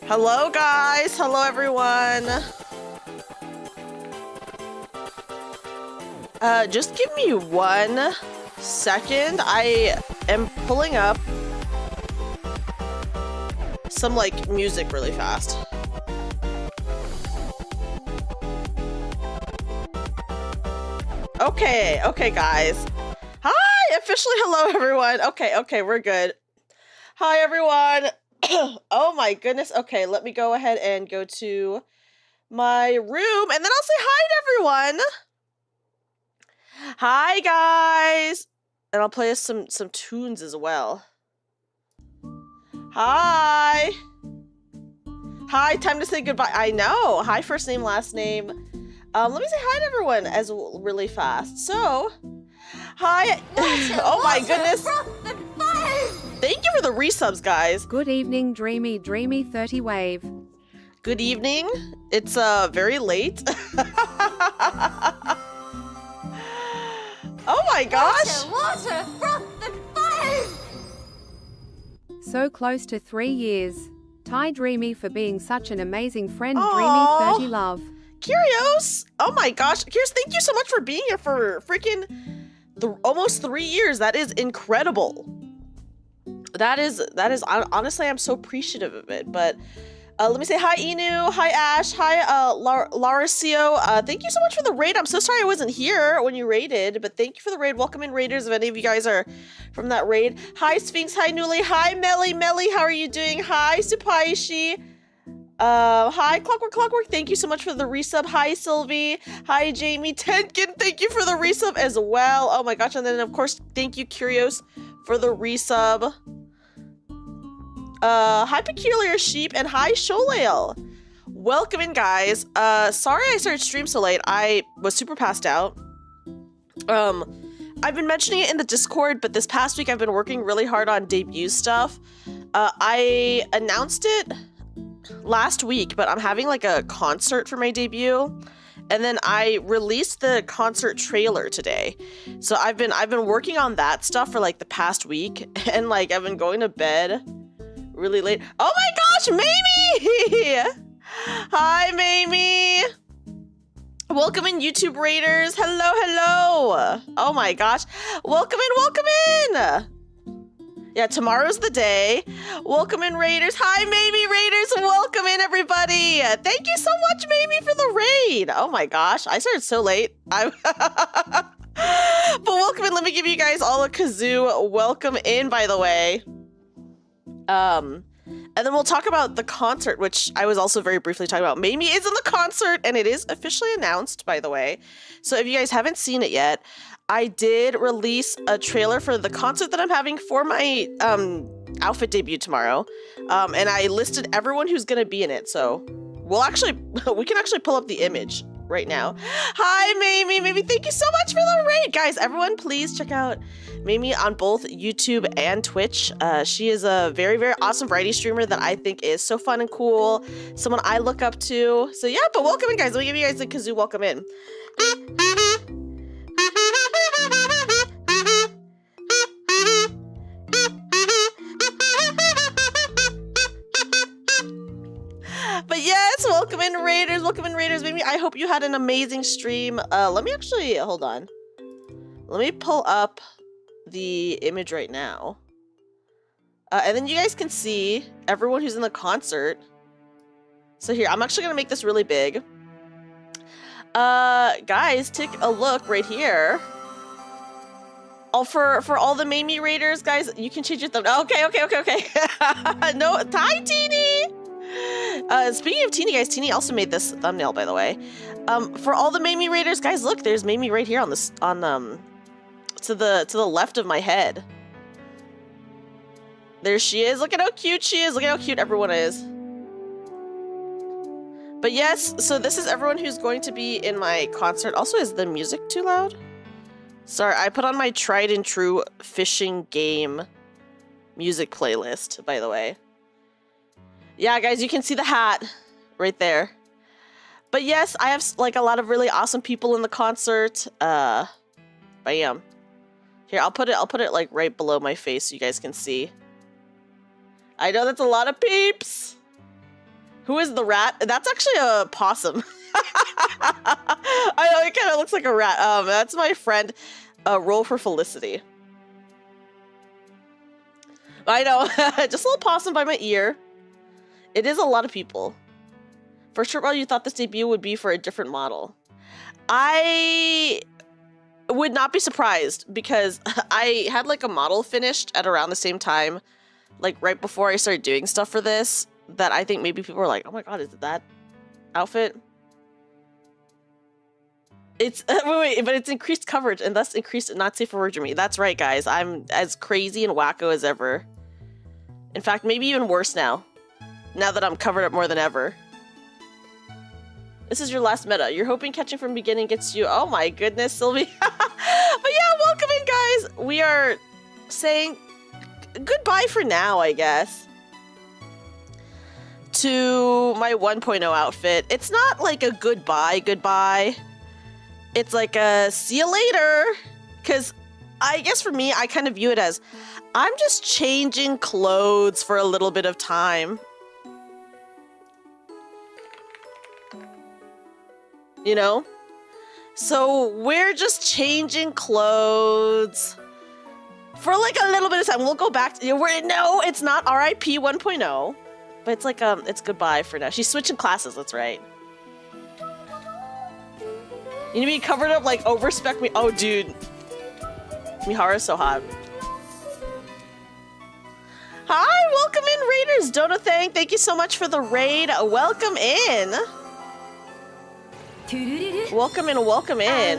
Hello guys, hello everyone. Just give me 1 second. I am pulling up some like music really fast. Okay guys. Hi, officially hello everyone. Okay, we're good. Hi everyone. Oh my goodness. Okay, let me go ahead and go to my room and then I'll say hi to everyone. Hi guys. And I'll play us some tunes as well. Hi. Hi, time to say goodbye. I know. Hi, first name, last name. Let me say hi to everyone as really fast. So, hi. Oh my goodness. Thank you for the resubs, guys. Good evening, Dreamy 30 Wave. Good evening. It's very late. Oh my gosh. Water, froth and fire. So close to 3 years. Ty Dreamy for being such an amazing friend. Aww. Dreamy 30 love. Curios. Oh my gosh. Curios, thank you so much for being here for freaking almost 3 years. That is incredible. That is honestly, I'm so appreciative of it. But let me say hi, Inu. Hi, Ash. Hi, Laracio. Thank you so much for the raid. I'm so sorry I wasn't here when you raided, but thank you for the raid. Welcome in, raiders, if any of you guys are from that raid. Hi, Sphinx. Hi, Newly. Hi, Melly. How are you doing? Hi, Supaishi. Hi, Clockwork. Thank you so much for the resub. Hi, Sylvie. Hi, Jamie. Tenkin, thank you for the resub as well. Oh my gosh. And then, of course, thank you, Curios, for the resub. Hi Peculiar Sheep and hi Sholale. Welcome in, guys. Sorry I started stream so late. I was super passed out. I've been mentioning it in the Discord, but this past week I've been working really hard on debut stuff. I announced it last week, but I'm having like a concert for my debut. And then I released the concert trailer today. So I've been working on that stuff for like the past week, and like I've been going to bed really late. Oh my gosh, Mamie! Hi, Mamie! Welcome in, YouTube raiders. Hello. Oh my gosh. Welcome in. Yeah, tomorrow's the day. Welcome in, raiders. Hi, Mamie raiders. Welcome in, everybody. Thank you so much, Mamie, for the raid. Oh my gosh, I started so late. But welcome in. Let me give you guys all a kazoo. Welcome in, by the way. And then we'll talk about the concert, which I was also very briefly talking about. Mamie is in the concert, and it is officially announced, by the way. So if you guys haven't seen it yet, I did release a trailer for the concert that I'm having for my outfit debut tomorrow. And I listed everyone who's going to be in it. So we can actually pull up the image right now. Hi, Mamie. Mamie, thank you so much for the raid. Guys, everyone, please check out Mamie on both YouTube and Twitch. She is a very, very awesome variety streamer that I think is so fun and cool. Someone I look up to. So yeah, but welcome in, guys. Let me give you guys a kazoo welcome in. But yes, welcome in, raiders. Maybe I hope you had an amazing stream. Let me actually hold on. Let me pull up the image right now. And then you guys can see everyone who's in the concert. So here, I'm actually gonna make this really big. Guys, take a look right here. Oh, for all the Mamie raiders, guys, you can change your thumbnail. Okay. No, hi, Teeny. Speaking of Teeny, guys, Teeny also made this thumbnail, by the way. For all the Mamie raiders, guys, look, there's Mamie right here on this, to the left of my head. There she is. Look at how cute she is. Look at how cute everyone is. But yes, so this is everyone who's going to be in my concert. Also, is the music too loud? Sorry, I put on my tried and true fishing game music playlist, by the way. Yeah, guys, you can see the hat right there. But yes, I have like a lot of really awesome people in the concert. Bam. Here, I'll put it like right below my face so you guys can see. I know that's a lot of peeps. Who is the rat? That's actually a possum. I know, it kind of looks like a rat. That's my friend. Roll for Felicity. I know, just a little possum by my ear. It is a lot of people. For sure, well, you thought this debut would be for a different model. I would not be surprised because I had like a model finished at around the same time, like right before I started doing stuff for this, that I think maybe people were like, oh my god, is it that outfit? It's wait, but it's increased coverage and thus increased not safe for work for me. That's right, guys. I'm as crazy and wacko as ever. In fact, maybe even worse now. Now that I'm covered up more than ever. This is your last meta. You're hoping catching from beginning gets you. Oh my goodness, Sylvie. But yeah, welcome in, guys. We are saying goodbye for now, I guess, to my 1.0 outfit. It's not like a goodbye. It's like a see you later. Because I guess for me, I kind of view it as I'm just changing clothes for a little bit of time. You know? So we're just changing clothes for like a little bit of time. We'll go back to, no, it's not RIP 1.0, but it's like, it's goodbye for now. She's switching classes, that's right. You need to be covered up like overspec me. Oh, dude. Mihara's so hot. Hi, welcome in, Raiders. Donathang, thank you so much for the raid. Welcome in. Welcome in, welcome in.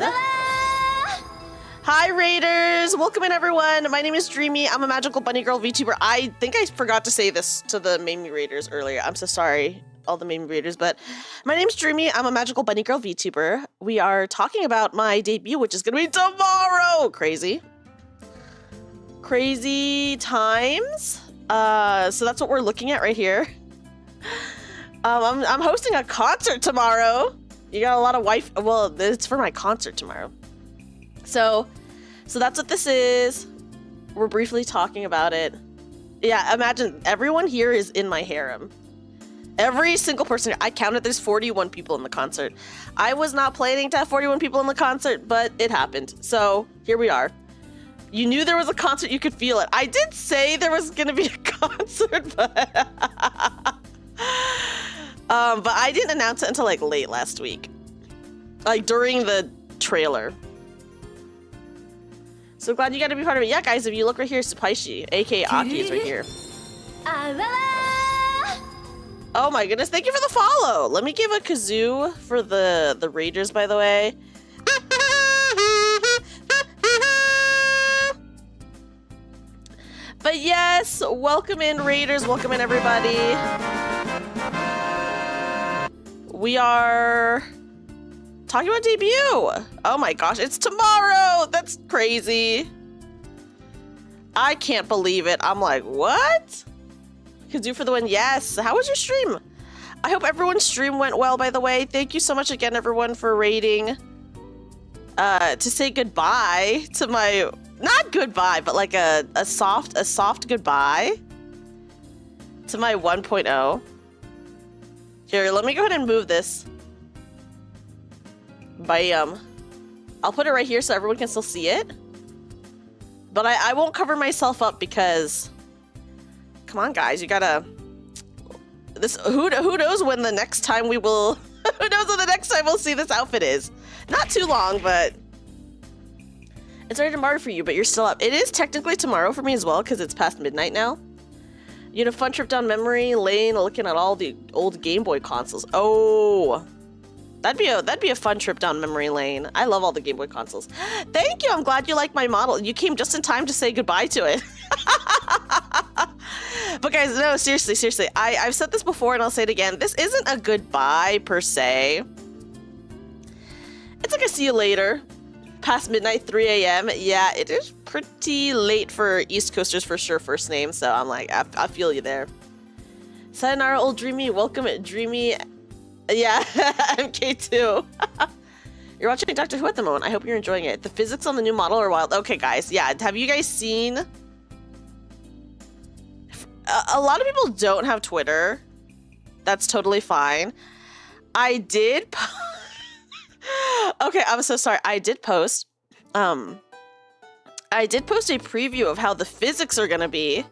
Hi, Raiders. Welcome in, everyone. My name is Dreamy. I'm a magical bunny girl VTuber. I think I forgot to say this to the Mamie Raiders earlier. I'm so sorry, all the Mamie Raiders, but my name's Dreamy. I'm a magical bunny girl VTuber. We are talking about my debut, which is going to be tomorrow. Crazy times. So that's what we're looking at right here. I'm hosting a concert tomorrow. You got a lot of well, it's for my concert tomorrow. So that's what this is. We're briefly talking about it. Yeah, imagine everyone here is in my harem. Every single person. I counted there's 41 people in the concert. I was not planning to have 41 people in the concert, but it happened. So here we are. You knew there was a concert, you could feel it. I did say there was gonna be a concert, but but I didn't announce it until like late last week. Like during the trailer. So glad you got to be part of it. Yeah, guys, if you look right here, Supaishi, aka Aki, is right here. Oh my goodness, thank you for the follow. Let me give a kazoo for the Raiders, by the way. But yes, welcome in, Raiders. Welcome in, everybody. We are talking about debut. Oh my gosh, it's tomorrow. That's crazy. I can't believe it. I'm like, what? Kazoo for the win. Yes. How was your stream? I hope everyone's stream went well, by the way. Thank you so much again, everyone, for raiding. To say goodbye to my, not goodbye, but like a soft goodbye to my 1.0. Here, let me go ahead and move this. Bam. I'll put it right here so everyone can still see it. But I won't cover myself up because, come on, guys, you gotta. Who knows when the next time we will? Who knows when the next time we'll see this outfit is? Not too long, but it's already tomorrow for you. But you're still up. It is technically tomorrow for me as well because it's past midnight now. You had a fun trip down memory lane, looking at all the old Game Boy consoles. Oh, that'd be a fun trip down memory lane. I love all the Game Boy consoles. Thank you. I'm glad you like my model. You came just in time to say goodbye to it. But guys, no, seriously. I've said this before and I'll say it again. This isn't a goodbye per se. It's like a see you later. Past midnight, 3 a.m. Yeah, it is pretty late for East Coasters for sure, first name. So I'm like, I feel you there. Sayonara, old Dreamy. Welcome, Dreamy. Yeah, MK2. You're watching Doctor Who at the moment. I hope you're enjoying it. The physics on the new model are wild. Okay, guys. Yeah, have you guys seen... A lot of people don't have Twitter. That's totally fine. I did... Okay, I'm so sorry. I did post a preview of how the physics are gonna be.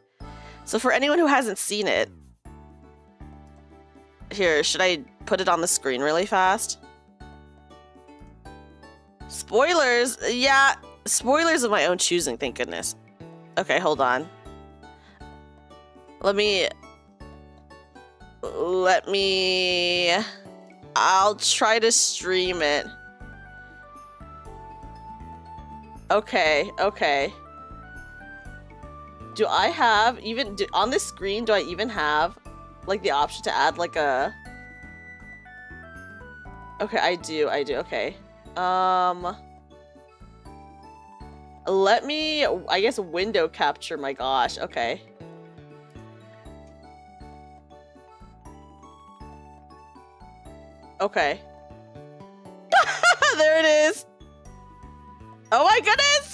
So for anyone who hasn't seen it... Here, should I put it on the screen really fast? Spoilers! Yeah, spoilers of my own choosing, thank goodness. Okay, hold on. Let me... I'll try to stream it. Okay, okay. Do I have even... on this screen, do I even have, like, the option to add, like, a... Okay, I do, okay. Let me, I guess, window capture my gosh, okay. Okay. There it is! Oh my goodness!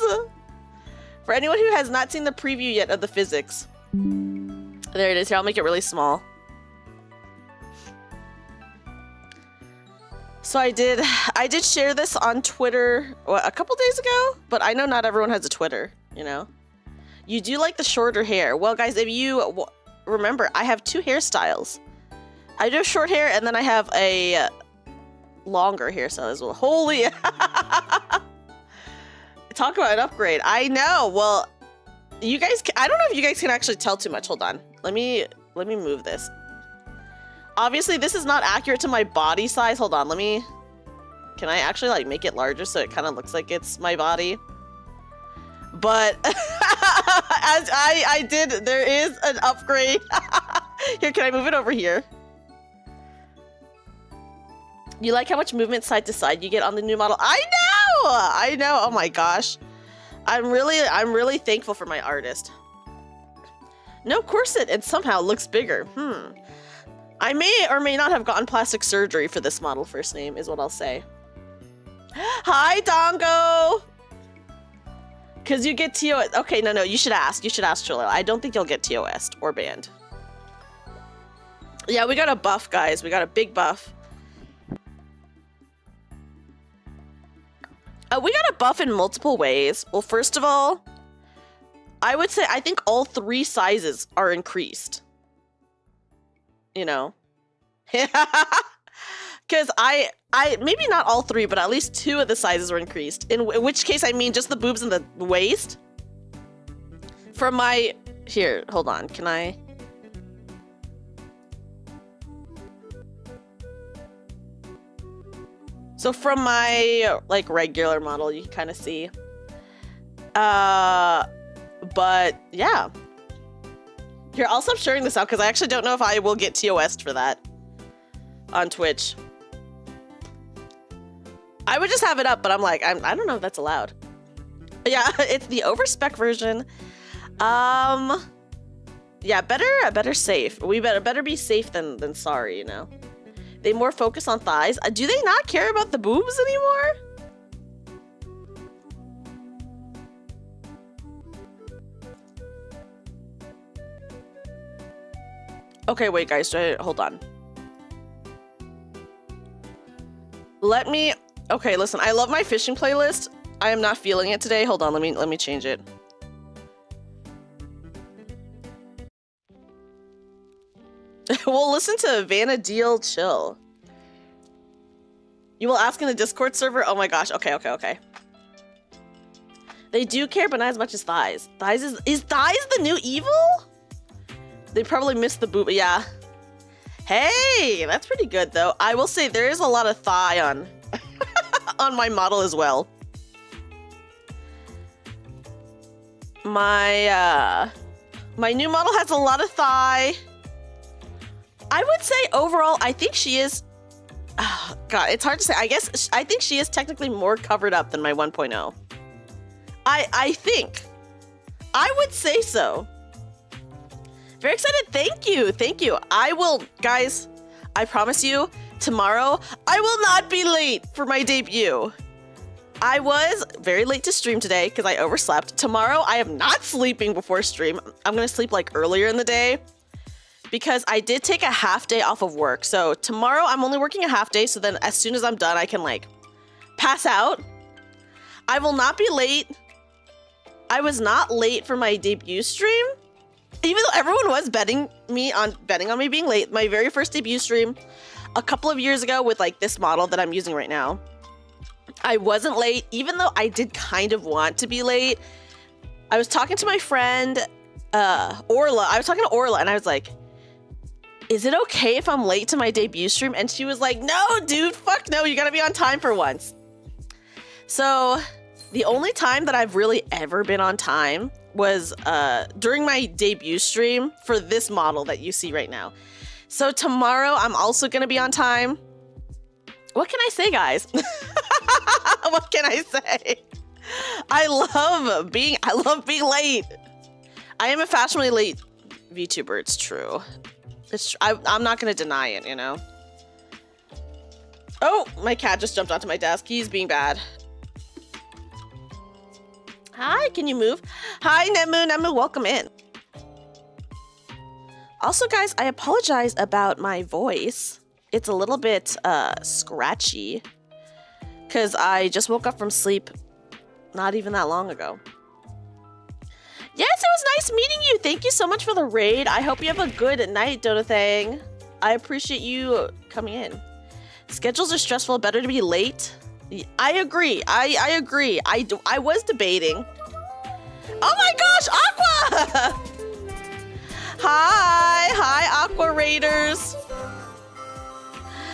For anyone who has not seen the preview yet of the physics. There it is, here, I'll make it really small. So I did share this on Twitter a couple days ago, but I know not everyone has a Twitter, you know? You do like the shorter hair. Well, guys, if you remember, I have two hairstyles. I do have short hair, and then I have a longer hairstyle as well. Holy... Talk about an upgrade. I know. Well, you guys... I don't know if you guys can actually tell too much. Hold on. Let me move this. Obviously, this is not accurate to my body size. Hold on, let me... Can I actually, like, make it larger so it kind of looks like it's my body? But, as I did, there is an upgrade. Here, can I move it over here? You like how much movement side to side you get on the new model? I know! I know, oh my gosh. I'm really thankful for my artist. No corset, and somehow looks bigger. I may or may not have gotten plastic surgery for this model first name, is what I'll say. Hi, Dongo! Because you get TOS. Okay, no, you should ask. You should ask Cholo. I don't think you'll get TOS or banned. Yeah, we got a buff, guys. We got a big buff. We got a buff in multiple ways. Well, first of all, I would say I think all 3 sizes are increased. You know, because I maybe not all 3, but at least 2 of the sizes were increased. In which case, I mean just the boobs and the waist. From my here, hold on, can I? So from my like regular model, you can kind of see. But yeah. Here, I'll stop sharing this out because I actually don't know if I will get TOS'd for that on Twitch. I would just have it up, but I'm like, I don't know if that's allowed. Yeah, it's the overspec version. Yeah, better safe. We better be safe than sorry, you know. They more focus on thighs. Do they not care about the boobs anymore? Okay, wait, guys. Hold on. Let me... Okay, listen. I love my fishing playlist. I am not feeling it today. Hold on. Let me change it. We'll listen to Vanna Deal Chill. You will ask in the Discord server? Oh my gosh. Okay. They do care, but not as much as thighs. Thighs is thighs the new evil? They probably missed the boob. Yeah. Hey, that's pretty good though. I will say there is a lot of thigh on on my model as well. My new model has a lot of thigh. I would say overall, I think she is... Oh, God, it's hard to say. I think she is technically more covered up than my 1.0. I think. I would say so. Very excited. Thank you. I will, guys, I promise you, tomorrow, I will not be late for my debut. I was very late to stream today because I overslept. Tomorrow, I am not sleeping before stream. I'm going to sleep like earlier in the day because I did take a half day off of work. So tomorrow, I'm only working a half day. So then as soon as I'm done, I can like pass out. I will not be late. I was not late for my debut stream. Even though everyone was betting on me being late, my very first debut stream a couple of years ago with like this model that I'm using right now, I wasn't late, even though I did kind of want to be late. I was talking to my friend, Orla. I was talking to Orla and I was like, is it okay if I'm late to my debut stream? And she was like, no, dude, fuck no, you gotta be on time for once. So the only time that I've really ever been on time was during my debut stream for this model that you see right now. So tomorrow I'm also gonna be on time. What can I say, guys? What can I say? I love being late. I am a fashionably late VTuber, it's true. I'm not gonna deny it, you know? Oh, my cat just jumped onto my desk. He's being bad. Hi, can you move? Hi, Nemu, welcome in. Also, guys, I apologize about my voice. It's a little bit scratchy because I just woke up from sleep not even that long ago. Yes, it was nice meeting you. Thank you so much for the raid. I hope you have a good night, Dodothang. I appreciate you coming in. Schedules are stressful. Better to be late. I agree. I agree. I was debating. Oh my gosh, Aqua! Hi, Aqua Raiders.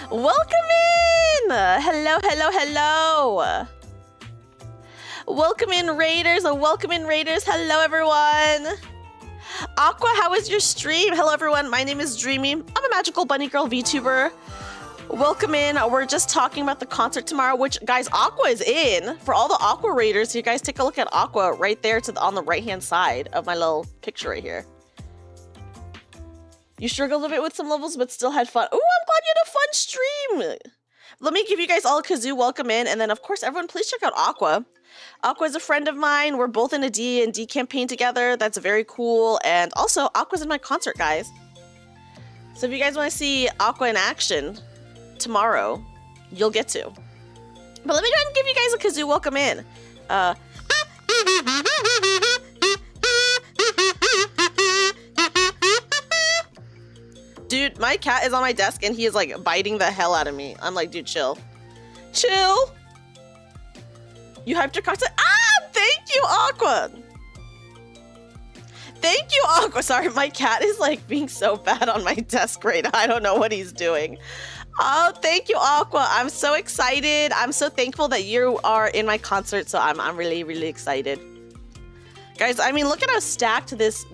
Welcome in. Hello. Welcome in, Raiders. Hello, everyone. Aqua, how was your stream? Hello, everyone. My name is Dreamy. I'm a magical bunny girl VTuber. Welcome in. We're just talking about the concert tomorrow, which, guys, Aqua is in. For all the Aqua Raiders, you guys take a look at Aqua right there on the right-hand side of my little picture right here. You struggled a bit with some levels, but still had fun. Ooh, I'm glad you had a fun stream. Let me give you guys all a kazoo welcome in. And then, of course, everyone, please check out Aqua. Aqua is a friend of mine. We're both in a D&D campaign together. That's very cool. And also, Aqua's in my concert, guys. So if you guys want to see Aqua in action tomorrow, you'll get to. But let me go ahead and give you guys a kazoo welcome in. Dude, my cat is on my desk and he is like biting the hell out of me. I'm like, dude, chill. Chill. You hyped your cocktail? Ah, thank you, Aqua. Thank you, Aqua. Sorry, my cat is like being so bad on my desk right now. I don't know what he's doing. Oh, thank you, Aqua. I'm so excited. I'm so thankful that you are in my concert. So I'm really, really excited. Guys, I mean, look at how stacked this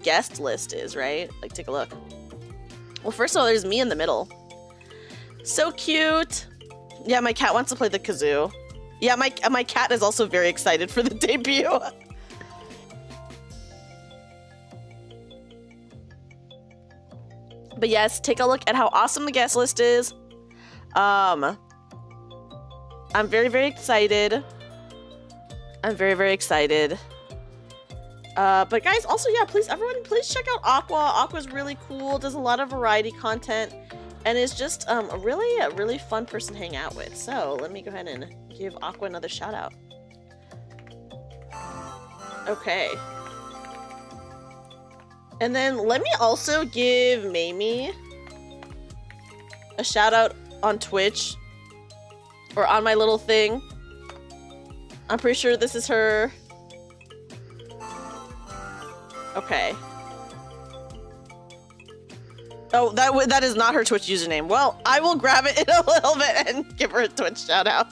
guest list is, right? Like, take a look. Well, first of all, there's me in the middle. So cute. Yeah, my cat wants to play the kazoo. Yeah, my cat is also very excited for the debut. But yes, take a look at how awesome the guest list is. I'm very, very excited. I'm very, very excited. But guys, also, yeah, please, everyone, please check out Aqua. Aqua's really cool, does a lot of variety content, and is just a really fun person to hang out with. So let me go ahead and give Aqua another shout out. Okay. And then let me also give Mamie a shout out on Twitch, or on my little thing. I'm pretty sure this is her. Okay. Oh, that is not her Twitch username. Well, I will grab it in a little bit and give her a Twitch shout out.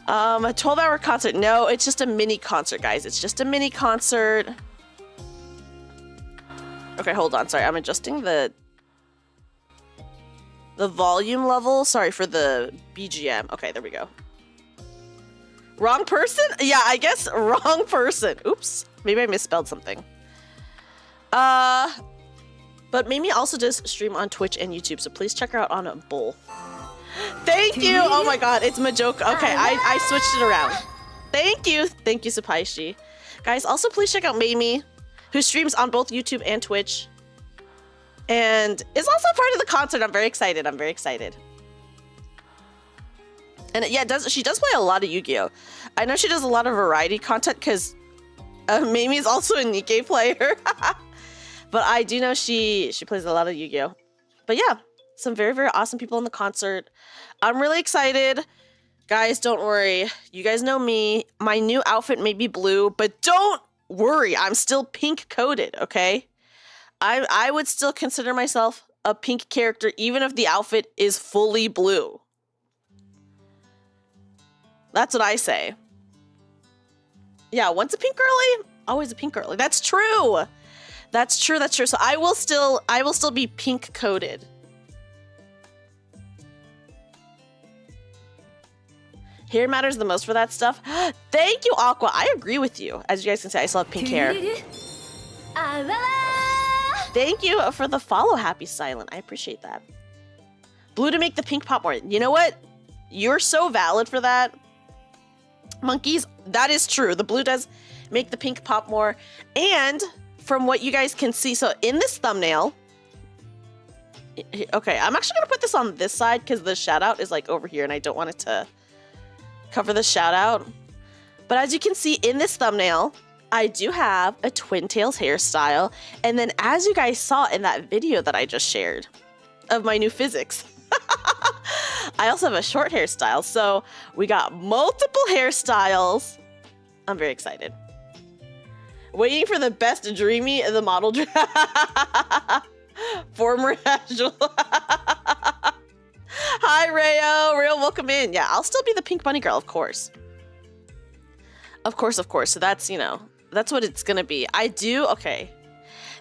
A 12-hour concert. No, it's just a mini concert, guys. It's just a mini concert. Okay, hold on. Sorry, I'm adjusting the volume level. Sorry for the BGM. Okay, there we go. Wrong person? Yeah, I guess wrong person. Oops. Maybe I misspelled something. But Mimi also does stream on Twitch and YouTube, so please check her out on both. Thank you! Oh my god, it's Majoka. Okay, I switched it around. Thank you! Thank you, Sapaishi. Guys, also please check out Mimi, who streams on both YouTube and Twitch. And is also part of the concert. I'm very excited. I'm very excited. And yeah, she does play a lot of Yu-Gi-Oh! I know she does a lot of variety content because Mimi is also a Nikkei player. But I do know she plays a lot of Yu-Gi-Oh! But yeah, some very, very awesome people in the concert. I'm really excited. Guys, don't worry. You guys know me. My new outfit may be blue, but don't worry. I'm still pink coded, okay? I would still consider myself a pink character even if the outfit is fully blue. That's what I say. Yeah, once a pink girly, always a pink girly. That's true. That's true. That's true. So I will still be pink coded. Hair matters the most for that stuff. Thank you, Aqua. I agree with you. As you guys can see, I still have pink hair. Thank you for the follow, Happy Silent. I appreciate that. Blue to make the pink pop more. You know what? You're so valid for that. Monkeys, that is true. The blue does make the pink pop more. And from what you guys can see, so in this thumbnail, okay, I'm actually going to put this on this side because the shout out is like over here and I don't want it to cover the shout out. But as you can see in this thumbnail, I do have a twin tails hairstyle. And then as you guys saw in that video that I just shared of my new physics, I also have a short hairstyle. So we got multiple hairstyles. I'm very excited. Waiting for the best Dreamy in the model former Agile. Hi, Rayo. Rayo, welcome in. Yeah, I'll still be the pink bunny girl, of course. Of course, of course. So that's, you know, that's what it's going to be. I do, okay.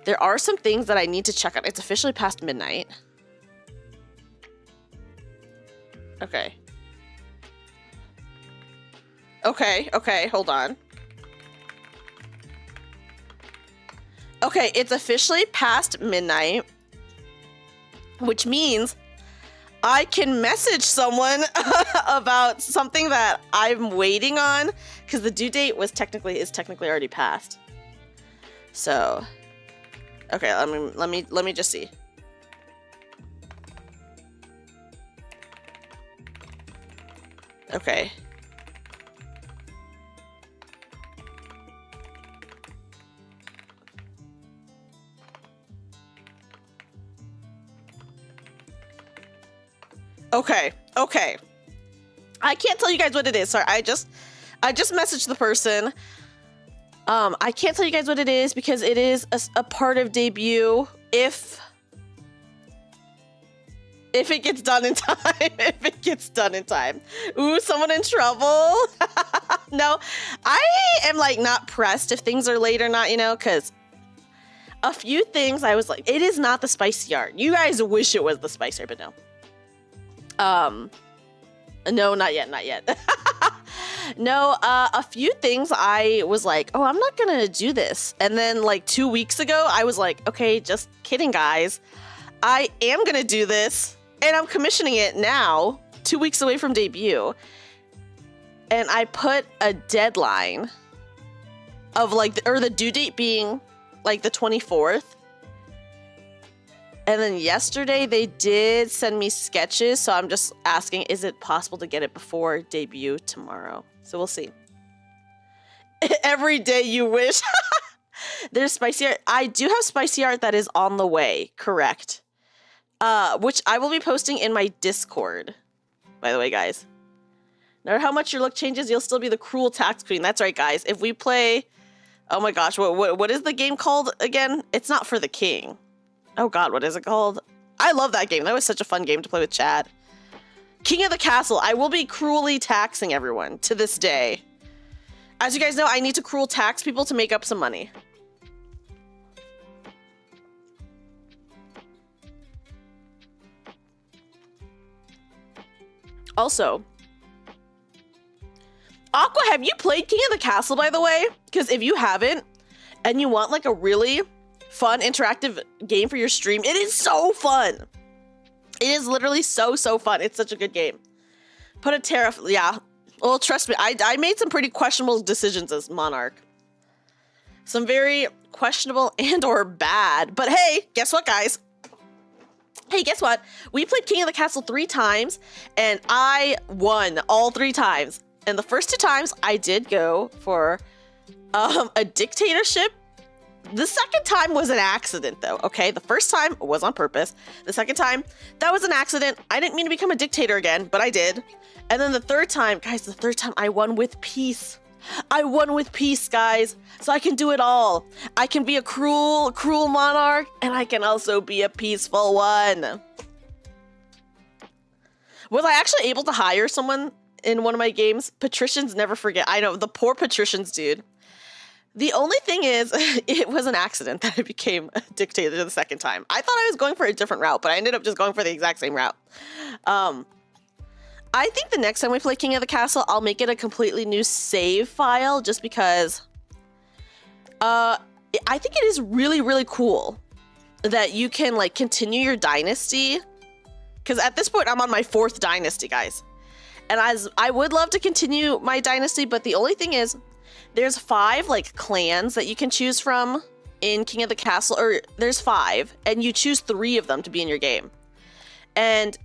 There are some things that I need to check out. It's officially past midnight. Okay. Okay, hold on. Okay, it's officially past midnight, which means I can message someone about something that I'm waiting on because the due date is technically already passed. So, okay, let me just see. Okay. Okay. I can't tell you guys what it is. Sorry, I just messaged the person. I can't tell you guys what it is because it is a part of debut if it gets done in time. If it gets done in time. Ooh, someone in trouble. No, I am like not pressed if things are late or not, you know, because a few things I was like, it is not the spicy art. You guys wish it was the spicy art, but no. No, not yet. No, a few things I was like, oh, I'm not gonna do this. And then like 2 weeks ago, I was like, okay, just kidding, guys. I am gonna do this. And I'm commissioning it now, 2 weeks away from debut. And I put a deadline of like, or the due date being like the 24th. And then yesterday they did send me sketches, so I'm just asking, is it possible to get it before debut tomorrow? So we'll see. Every day you wish. There's spicy art. I do have spicy art that is on the way, correct. Which I will be posting in my Discord, by the way, guys. No matter how much your look changes, you'll still be the cruel tax queen. That's right, guys. If we play, oh my gosh, what is the game called again? It's not for the king. Oh god, what is it called? I love that game. That was such a fun game to play with Chad. King of the Castle. I will be cruelly taxing everyone to this day. As you guys know, I need to cruel tax people to make up some money. Also, Aqua, have you played King of the Castle, by the way? Because if you haven't, and you want like a really fun interactive game for your stream. It is so fun. It is literally so fun. It's such a good game. Put a tariff, yeah. Well, trust me, I made some pretty questionable decisions as Monarch. Some very questionable and or bad. But hey, guess what, guys? Hey, guess what? We played King of the Castle 3 times, and I won all 3 times. And the first 2 times, I did go for a dictatorship. The second time was an accident, though, okay? The first time was on purpose. The second time, that was an accident. I didn't mean to become a dictator again, but I did. And then the third time, guys, the third time, I won with peace. I won with peace, guys. So I can do it all. I can be a cruel monarch, and I can also be a peaceful one. Was I actually able to hire someone in one of my games? Patricians never forget. I know, the poor patricians, dude. The only thing is, it was an accident that I became a dictator the second time. I thought I was going for a different route, but I ended up just going for the exact same route. I think the next time we play King of the Castle, I'll make it a completely new save file, just because I think it is really cool that you can like continue your dynasty. Because at this point, I'm on my 4th dynasty, guys. And I would love to continue my dynasty, but the only thing is, there's 5 like clans that you can choose from in King of the Castle, or there's 5, and you choose 3 of them to be in your game. And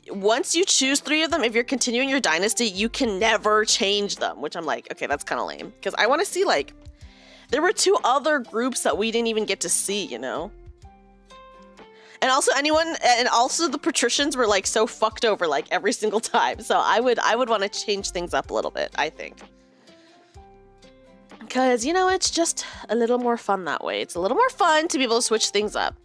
once you choose 3 of them, if you're continuing your dynasty, you can never change them, which I'm like, okay, that's kind of lame. Because I want to see, like, there were 2 other groups that we didn't even get to see, you know? And also the patricians were like so fucked over like every single time. So I would want to change things up a little bit, I think. Because, you know, it's just a little more fun that way. It's a little more fun to be able to switch things up.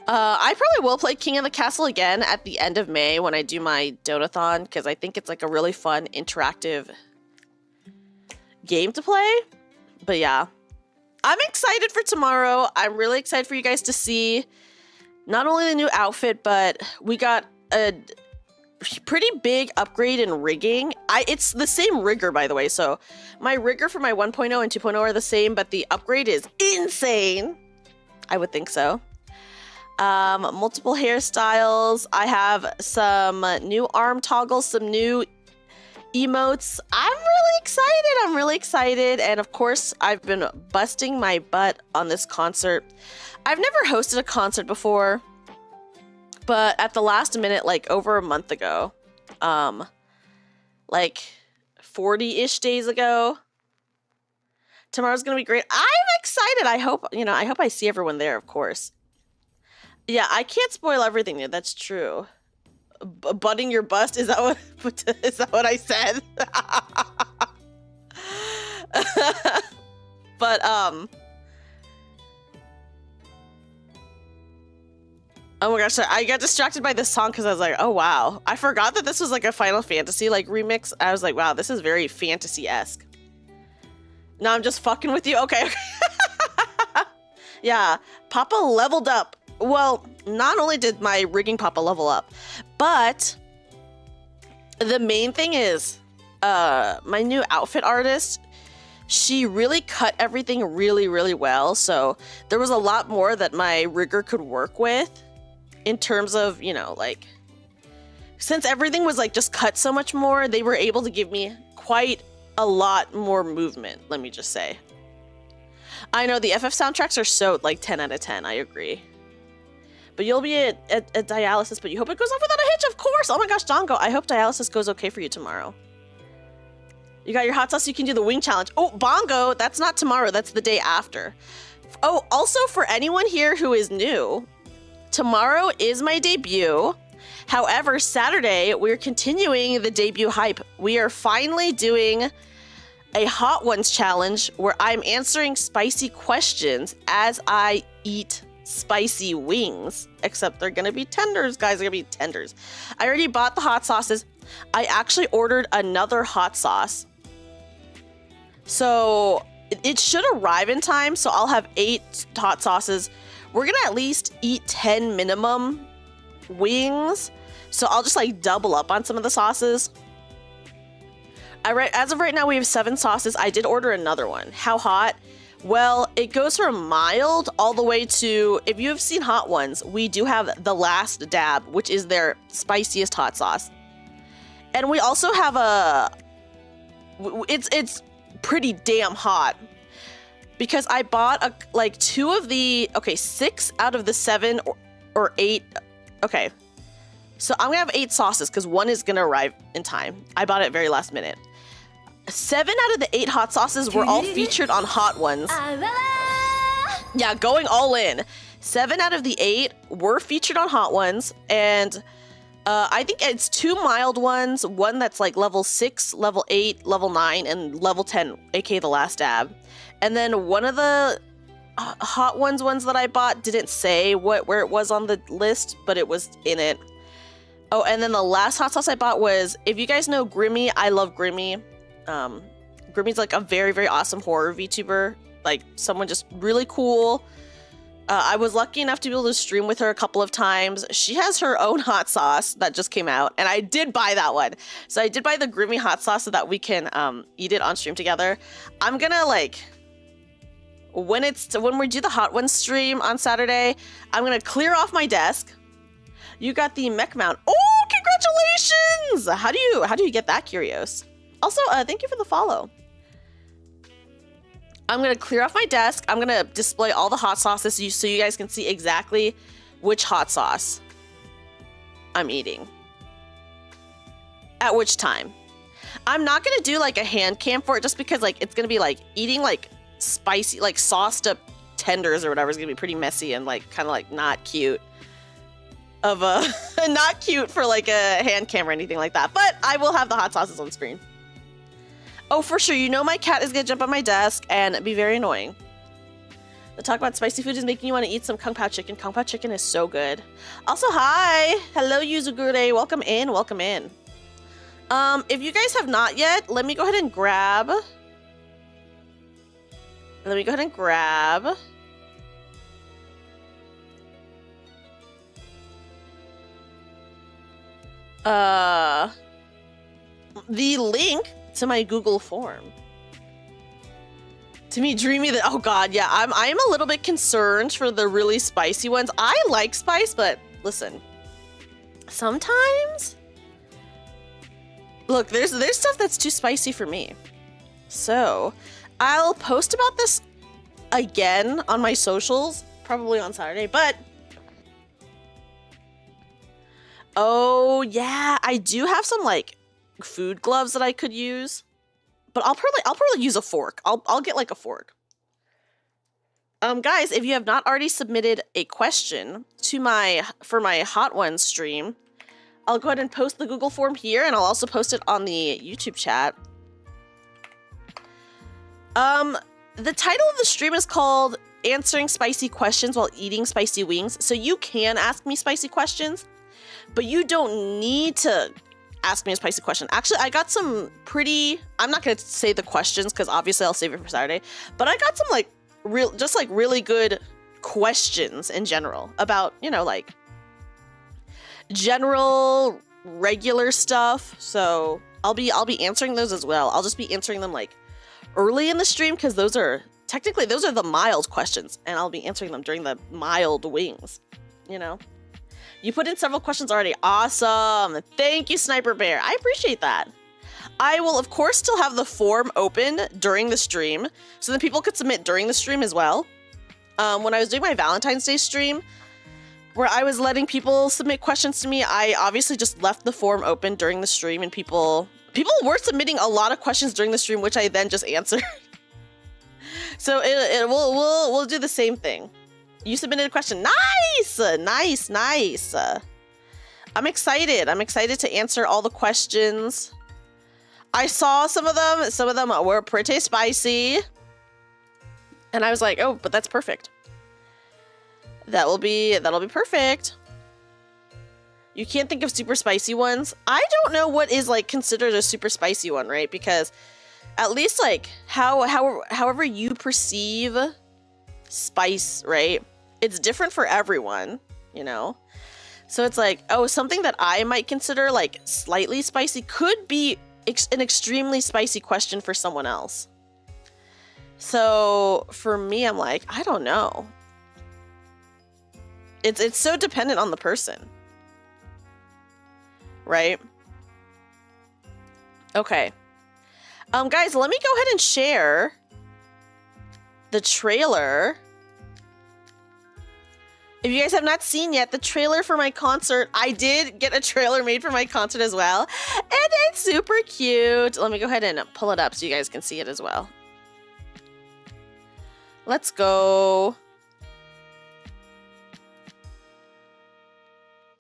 I probably will play King of the Castle again at the end of May when I do my Donathon, because I think it's like a really fun, interactive game to play. But yeah, I'm excited for tomorrow. I'm really excited for you guys to see not only the new outfit, but we got a pretty big upgrade in rigging. It's the same rigger, by the way. So my rigger for my 1.0 and 2.0 are the same, but the upgrade is insane. I would think so. Multiple hairstyles. I have some new arm toggles, some new emotes. I'm really excited. And of course, I've been busting my butt on this concert. I've never hosted a concert before, but at the last minute, like over a month ago, like 40-ish days ago, tomorrow's gonna be great. I'm excited. I hope I see everyone there, of course. Yeah, I can't spoil everything there. That's true. Butting your bust? Is that what I said? But oh my gosh, I got distracted by this song because I was like, oh wow. I forgot that this was like a Final Fantasy like remix. I was like, wow, this is very fantasy-esque. No, I'm just fucking with you. Okay. Yeah, Papa leveled up. Well, not only did my rigging Papa level up, but the main thing is my new outfit artist, she really cut everything really well. So there was a lot more that my rigger could work with in terms of, you know, like, since everything was like just cut so much more, they were able to give me quite a lot more movement, let me just say. I know the FF soundtracks are so like 10 out of 10, I agree. But you'll be at dialysis, but you hope it goes off without a hitch, of course. Oh my gosh, Dongo, I hope dialysis goes okay for you tomorrow. You got your hot sauce, you can do the wing challenge. Oh, Bongo, that's not tomorrow, that's the day after. Oh, also for anyone here who is new, tomorrow is my debut. However, Saturday, we're continuing the debut hype. We are finally doing a Hot Ones challenge where I'm answering spicy questions as I eat spicy wings, except they're gonna be tenders, guys. They're gonna be tenders. I already bought the hot sauces. I actually ordered another hot sauce, so it should arrive in time. So I'll have 8 hot sauces. We're gonna at least eat 10 minimum wings, so I'll just like double up on some of the sauces. As of right now, we have 7 sauces. I did order another one. How hot? Well, it goes from mild all the way to, if you have seen Hot Ones, we do have the Last Dab, which is their spiciest hot sauce. And we also have it's pretty damn hot. Because I bought like 2 of the, 6 out of the 7 or 8. Okay, so I'm gonna have 8 sauces because 1 is gonna arrive in time. I bought it very last minute. 7 out of the 8 hot sauces were all featured on Hot Ones. Yeah, going all in. 7 out of the 8 were featured on Hot Ones, and I think it's 2 mild ones, 1 that's like level 6, level 8, level 9, and level 10, aka the Last Dab. And then one of the Hot Ones that I bought didn't say where it was on the list, but it was in it. Oh, and then the last hot sauce I bought was, if you guys know Grimmy, I love Grimmy. Grimmy's like a very, very awesome horror VTuber, like someone just really cool. I was lucky enough to be able to stream with her a couple of times. She has her own hot sauce that just came out, and I did buy that one. So I did buy the Grimmy hot sauce so that we can eat it on stream together. I'm gonna like, when we do the Hot Ones stream on Saturday, I'm gonna clear off my desk. You got the mech mount. Oh, congratulations! How do you get that, Curious? Also, thank you for the follow. I'm gonna clear off my desk. I'm gonna display all the hot sauces so you guys can see exactly which hot sauce I'm eating at which time. I'm not gonna do like a hand cam for it just because like it's gonna be like eating like spicy, like sauced up tenders or whatever is gonna be pretty messy and like kind of like not cute not cute for like a hand cam or anything like that, but I will have the hot sauces on screen. Oh, for sure, you know my cat is gonna jump on my desk and be very annoying. The talk about spicy food is making you want to eat some Kung Pao chicken. Kung Pao chicken is so good. Also, hi! Hello, Yuzugure. Welcome in, welcome in. If you guys have not yet, let me go ahead and grab... the link to my Google form. To me, Dreamy, that, oh god, yeah, I am a little bit concerned for the really spicy ones. I like spice, but listen, sometimes, look, there's stuff that's too spicy for me. So I'll post about this again on my socials, probably on Saturday, but oh yeah, I do have some like food gloves that I could use, but I'll probably use a fork. I'll get like a fork. Guys, if you have not already submitted a question to for my Hot Ones stream, I'll go ahead and post the Google form here, and I'll also post it on the YouTube chat. The title of the stream is called Answering Spicy Questions While Eating Spicy Wings, so you can ask me spicy questions, but you don't need to ask me a spicy question. Actually, I got some pretty, I'm not going to say the questions because obviously I'll save it for Saturday, but I got some like really good questions in general about, you know, like general regular stuff. So I'll be answering those as well. I'll just be answering them like early in the stream because those are the mild questions, and I'll be answering them during the mild wings, you know. You put in several questions already. Awesome. Thank you, Sniper Bear. I appreciate that. I will, of course, still have the form open during the stream, so that people could submit during the stream as well. When I was doing my Valentine's Day stream, where I was letting people submit questions to me, I obviously just left the form open during the stream, and people were submitting a lot of questions during the stream, which I then just answered. So we'll do the same thing. You submitted a question. Nice. I'm excited to answer all the questions. I saw some of them were pretty spicy, and I was like, oh, but that's perfect. That'll be perfect. You can't think of super spicy ones. I don't know what is like considered a super spicy one, right? Because at least like however you perceive spice, right? It's different for everyone, you know? So it's like, oh, something that I might consider like slightly spicy could be an extremely spicy question for someone else. So for me, I'm like, I don't know. It's so dependent on the person. Right? Okay. Guys, let me go ahead and share the trailer. If you guys have not seen yet, the trailer for my concert, I did get a trailer made for my concert as well. And it's super cute. Let me go ahead and pull it up so you guys can see it as well. Let's go.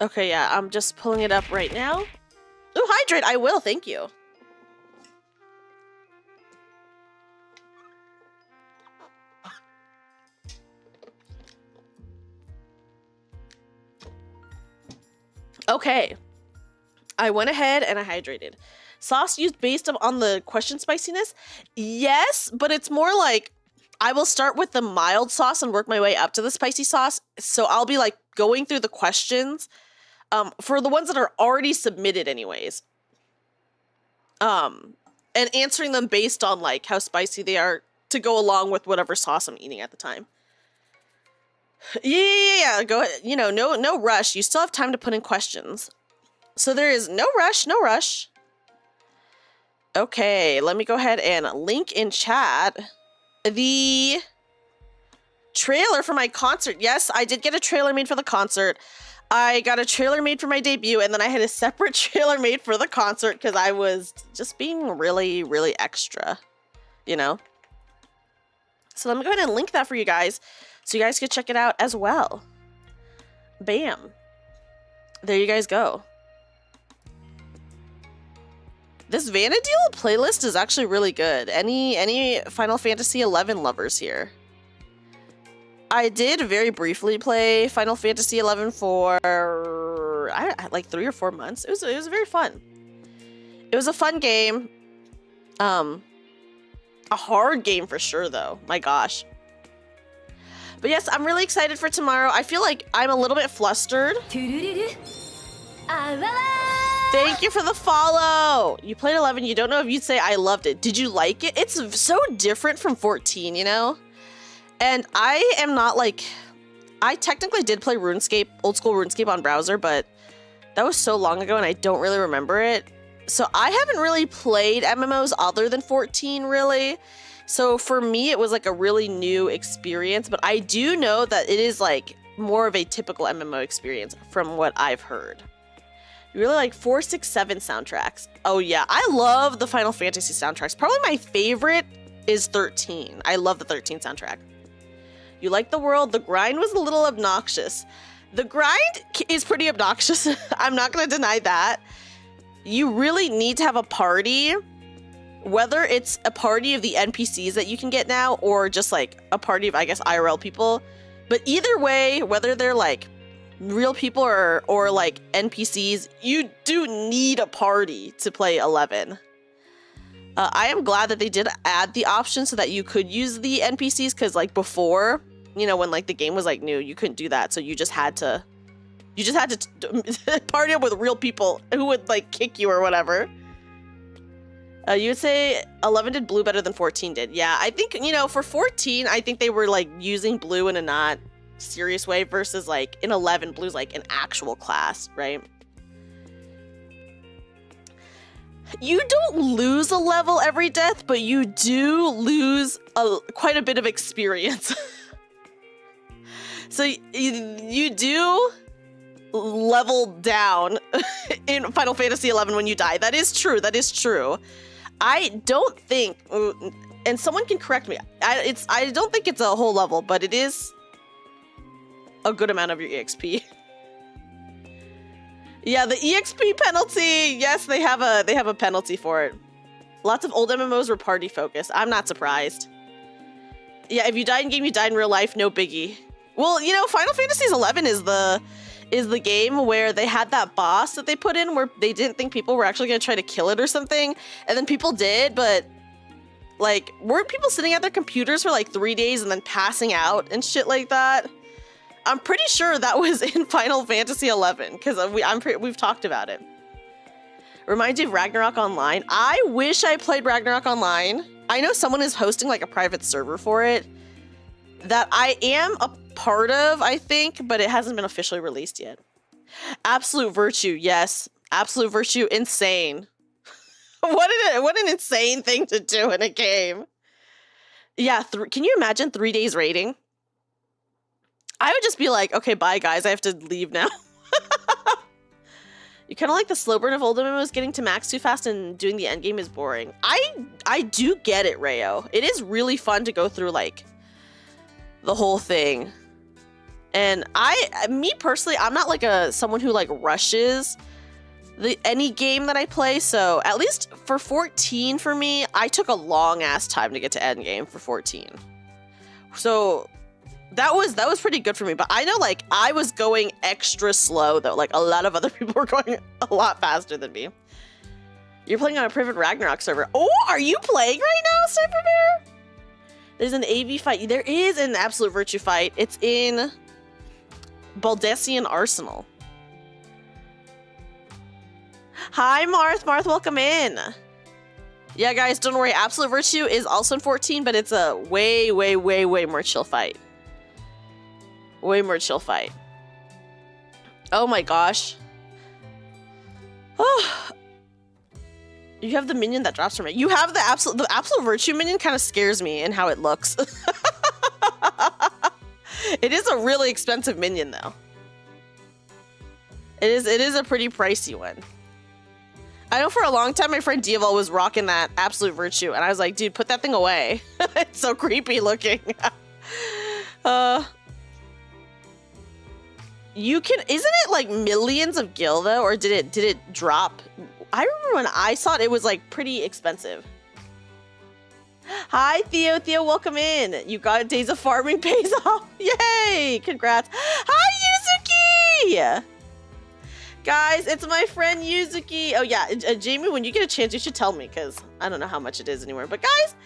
Okay, yeah, I'm just pulling it up right now. Ooh, hydrate, I will, thank you. Okay, I went ahead and I hydrated. Sauce used based on the question spiciness? Yes, but it's more like I will start with the mild sauce and work my way up to the spicy sauce. So I'll be like going through the questions for the ones that are already submitted anyways. And answering them based on like how spicy they are to go along with whatever sauce I'm eating at the time. Yeah. Go ahead. You know, no rush. You still have time to put in questions. So there is no rush. Okay, let me go ahead and link in chat the trailer for my concert. Yes, I did get a trailer made for the concert. I got a trailer made for my debut, and then I had a separate trailer made for the concert because I was just being really, really extra, you know? So let me go ahead and link that for you guys so you guys can check it out as well. Bam. There you guys go. This Vanadil playlist is actually really good. Any Final Fantasy XI lovers here? I did very briefly play Final Fantasy XI for like 3 or 4 months. It was very fun. It was a fun game. A hard game for sure though. My gosh. But yes, I'm really excited for tomorrow. I feel like I'm a little bit flustered. Thank you for the follow. You played 11. You don't know if you'd say I loved it. Did you like it? It's so different from 14, you know? And I am not like... I technically did play RuneScape, old school RuneScape on browser, but that was so long ago and I don't really remember it. So I haven't really played MMOs other than 14, really. So for me, it was like a really new experience, but I do know that it is like more of a typical MMO experience from what I've heard. You really like 4, 6, 7 soundtracks. Oh yeah, I love the Final Fantasy soundtracks. Probably my favorite is 13. I love the 13 soundtrack. You like the world. The grind was a little obnoxious. The grind is pretty obnoxious. I'm not going to deny that. You really need to have a party, whether it's a party of the NPCs that you can get now or just like a party of, I guess, IRL people. But either way, whether they're like real people or like NPCs, you do need a party to play 11. I am glad that they did add the option so that you could use the NPCs, because like before, you know, when like the game was like new, you couldn't do that. So you just had to party up with real people who would like kick you or whatever. You would say 11 did blue better than 14 did. Yeah, I think, you know, for 14, I think they were like using blue in a not serious way versus like in 11, blue's like an actual class, right? You don't lose a level every death, but you do lose quite a bit of experience. So you do level down in Final Fantasy XI when you die. That is true. That is true. I don't think, and someone can correct me, I don't think it's a whole level, but it is a good amount of your EXP. Yeah, the EXP penalty. Yes, they have a penalty for it. Lots of old MMOs were party focused. I'm not surprised. Yeah, if you died in game, you died in real life. No biggie. Well, you know, Final Fantasy XI is the game where they had that boss that they put in where they didn't think people were actually going to try to kill it or something, and then people did, but like, weren't people sitting at their computers for like 3 days and then passing out and shit like that? I'm pretty sure that was in Final Fantasy XI, because we've talked about it. Reminds you of Ragnarok Online. I wish I played Ragnarok Online. I know someone is hosting like a private server for it that I am a part of, I think, but it hasn't been officially released yet. Absolute Virtue, yes. Absolute Virtue, insane. What an insane thing to do in a game. Yeah, can you imagine 3 days raiding? I would just be like, okay, bye guys, I have to leave now. You kind of like the slow burn of old MMOs getting to max too fast and doing the end game is boring. I do get it, Rayo. It is really fun to go through like the whole thing. And me personally, I'm not like someone who like rushes any game that I play. So at least for 14 for me, I took a long ass time to get to end game for 14. So that was pretty good for me, but I know like I was going extra slow though. Like a lot of other people were going a lot faster than me. You're playing on a private Ragnarok server. Oh, are you playing right now, Sniper Bear? There's an AV fight. There is an Absolute Virtue fight. It's in Baldessian Arsenal. Hi, Marth. Marth, welcome in. Yeah, guys, don't worry. Absolute Virtue is also in 14, but it's a way, way, way, way more chill fight. Way more chill fight. Oh my gosh. Oh. You have the minion that drops from it. You have the absolute Virtue minion kind of scares me in how it looks. It is a really expensive minion though. It is a pretty pricey one. I know for a long time my friend Diaval was rocking that Absolute Virtue and I was like, dude, put that thing away. It's so creepy looking. You can, isn't it like millions of gil though, or did it drop? I remember when I saw it, it was like pretty expensive. Hi Theo, welcome in. You got Days of Farming pays off. Yay, congrats. Hi Yuzuki! Guys, it's my friend Yuzuki. Oh yeah, Jamie, when you get a chance, you should tell me because I don't know how much it is anymore. But guys,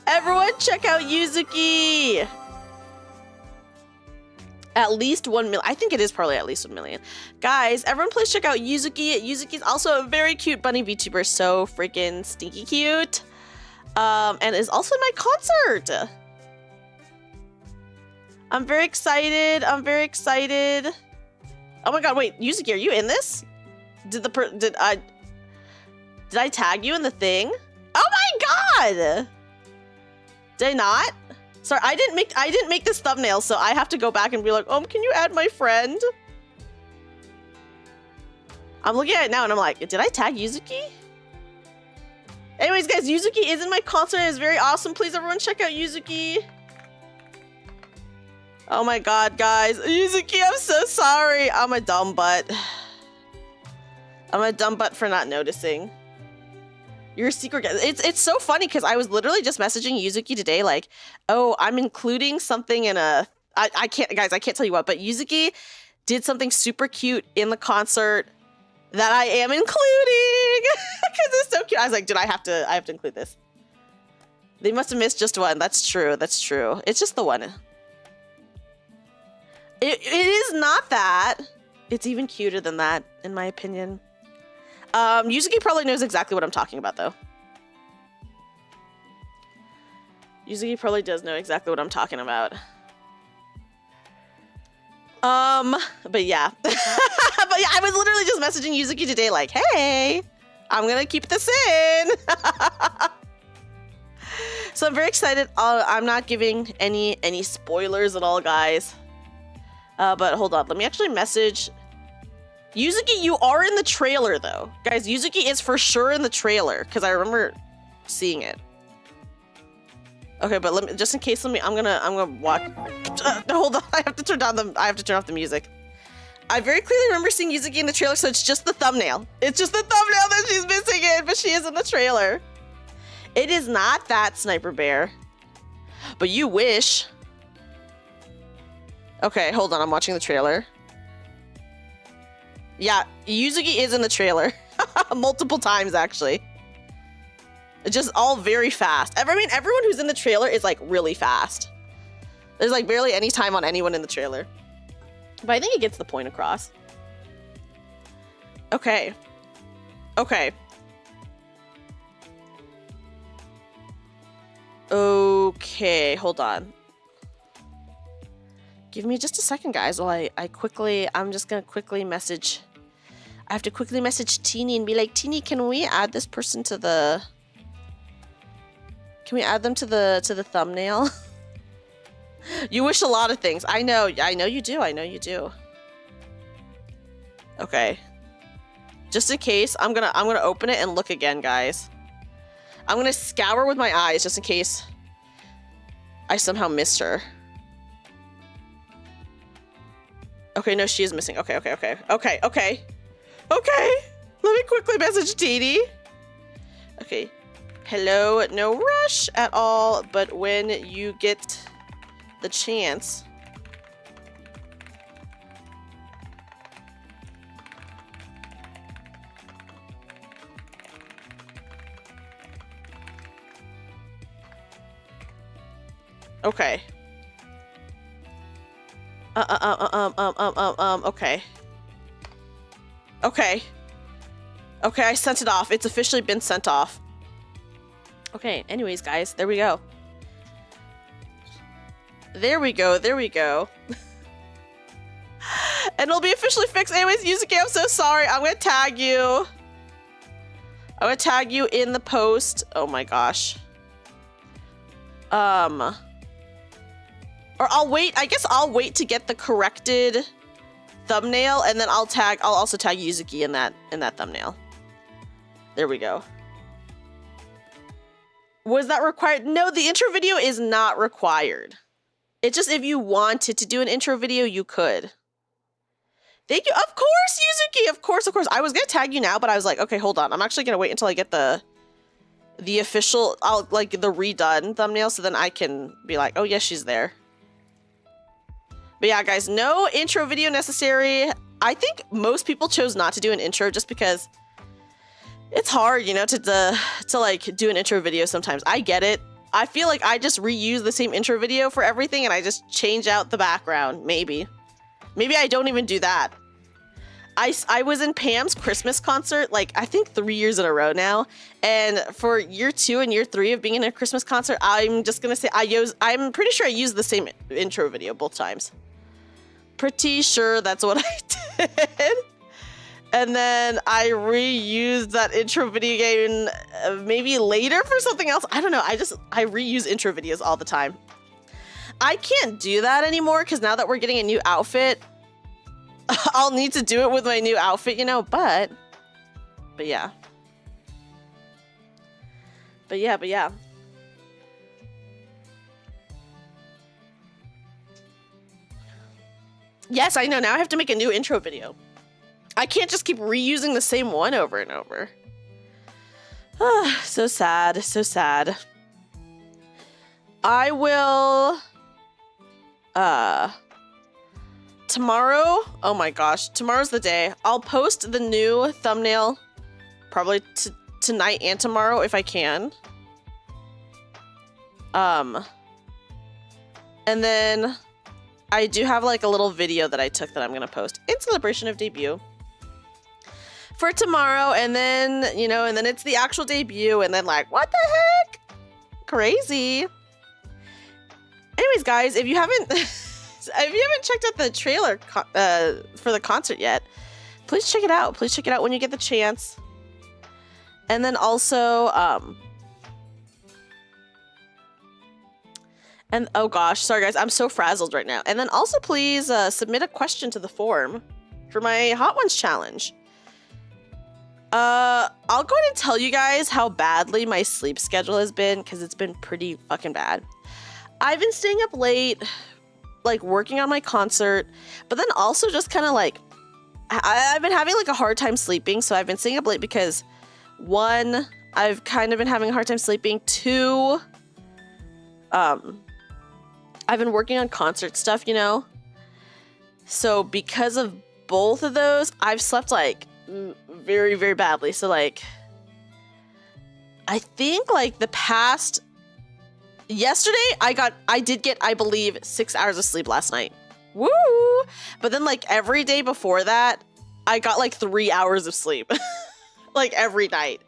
everyone check out Yuzuki. At least 1 million. I think it is probably at least 1 million. Guys, everyone please check out Yuzuki. Yuzuki's also a very cute bunny VTuber. So freaking stinky cute. And is also in my concert. I'm very excited. Oh my god, wait, Yuzuki, are you in this? Did I tag you in the thing? Oh my god! Did I not? Sorry, I didn't make this thumbnail, so I have to go back and be like, can you add my friend? I'm looking at it now and I'm like, did I tag Yuzuki? Anyways, guys, Yuzuki is in my concert and is very awesome. Please, everyone, check out Yuzuki. Oh my god, guys. Yuzuki, I'm so sorry. I'm a dumb butt. I'm a dumb butt for not noticing. You're a secret guest. It's so funny because I was literally just messaging Yuzuki today like, oh, I'm including something in a... I can't, guys, I can't tell you what, but Yuzuki did something super cute in the concert that I am including because it's so cute. I was like, dude, I have to include this. They must have missed just one. That's true. That's true. It's just the one. It is not that. It's even cuter than that, in my opinion. Yuzuki probably knows exactly what I'm talking about, though. Yuzuki probably does know exactly what I'm talking about. But yeah. But yeah, I was literally just messaging Yuzuki today like, hey, I'm gonna keep this in. So I'm very excited. I'm not giving any spoilers at all, guys. But hold on, let me actually message... Yuzuki, you are in the trailer, though. Guys, Yuzuki is for sure in the trailer, because I remember seeing it. Okay, but let me, just in case, I'm gonna watch... hold on, I have to turn off the music. I very clearly remember seeing Yuzuki in the trailer, so it's just the thumbnail. It's just the thumbnail that she's missing it, but she is in the trailer. It is not that, Sniper Bear. But you wish. Okay, hold on, I'm watching the trailer. Yeah, Yuzuki is in the trailer. Multiple times, actually. It's just all very fast. I mean, everyone who's in the trailer is, like, really fast. There's, like, barely any time on anyone in the trailer. But I think it gets the point across. Okay. Okay. Okay, hold on. Give me just a second, guys, while I'm just gonna quickly message. I have to quickly message Teeny and be like, Teeny, can we add this person to the... Can we add them to the thumbnail? You wish a lot of things. I know you do. I know you do. Okay. Just in case, I'm gonna open it and look again, guys. I'm gonna scour with my eyes just in case I somehow missed her. Okay, no, she is missing. Okay. Let me quickly message Teeny. Okay. Hello, no rush at all, but when you get the chance. Okay. Okay. Okay, I sent it off. It's officially been sent off. Okay, anyways, guys, there we go. There we go. And it'll be officially fixed. Anyways, Yuzuki, I'm so sorry. I'm gonna tag you. I'm gonna tag you in the post. Oh my gosh. Or I'll wait. I guess I'll wait to get the corrected thumbnail, and then I'll also tag Yuzuki in that thumbnail. There we go. Was that required? No, the intro video is not required. It's just if you wanted to do an intro video, you could. Thank you. Of course, Yuzuki. Of course. I was going to tag you now, but I was like, okay, hold on. I'm actually going to wait until I get the official, like the redone thumbnail, so then I can be like, oh, yes, she's there. But yeah, guys, no intro video necessary. I think most people chose not to do an intro just because it's hard, you know, to like do an intro video sometimes. I get it. I feel like I just reuse the same intro video for everything and I just change out the background. Maybe I don't even do that. I was in Pam's Christmas concert, like I think 3 years in a row now. And for year 2 and year 3 of being in a Christmas concert, I'm just gonna say I'm pretty sure I used the same intro video both times. Pretty sure that's what I did. And then I reused that intro video game maybe later for something else. I don't know. I reuse intro videos all the time. I can't do that anymore because now that we're getting a new outfit, I'll need to do it with my new outfit, you know, but yeah. But yeah. Yes, I know. Now I have to make a new intro video. I can't just keep reusing the same one over and over. So sad, so sad. I will, tomorrow, oh my gosh, tomorrow's the day. I'll post the new thumbnail probably tonight and tomorrow if I can. And then I do have like a little video that I took that I'm going to post in celebration of debut for tomorrow. And then, you know, and then it's the actual debut and then like, what the heck? Crazy. Anyways, guys, if you haven't checked out the trailer for the concert yet, please check it out. Please check it out when you get the chance. And then also, and oh gosh, sorry guys, I'm so frazzled right now. And then also please submit a question to the forum for my Hot Ones challenge. I'll go ahead and tell you guys how badly my sleep schedule has been because it's been pretty fucking bad. I've been staying up late, like working on my concert, but then also just kind of like, I've been having like a hard time sleeping. So I've been staying up late because 1, I've kind of been having a hard time sleeping. 2, I've been working on concert stuff, you know? So because of both of those, I've slept like very, very badly. So like, I think like the past, yesterday I did get, I believe, 6 hours of sleep last night. Woo! But then like every day before that, I got like 3 hours of sleep. Like every night.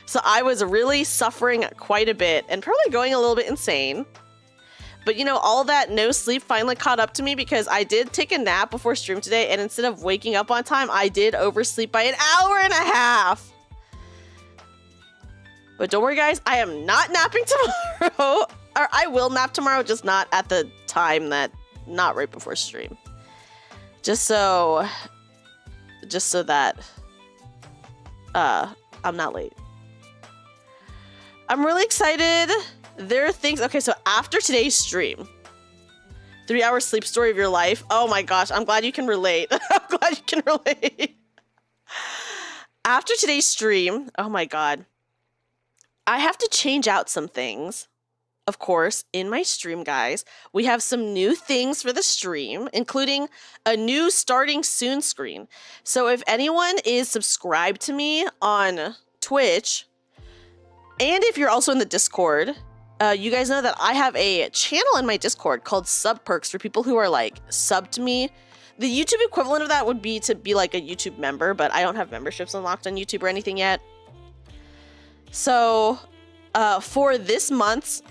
So I was really suffering quite a bit and probably going a little bit insane. But you know, all that no sleep finally caught up to me because I did take a nap before stream today, and instead of waking up on time, I did oversleep by an hour and a half. But don't worry guys, I am not napping tomorrow. Or I will nap tomorrow, just not at the time not right before stream. Just so that I'm not late. I'm really excited. There are things, okay, so after today's stream, 3-hour sleep story of your life. Oh my gosh, I'm glad you can relate. I'm glad you can relate. After today's stream, oh my God, I have to change out some things. Of course, in my stream, guys, we have some new things for the stream, including a new starting soon screen. So if anyone is subscribed to me on Twitch, and if you're also in the Discord, you guys know that I have a channel in my Discord called Sub Perks for people who are like sub to me. The YouTube equivalent of that would be to be like a YouTube member, but I don't have memberships unlocked on YouTube or anything yet. So for this month's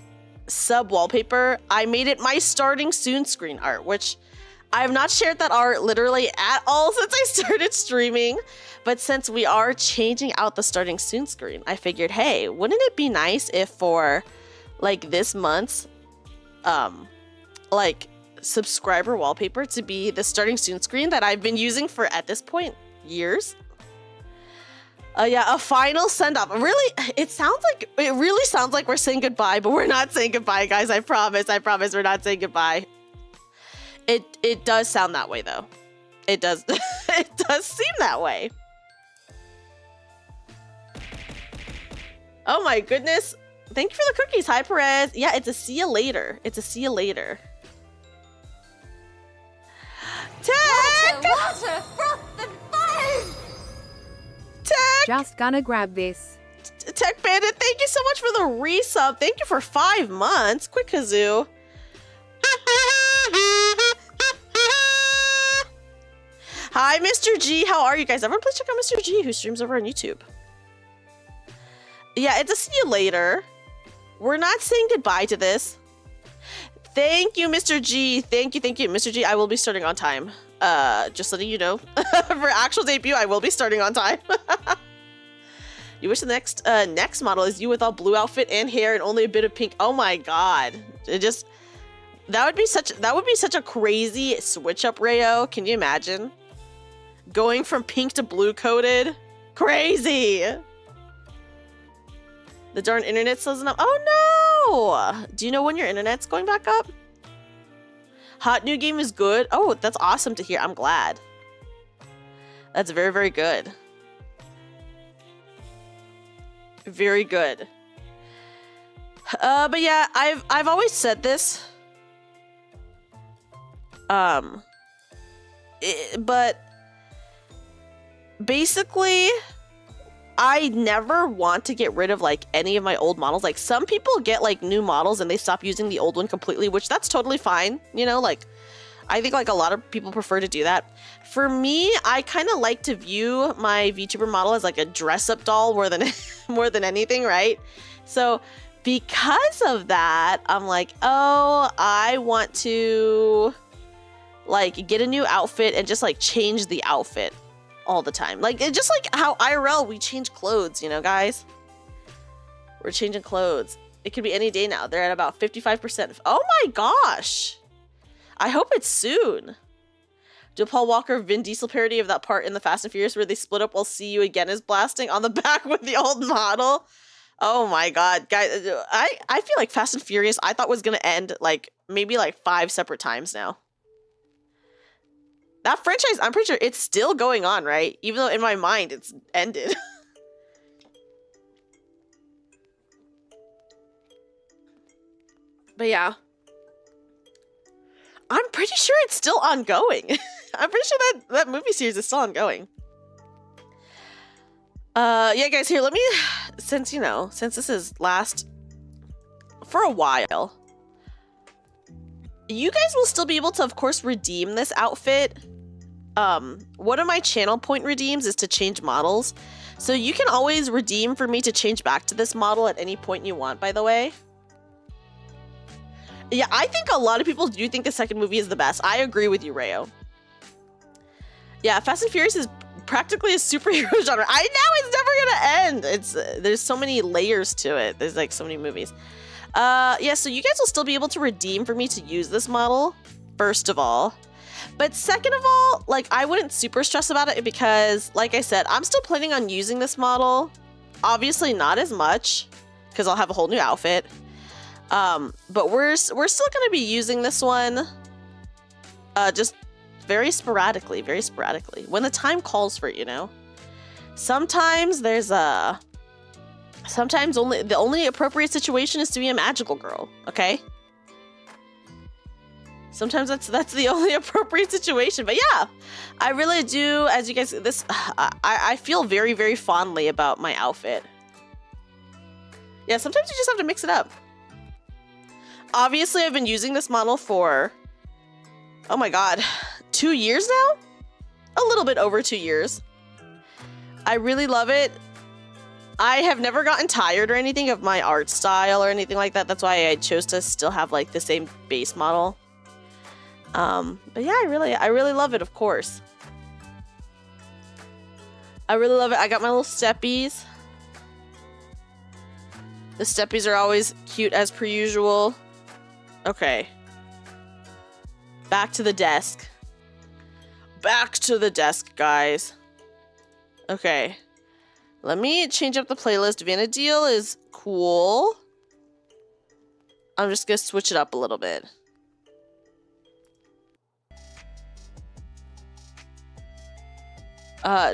sub wallpaper, I made it my starting soon screen art, which I have not shared that art literally at all since I started streaming. But since we are changing out the starting soon screen, I figured, hey, wouldn't it be nice if for like this month's like subscriber wallpaper to be the starting soon screen that I've been using for, at this point, years. Yeah, a final send off. Really, it really sounds like we're saying goodbye, but we're not saying goodbye, guys. I promise we're not saying goodbye. It does sound that way though. It does it does seem that way. Oh my goodness. Thank you for the cookies. Hi, Perez. Yeah, it's a see you later. It's a see you later. Tech! Water, froth, and fire! Tech! Just gonna grab this. Tech Bandit, thank you so much for the resub. Thank you for 5 months. Quick Kazoo. Hi, Mr. G. How are you guys? Everyone please check out Mr. G, who streams over on YouTube. Yeah, it's a see you later. We're not saying goodbye to this. Thank you, Mr. G. Thank you, Mr. G. I will be starting on time. Just letting you know. For actual debut, I will be starting on time. You wish the next model is you with all blue outfit and hair and only a bit of pink. Oh my god. That would be such a crazy switch up, Rayo. Can you imagine? Going from pink to blue coated? Crazy. The darn internet slows up. Oh no! Do you know when your internet's going back up? Hot new game is good. Oh, that's awesome to hear. I'm glad. That's very, very good. Very good. But yeah, I've always said this. But basically, I never want to get rid of like any of my old models. Like some people get like new models and they stop using the old one completely, which that's totally fine. You know, like I think like a lot of people prefer to do that. For me, I kind of like to view my VTuber model as like a dress-up doll more than more than anything, right? So because of that, I'm like, oh, I want to like get a new outfit and just like change the outfit all the time. Like it's just like how IRL we change clothes, you know, guys. We're changing clothes. It could be any day now. They're at about 55%. Oh my gosh. I hope it's soon. Do Paul Walker Vin Diesel parody of that part in the Fast and Furious where they split up while See You Again is blasting on the back with the old model? Oh my god, guys. I feel like Fast and Furious I thought was gonna end like maybe like 5 separate times now. That franchise, I'm pretty sure it's still going on, right? Even though in my mind it's ended. But yeah. I'm pretty sure it's still ongoing. I'm pretty sure that movie series is still ongoing. Yeah, guys, here, let me, since this is last for a while, you guys will still be able to, of course, redeem this outfit one of my channel point redeems is to change models. So you can always redeem for me to change back to this model at any point you want, by the way. Yeah, I think a lot of people do think the second movie is the best. I agree with you, Rayo. Yeah, Fast and Furious is practically a superhero genre. I know, it's never gonna end. There's so many layers to it. There's like so many movies. Yeah, so you guys will still be able to redeem for me to use this model, first of all. But second of all, like, I wouldn't super stress about it because, like I said, I'm still planning on using this model. Obviously not as much, because I'll have a whole new outfit. But we're still going to be using this one, just very sporadically, when the time calls for it, you know? Sometimes there's sometimes the only appropriate situation is to be a magical girl, okay? Sometimes that's the only appropriate situation. But yeah, I really do, as you guys, I feel very, very fondly about my outfit. Yeah, sometimes you just have to mix it up. Obviously, I've been using this model for, oh my god, 2 years now? A little bit over 2 years. I really love it. I have never gotten tired or anything of my art style or anything like that. That's why I chose to still have like the same base model. But yeah, I really love it, of course. I really love it. I got my little steppies. The steppies are always cute as per usual. Okay. Back to the desk. Back to the desk, guys. Okay. Let me change up the playlist. Vanadil is cool. I'm just gonna switch it up a little bit.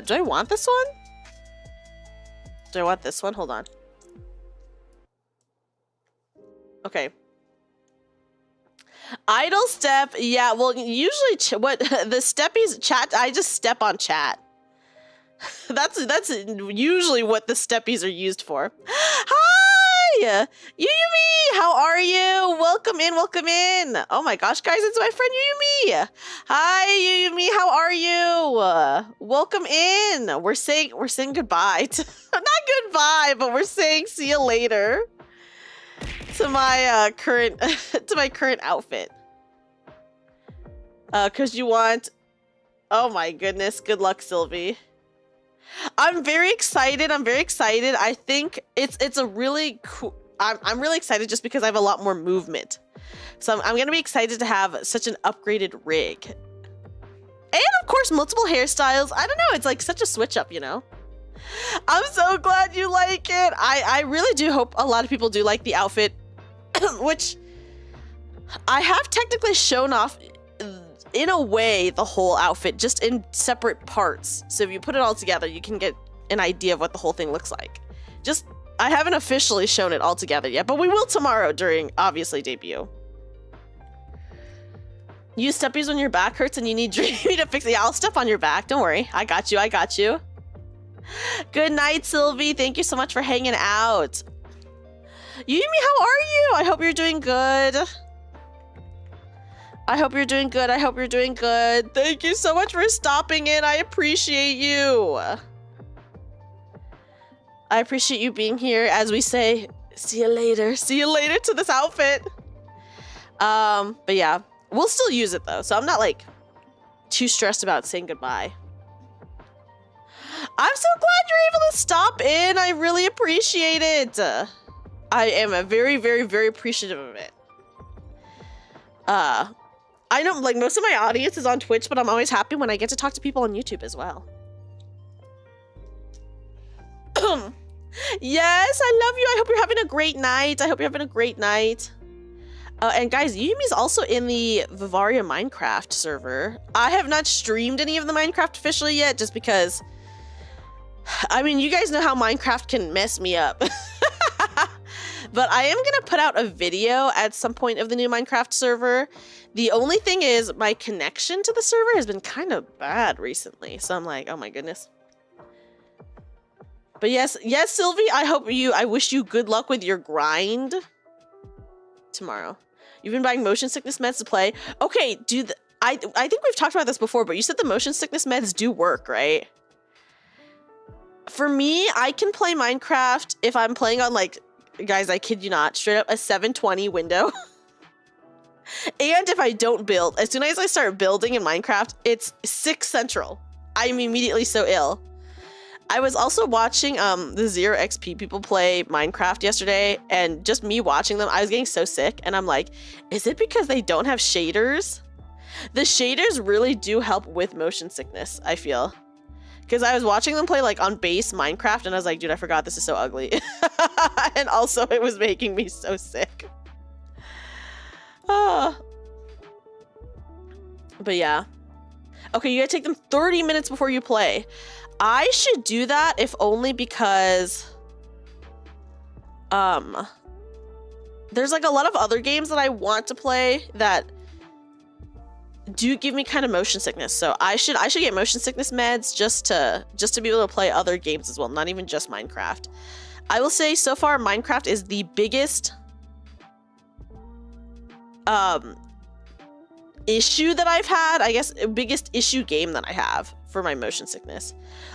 Do I want this one? Do I want this one? Hold on. Okay. Idle step. Yeah, well, usually what the steppies chat, I just step on chat. That's usually what the steppies are used for. Hi! Yuyumi! How are you? Welcome in, welcome in. Oh my gosh, guys, it's my friend Yuyumi. Hi, Yuyumi, how are you? Welcome in. We're saying goodbye to, not goodbye, but we're saying see you later to my current outfit. Cause you want, oh my goodness, good luck, Sylvie. I'm very excited. I think it's a really cool, I'm really excited just because I have a lot more movement. So I'm gonna be excited to have such an upgraded rig. And of course, multiple hairstyles. I don't know, it's like such a switch up, you know? I'm so glad you like it. I really do hope a lot of people do like the outfit, which I have technically shown off in a way the whole outfit, just in separate parts. So if you put it all together, you can get an idea of what the whole thing looks like. Just, I haven't officially shown it all together yet, but we will tomorrow during, obviously, debut. Use steppies when your back hurts and you need Dreamy to fix it. Yeah, I'll step on your back. Don't worry. I got you. Good night, Sylvie. Thank you so much for hanging out. Yumi, how are you? I hope you're doing good. I hope you're doing good. Thank you so much for stopping in. I appreciate you. I appreciate you being here. As we say, see you later. See you later to this outfit. But yeah, we'll still use it though. So I'm not like too stressed about saying goodbye. I'm so glad you're able to stop in. I really appreciate it. I am very, very, very appreciative of it. I know, like, most of my audience is on Twitch, but I'm always happy when I get to talk to people on YouTube as well. Yes, I love you. I hope you're having a great night. And guys, Yumi's also in the Vivaria Minecraft server. I have not streamed any of the Minecraft officially yet, just because, I mean, you guys know how Minecraft can mess me up. But I am going to put out a video at some point of the new Minecraft server. The only thing is my connection to the server has been kind of bad recently. So I'm like, oh my goodness. But yes, Sylvie, I wish you good luck with your grind tomorrow. You've been buying motion sickness meds to play. Okay, dude, I think we've talked about this before, but you said the motion sickness meds do work, right? For me, I can play Minecraft if I'm playing on, like, guys, I kid you not, straight up a 720 window. And if I don't build, as soon as I start building in Minecraft, it's 6 Central. I'm immediately so ill. I was also watching the 0xp people play Minecraft yesterday, and just me watching them, I was getting so sick, and I'm like, is it because they don't have shaders? The shaders really do help with motion sickness, I feel. Because I was watching them play, like, on base Minecraft, and I was like, dude, I forgot this is so ugly. And also, it was making me so sick. But yeah. Okay, you gotta take them 30 minutes before you play. I should do that, if only because there's like a lot of other games that I want to play that do give me kind of motion sickness. So I should get motion sickness meds just to be able to play other games as well, not even just Minecraft. I will say so far Minecraft is the biggest issue that I've had, I guess, biggest issue game that I have for my motion sickness.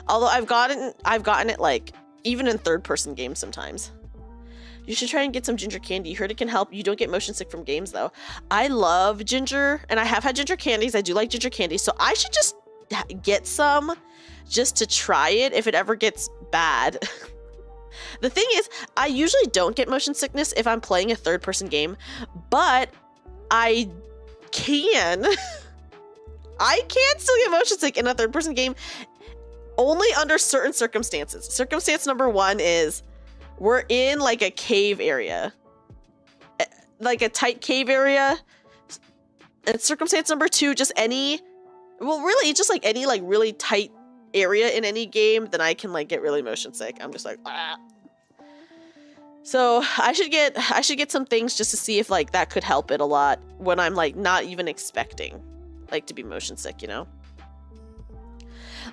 Although I've gotten it like even in third-person games sometimes. You should try and get some ginger candy. You heard it can help. You don't get motion sick from games though. I love ginger, and I have had ginger candies. I do like ginger candy, so I should just get some just to try it if it ever gets bad. The thing is, I usually don't get motion sickness if I'm playing a third-person game, but I can. I can still get motion sick in a third-person game, only under certain circumstances. Circumstance number 1 is we're in like a cave area, like a tight cave area. And circumstance number 2, just any, well, really, just like any like really tight area in any game, then I can like get really motion sick. I'm just like, ah. So I should get some things just to see if like that could help it a lot when I'm like not even expecting like to be motion sick, you know?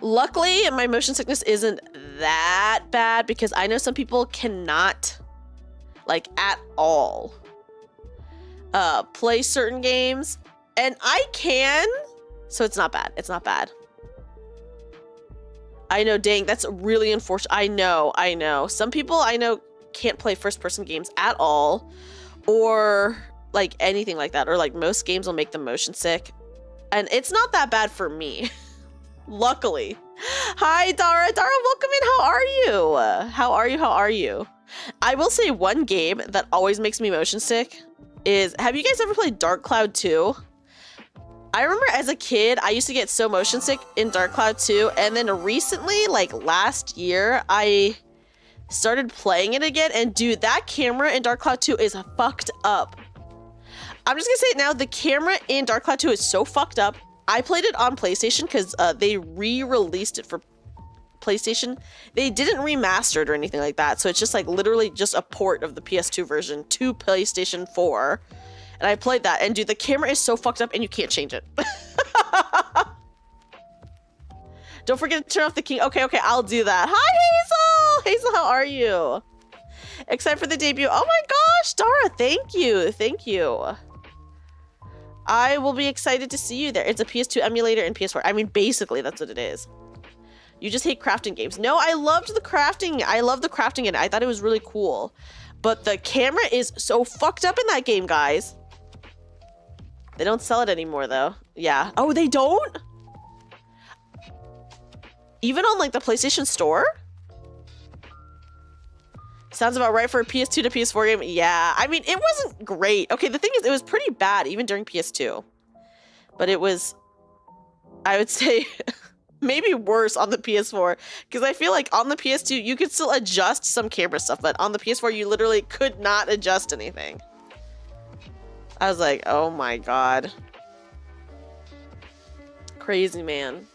Luckily, my motion sickness isn't that bad because I know some people cannot, like, at all play certain games, and I can, so it's not bad. It's not bad. I know, dang, that's really unfortunate. I know. Some people I know can't play first-person games at all, or like anything like that, or like most games will make them motion sick, and it's not that bad for me. Luckily. Hi, Dara. Dara, welcome in. How are you? I will say one game that always makes me motion sick is, have you guys ever played Dark Cloud 2? I remember as a kid, I used to get so motion sick in Dark Cloud 2, and then recently, like last year, I started playing it again, and dude, that camera in Dark Cloud 2 is fucked up. I'm just gonna say it now, the camera in Dark Cloud 2 is so fucked up. I played it on PlayStation because they re-released it for PlayStation. They didn't remaster it or anything like that, so it's just like literally just a port of the PS2 version to PlayStation 4. And I played that, and dude, the camera is so fucked up and you can't change it. Don't forget to turn off the king. Okay, I'll do that. Hi, Hazel! Hazel, how are you? Except for the debut. Oh my gosh, Dara, thank you. I will be excited to see you there. It's a PS2 emulator and PS4. I mean, basically, that's what it is. You just hate crafting games. No, I loved the crafting. I love the crafting in it. I thought it was really cool. But the camera is so fucked up in that game, guys. They don't sell it anymore, though. Yeah. Oh, they don't? Even on, like, the PlayStation Store? Sounds about right for a PS2 to PS4 game. Yeah, I mean, it wasn't great. Okay, the thing is, it was pretty bad even during PS2. But it was, I would say, maybe worse on the PS4. Because I feel like on the PS2, you could still adjust some camera stuff. But on the PS4, you literally could not adjust anything. I was like, oh my god. Crazy, man.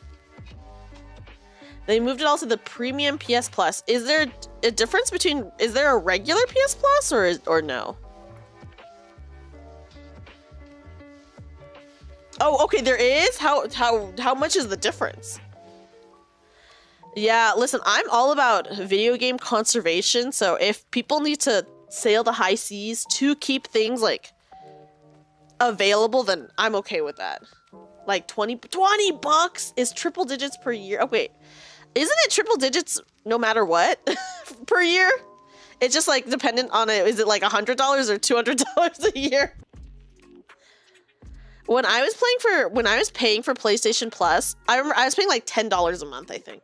They moved it all to the premium PS Plus. Is there a difference between, is there a regular PS Plus or no? Oh, okay, there is? How much is the difference? Yeah, listen, I'm all about video game conservation, so if people need to sail the high seas to keep things like available, then I'm okay with that. Like 20 bucks is triple digits per year. Oh, wait. Isn't it triple digits no matter what per year? It's just like dependent on it. Is it like $100 or $200 a year? When I was paying for PlayStation Plus, I remember I was paying like $10 a month, I think.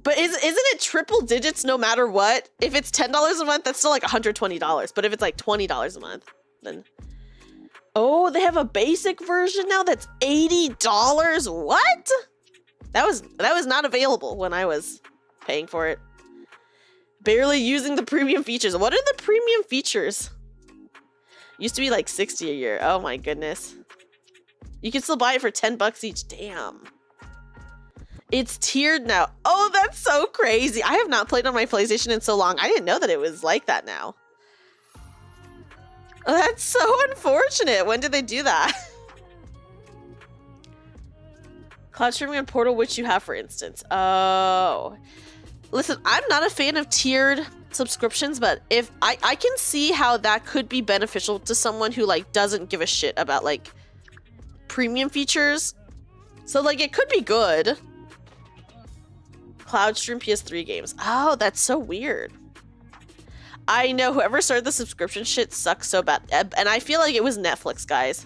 But isn't it triple digits no matter what? If it's $10 a month, that's still like $120. But if it's like $20 a month, then... Oh, they have a basic version now that's $80? What? That was not available when I was paying for it. Barely using the premium features. What are the premium features? Used to be like $60 a year. Oh my goodness. You can still buy it for $10 each. Damn. It's tiered now. Oh, that's so crazy. I have not played on my PlayStation in so long. I didn't know that it was like that now. Oh, that's so unfortunate. When did they do that? Cloud streaming and Portal, which you have, for instance. Oh. Listen, I'm not a fan of tiered subscriptions, but if I can see how that could be beneficial to someone who like doesn't give a shit about like premium features. So like it could be good. Cloud stream PS3 games. Oh, that's so weird. I know whoever started the subscription shit sucks so bad. And I feel like it was Netflix, guys.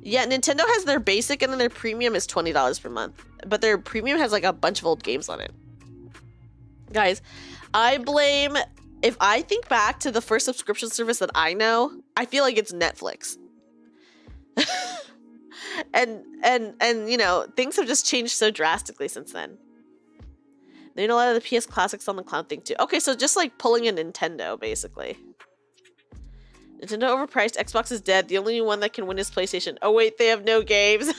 Yeah, Nintendo has their basic and then their premium is $20 per month. But their premium has like a bunch of old games on it. Guys, I blame... If I think back to the first subscription service that I know, I feel like it's Netflix. and you know, things have just changed so drastically since then. They know a lot of the PS classics on the cloud thing too. Okay, so just like pulling a Nintendo, basically. Nintendo overpriced. Xbox is dead. The only one that can win is PlayStation. Oh wait, they have no games.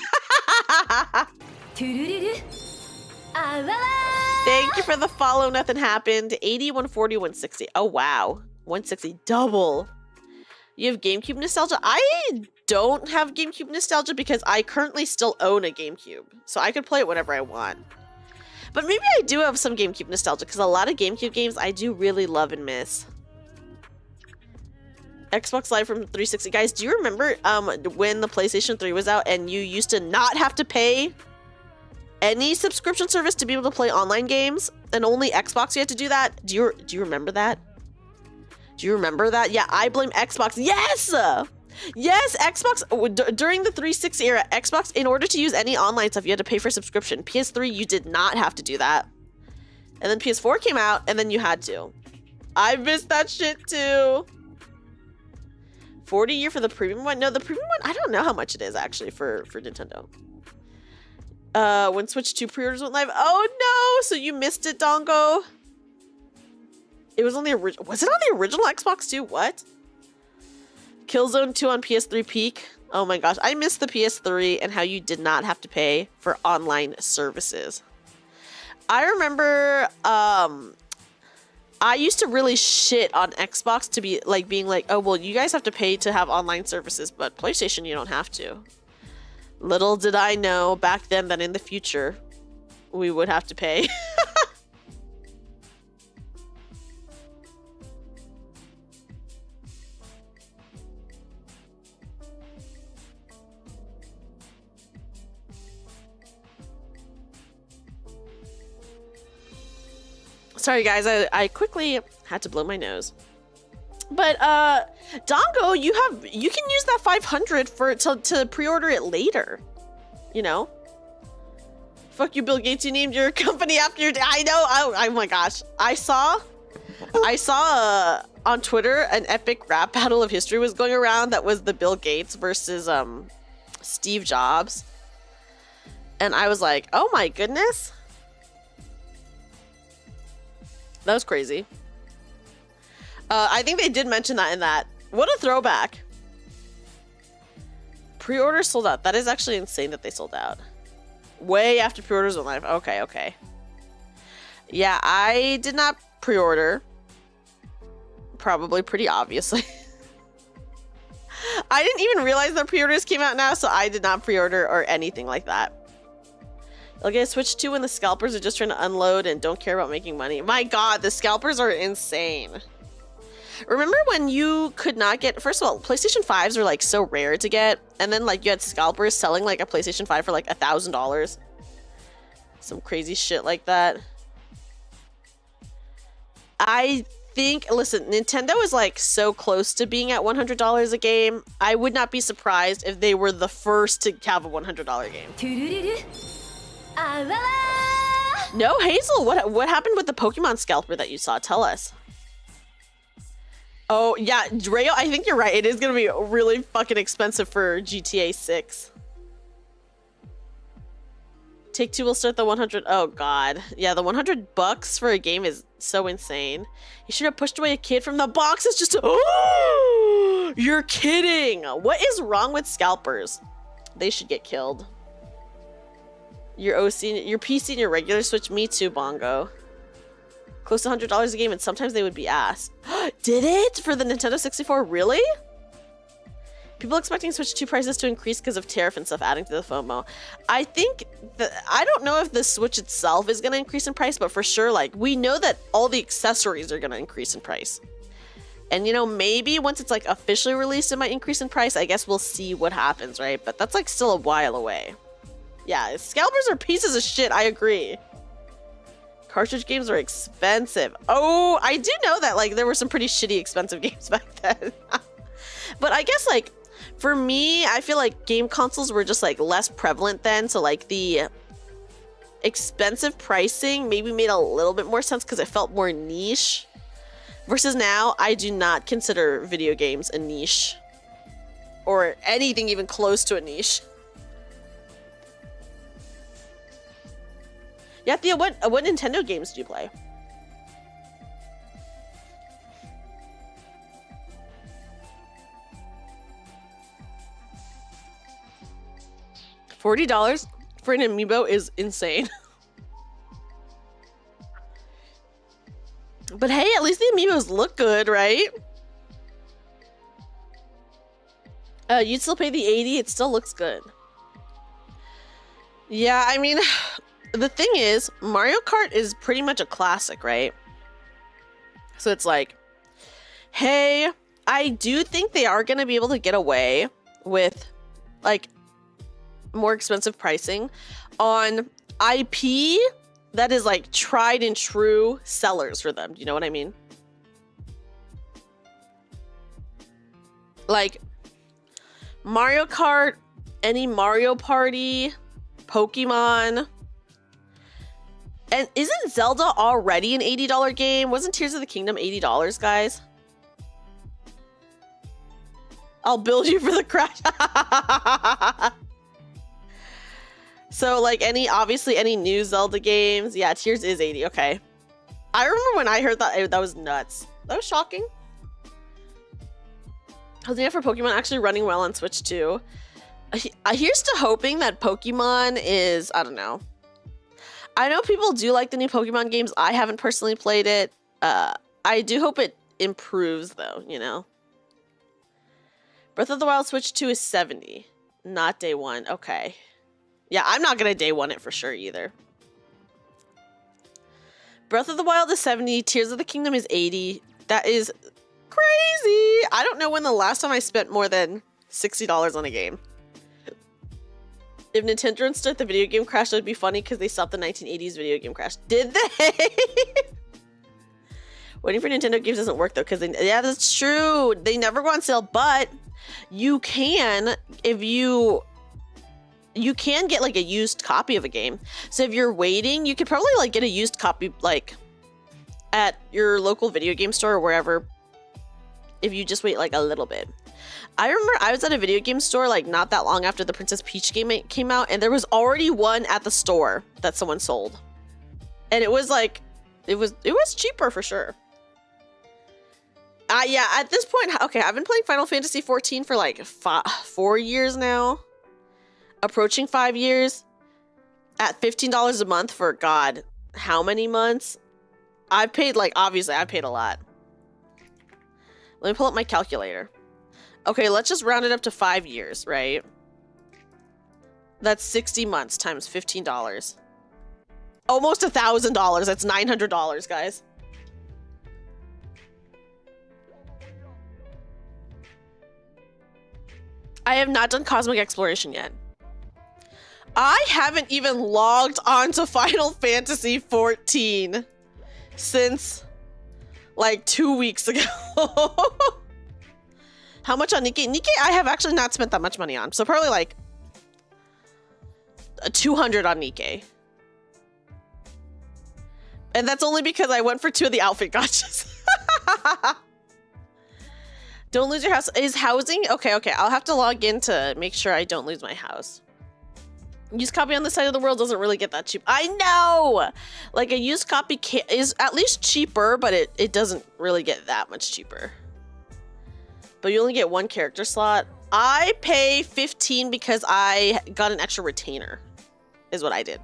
Thank you for the follow. Nothing happened. 80, 140, 160. Oh wow. 160. Double. You have GameCube nostalgia? I don't have GameCube nostalgia because I currently still own a GameCube. So I could play it whenever I want. But maybe I do have some GameCube nostalgia because a lot of GameCube games I do really love and miss. Xbox Live from 360. Guys, do you remember when the PlayStation 3 was out and you used to not have to pay any subscription service to be able to play online games? And only Xbox you had to do that? Do you remember that? Do you remember that? Yeah, I blame Xbox. Yes! Yes, Xbox, during the 360 era, Xbox, in order to use any online stuff, you had to pay for subscription. PS3, you did not have to do that. And then PS4 came out, and then you had to. I missed that shit too. 40 a year for the premium one? No, the premium one, I don't know how much it is actually for Nintendo. When Switch 2 pre-orders went live. Oh no, so you missed it, Dongo. It was on the original, was it on the original Xbox too? What? Killzone 2 on PS3 peak. Oh my gosh, I missed the PS3 and how you did not have to pay for online services. I remember I used to really shit on Xbox to be like being like, oh well, you guys have to pay to have online services, but PlayStation you don't have to. Little did I know back then that in the future we would have to pay. Sorry guys, I quickly had to blow my nose. But Dongo, you can use that 500 to pre-order it later. You know? Fuck you, Bill Gates, you named your company after your I know. Oh my gosh. I saw on Twitter an epic rap battle of history was going around that was the Bill Gates versus Steve Jobs. And I was like, "Oh my goodness." That was crazy. I think they did mention that in that. What a throwback. Pre-order sold out. That is actually insane that they sold out. Way after pre-orders went live. Okay, okay. Yeah, I did not pre-order. Probably pretty obviously. I didn't even realize that pre-orders came out now, so I did not pre-order or anything like that. You'll get a Switch 2 when the scalpers are just trying to unload and don't care about making money. My god, the scalpers are insane. Remember when you could not get, first of all, PlayStation 5s are like so rare to get, and then like you had scalpers selling like a PlayStation 5 for like $1,000. Some crazy shit like that. I think, listen, Nintendo is like so close to being at $100 a game. I would not be surprised if they were the first to have a $100 game. No, Hazel, what happened with the Pokemon scalper that you saw? Tell us. Oh, yeah, Rayo, I think you're right. It is going to be really fucking expensive for GTA 6. Take-Two will start the 100. Oh, God. Yeah, the $100 for a game is so insane. You should have pushed away a kid from the box. It's just... Oh, you're kidding. What is wrong with scalpers? They should get killed. Your OC, your PC and your regular Switch, me too, Bongo. Close to $100 a game, and sometimes they would be asked. Did it? For the Nintendo 64? Really? People expecting Switch 2 prices to increase because of tariff and stuff adding to the FOMO. I think that, I don't know if the Switch itself is going to increase in price, but for sure, like, we know that all the accessories are going to increase in price. And, you know, maybe once it's, like, officially released, it might increase in price. I guess we'll see what happens, right? But that's, like, still a while away. Yeah, scalpers are pieces of shit, I agree. Cartridge games are expensive. Oh, I do know that, like, there were some pretty shitty expensive games back then. But I guess, like, for me, I feel like game consoles were just, like, less prevalent then. So, like, the expensive pricing maybe made a little bit more sense because it felt more niche. Versus now, I do not consider video games a niche. Or anything even close to a niche. Yeah, Thea, what Nintendo games do you play? $40 for an amiibo is insane. But hey, at least the amiibos look good, right? You'd still pay the $80, it still looks good. Yeah, I mean... The thing is, Mario Kart is pretty much a classic, right? So it's like, hey, I do think they are going to be able to get away with, like, more expensive pricing on IP that is, like, tried and true sellers for them. Do you know what I mean? Like, Mario Kart, any Mario Party, Pokemon... And isn't Zelda already an $80 game? Wasn't Tears of the Kingdom $80, guys? I'll build you for the crash. So, like, obviously any new Zelda games. Yeah, Tears is 80. Okay. I remember when I heard that, that was nuts. That was shocking. How's the for Pokemon actually running well on Switch too? Here's to hoping that Pokemon is, I don't know. I know people do like the new Pokemon games. I haven't personally played it. I do hope it improves, though, you know? Breath of the Wild Switch 2 is 70, not day one. Okay. Yeah, I'm not going to day one it for sure, either. Breath of the Wild is 70. Tears of the Kingdom is 80. That is crazy. I don't know when the last time I spent more than $60 on a game. If Nintendo didn't start the video game crash, that would be funny because they stopped the 1980s video game crash. Did they? Waiting for Nintendo games doesn't work though, because yeah, that's true. They never go on sale, but you can, if you can get like a used copy of a game. So if you're waiting, you could probably like get a used copy like at your local video game store or wherever if you just wait like a little bit. I remember I was at a video game store like not that long after the Princess Peach game came out, and there was already one at the store that someone sold. And it was like, it was cheaper for sure. Yeah, at this point, okay, I've been playing Final Fantasy 14 for like 4 years now. Approaching 5 years. At $15 a month for, God, how many months? I've paid, like, obviously, I've paid a lot. Let me pull up my calculator. Okay, let's just round it up to 5 years, right? That's 60 months times $15. Almost $1,000. That's $900, guys. I have not done cosmic exploration yet. I haven't even logged on to Final Fantasy 14 since like 2 weeks ago. How much on Nikkei? Nikkei I have actually not spent that much money on. So probably like 200 on Nikkei. And that's only because I went for 2 of the outfit gachas. Don't lose your house. Is housing? Okay. I'll have to log in to make sure I don't lose my house. Used copy on this side of the world doesn't really get that cheap. I know! Like a used copy is at least cheaper, but it doesn't really get that much cheaper. But you only get 1 character slot. I pay 15 because I got an extra retainer, is what I did.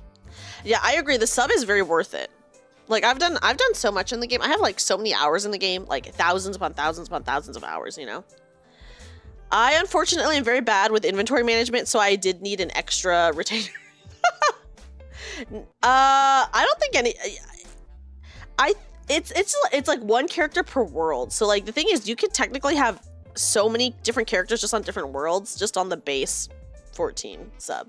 Yeah, I agree. The sub is very worth it. Like I've done so much in the game. I have like so many hours in the game, like thousands upon thousands upon thousands of hours, you know? I unfortunately am very bad with inventory management, so I did need an extra retainer. I don't think any. It's like 1 character per world. So like the thing is, you could technically have so many different characters just on different worlds, just on the base 14 sub.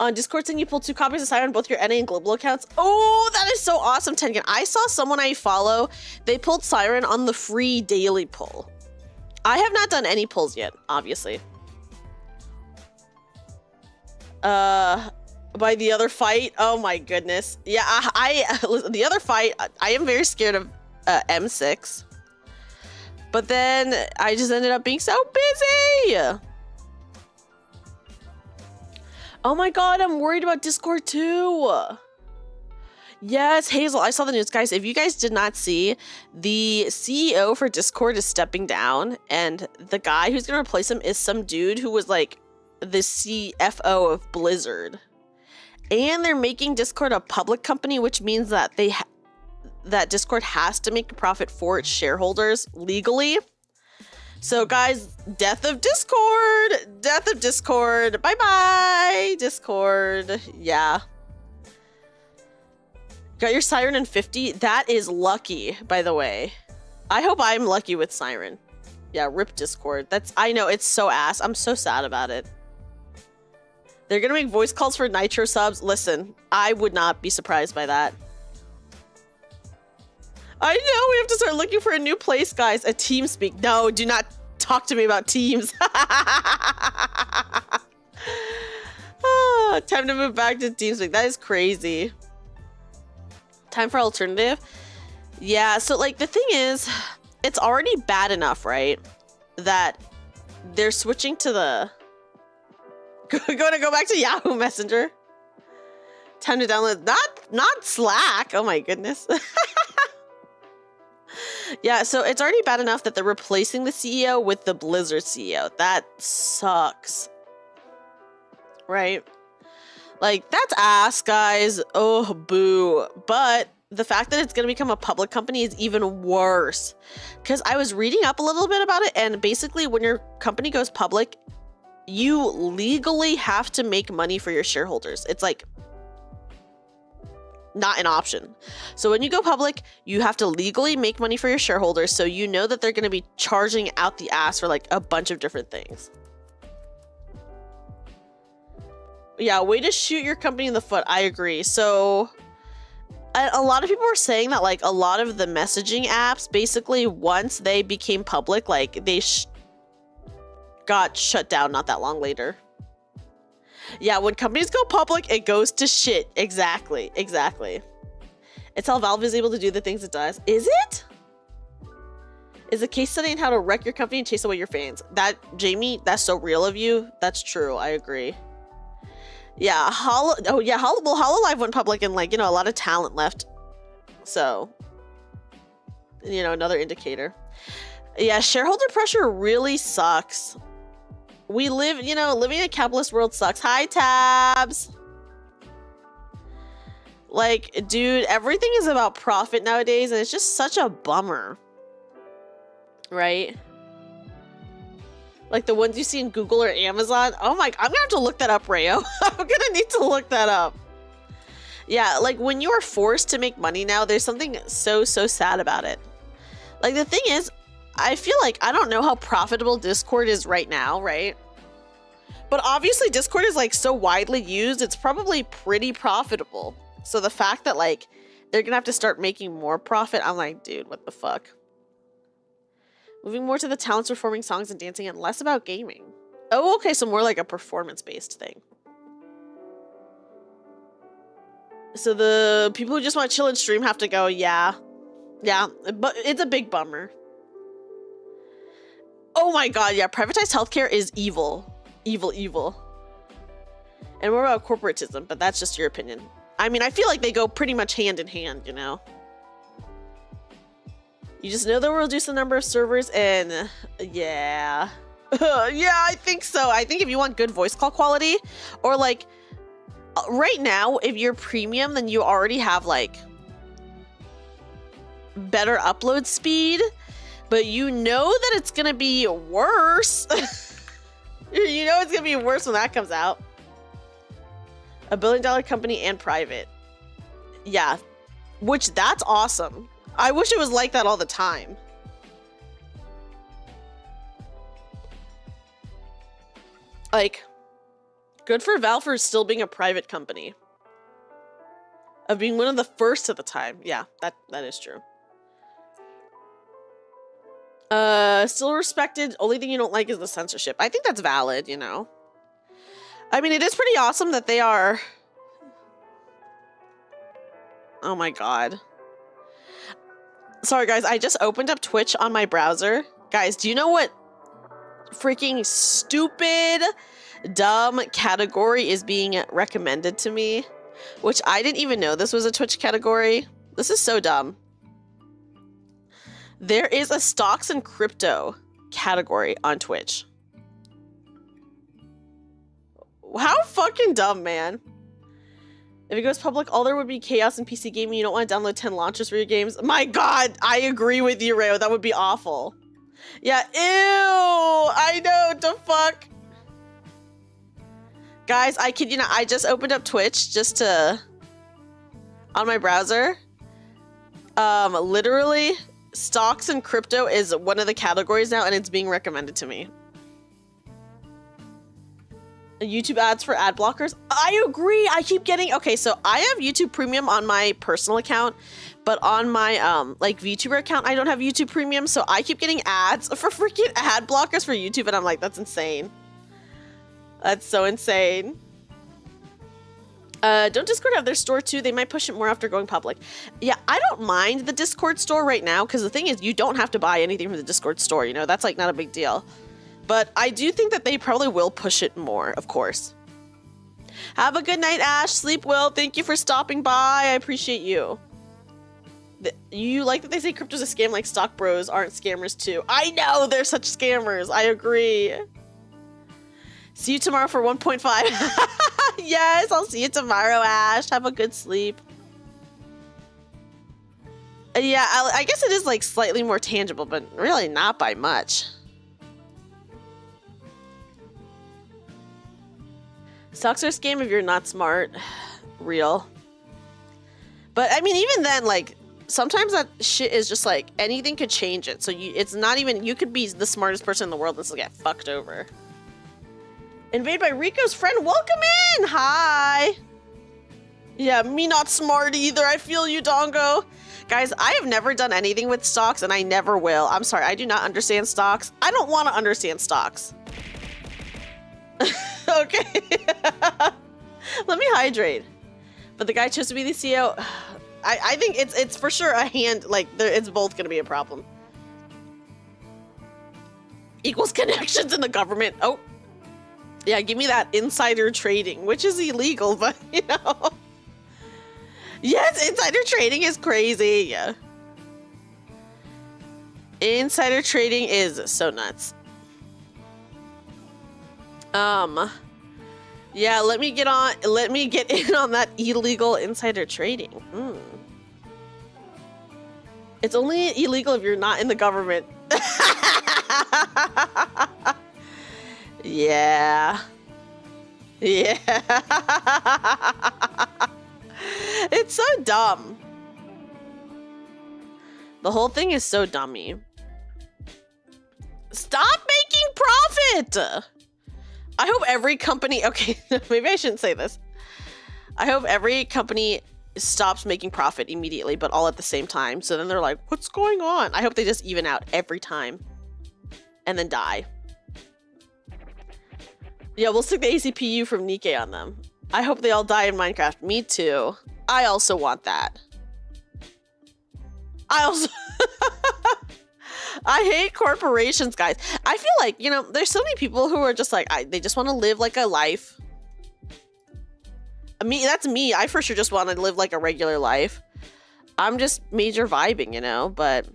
On Discord, saying you pulled 2 copies of Siren on both your NA and global accounts. Oh, that is so awesome, Tengen. I saw someone I follow. They pulled Siren on the free daily pull. I have not done any pulls yet, obviously. By the other fight, oh my goodness. Yeah, the other fight, I am very scared of M6. But then I just ended up being so busy. Oh my god, I'm worried about Discord too. Yes, Hazel, I saw the news, guys. If you guys did not see, the CEO for Discord is stepping down, and the guy who's gonna replace him is some dude who was like the CFO of Blizzard. And they're making Discord a public company, which means that that Discord has to make a profit for its shareholders legally. So guys, death of Discord! Death of Discord! Bye-bye, Discord. Yeah. Got your Siren in 50? That is lucky, by the way. I hope I'm lucky with Siren. Yeah, rip Discord. I know, it's so ass. I'm so sad about it. They're gonna make voice calls for Nitro subs. Listen, I would not be surprised by that. I know, we have to start looking for a new place, guys. A TeamSpeak. No, do not talk to me about Teams. Oh, time to move back to TeamSpeak. That is crazy. Time for alternative. Yeah, so like the thing is, it's already bad enough, right? That they're switching to the... Gonna go back to Yahoo Messenger. Time to download... Not Slack. Oh my goodness. Yeah, so it's already bad enough that they're replacing the CEO with the Blizzard CEO. That sucks. Right? Like, that's ass, guys. Oh, boo. But the fact that it's going to become a public company is even worse. Because I was reading up a little bit about it, and basically when your company goes public, you legally have to make money for your shareholders. It's like not an option. So when you go public, you have to legally make money for your shareholders, so you know that they're going to be charging out the ass for like a bunch of different things. Yeah, way to shoot your company in the foot. I agree. So a lot of people were saying that like a lot of the messaging apps, basically once they became public, like they got shut down not that long later. Yeah, when companies go public, it goes to shit. Exactly. It's how Valve is able to do the things it does. Is it? Is a case study in how to wreck your company and chase away your fans. That, Jamie, that's so real of you. That's true. I agree. Yeah, Hololive went public and like, you know, a lot of talent left. So, you know, another indicator. Yeah, shareholder pressure really sucks. We live, you know, living in a capitalist world sucks. Hi, Tabs. Like, dude, everything is about profit nowadays, and it's just such a bummer. Right? Like the ones you see in Google or Amazon. Oh my, I'm gonna have to look that up, Rayo. I'm gonna need to look that up. Yeah, like when you are forced to make money now, there's something so sad about it. Like the thing is, I feel like I don't know how profitable Discord is right now, right? But obviously Discord is like so widely used, it's probably pretty profitable. So the fact that like they're gonna have to start making more profit, I'm like, dude, what the fuck? Moving more to the talents performing songs and dancing and less about gaming. Oh, okay, so more like a performance-based thing. So the people who just want to chill and stream have to go, yeah. Yeah, but it's a big bummer. Oh my god, yeah, privatized healthcare is evil. Evil, evil. And more about corporatism, but that's just your opinion. I mean, I feel like they go pretty much hand in hand, you know? You just know that we'll reduce the number of servers and yeah. Yeah, I think so. I think if you want good voice call quality or like right now, if you're premium, then you already have like better upload speed, but you know that it's gonna be worse. You know it's gonna be worse when that comes out. $1 billion company and private. Yeah, which that's awesome. I wish it was like that all the time. Like, good for Valve for still being a private company. Of being one of the first at the time. Yeah, that is true. Still respected. Only thing you don't like is the censorship. I think that's valid, you know. I mean, it is pretty awesome that they are... Oh my god. Sorry guys, I just opened up Twitch on my browser. Guys, do you know what freaking stupid, dumb category is being recommended to me? Which I didn't even know this was a Twitch category. This is so dumb. There is a stocks and crypto category on Twitch. How fucking dumb, man. If it goes public, all there would be chaos in PC gaming. You don't want to download 10 launchers for your games. My god, I agree with you, Rayo. That would be awful. Yeah, ew. I know, the fuck. Guys, I kid you not. I just opened up Twitch just to... on my browser. Literally, stocks and crypto is one of the categories now, and it's being recommended to me. YouTube ads for ad blockers. I agree. I keep getting... Okay, so I have YouTube Premium on my personal account, but on my like VTuber account, I don't have YouTube Premium, so I keep getting ads for freaking ad blockers for YouTube, and I'm like, that's insane. That's so insane. Don't Discord have their store too? They might push it more after going public. Yeah, I don't mind the Discord store right now, because the thing is, you don't have to buy anything from the Discord store, you know? That's like not a big deal. But I do think that they probably will push it more, of course. Have a good night, Ash. Sleep well. Thank you for stopping by. I appreciate you. You like that they say crypto's a scam, like stock bros aren't scammers too. I know, they're such scammers. I agree. See you tomorrow for 1.5. Yes, I'll see you tomorrow, Ash. Have a good sleep. Yeah, I guess it is like slightly more tangible, but really not by much. Stocks are a scam if you're not smart. Real. But I mean, even then, like, sometimes that shit is just like, anything could change it. So it's not even, you could be the smartest person in the world and still get fucked over. Invade by Rico's friend. Welcome in. Hi. Yeah, me not smart either. I feel you, Dongo. Guys, I have never done anything with stocks and I never will. I'm sorry. I do not understand stocks. I don't want to understand stocks. Okay. Let me hydrate. But the guy chose to be the CEO. I think it's for sure a hand, like, it's both going to be a problem. Equals connections in the government. Oh. Yeah, give me that insider trading, which is illegal, but, you know. Yes, insider trading is crazy. Yeah. Insider trading is so nuts. Yeah, let me get in on that illegal insider trading. It's only illegal if you're not in the government. Yeah. Yeah. It's so dumb. The whole thing is so dummy. Stop making profit! I hope every company, okay, maybe I shouldn't say this. I hope every company stops making profit immediately, but all at the same time. So then they're like, what's going on? I hope they just even out every time and then die. Yeah, we'll stick the ACPU from Nikkei on them. I hope they all die in Minecraft. Me too. I also want that. I also... I hate corporations, guys. I feel like, you know, there's so many people who are just like, they just want to live like a life. That's me. I for sure just want to live like a regular life. I'm just major vibing, you know, but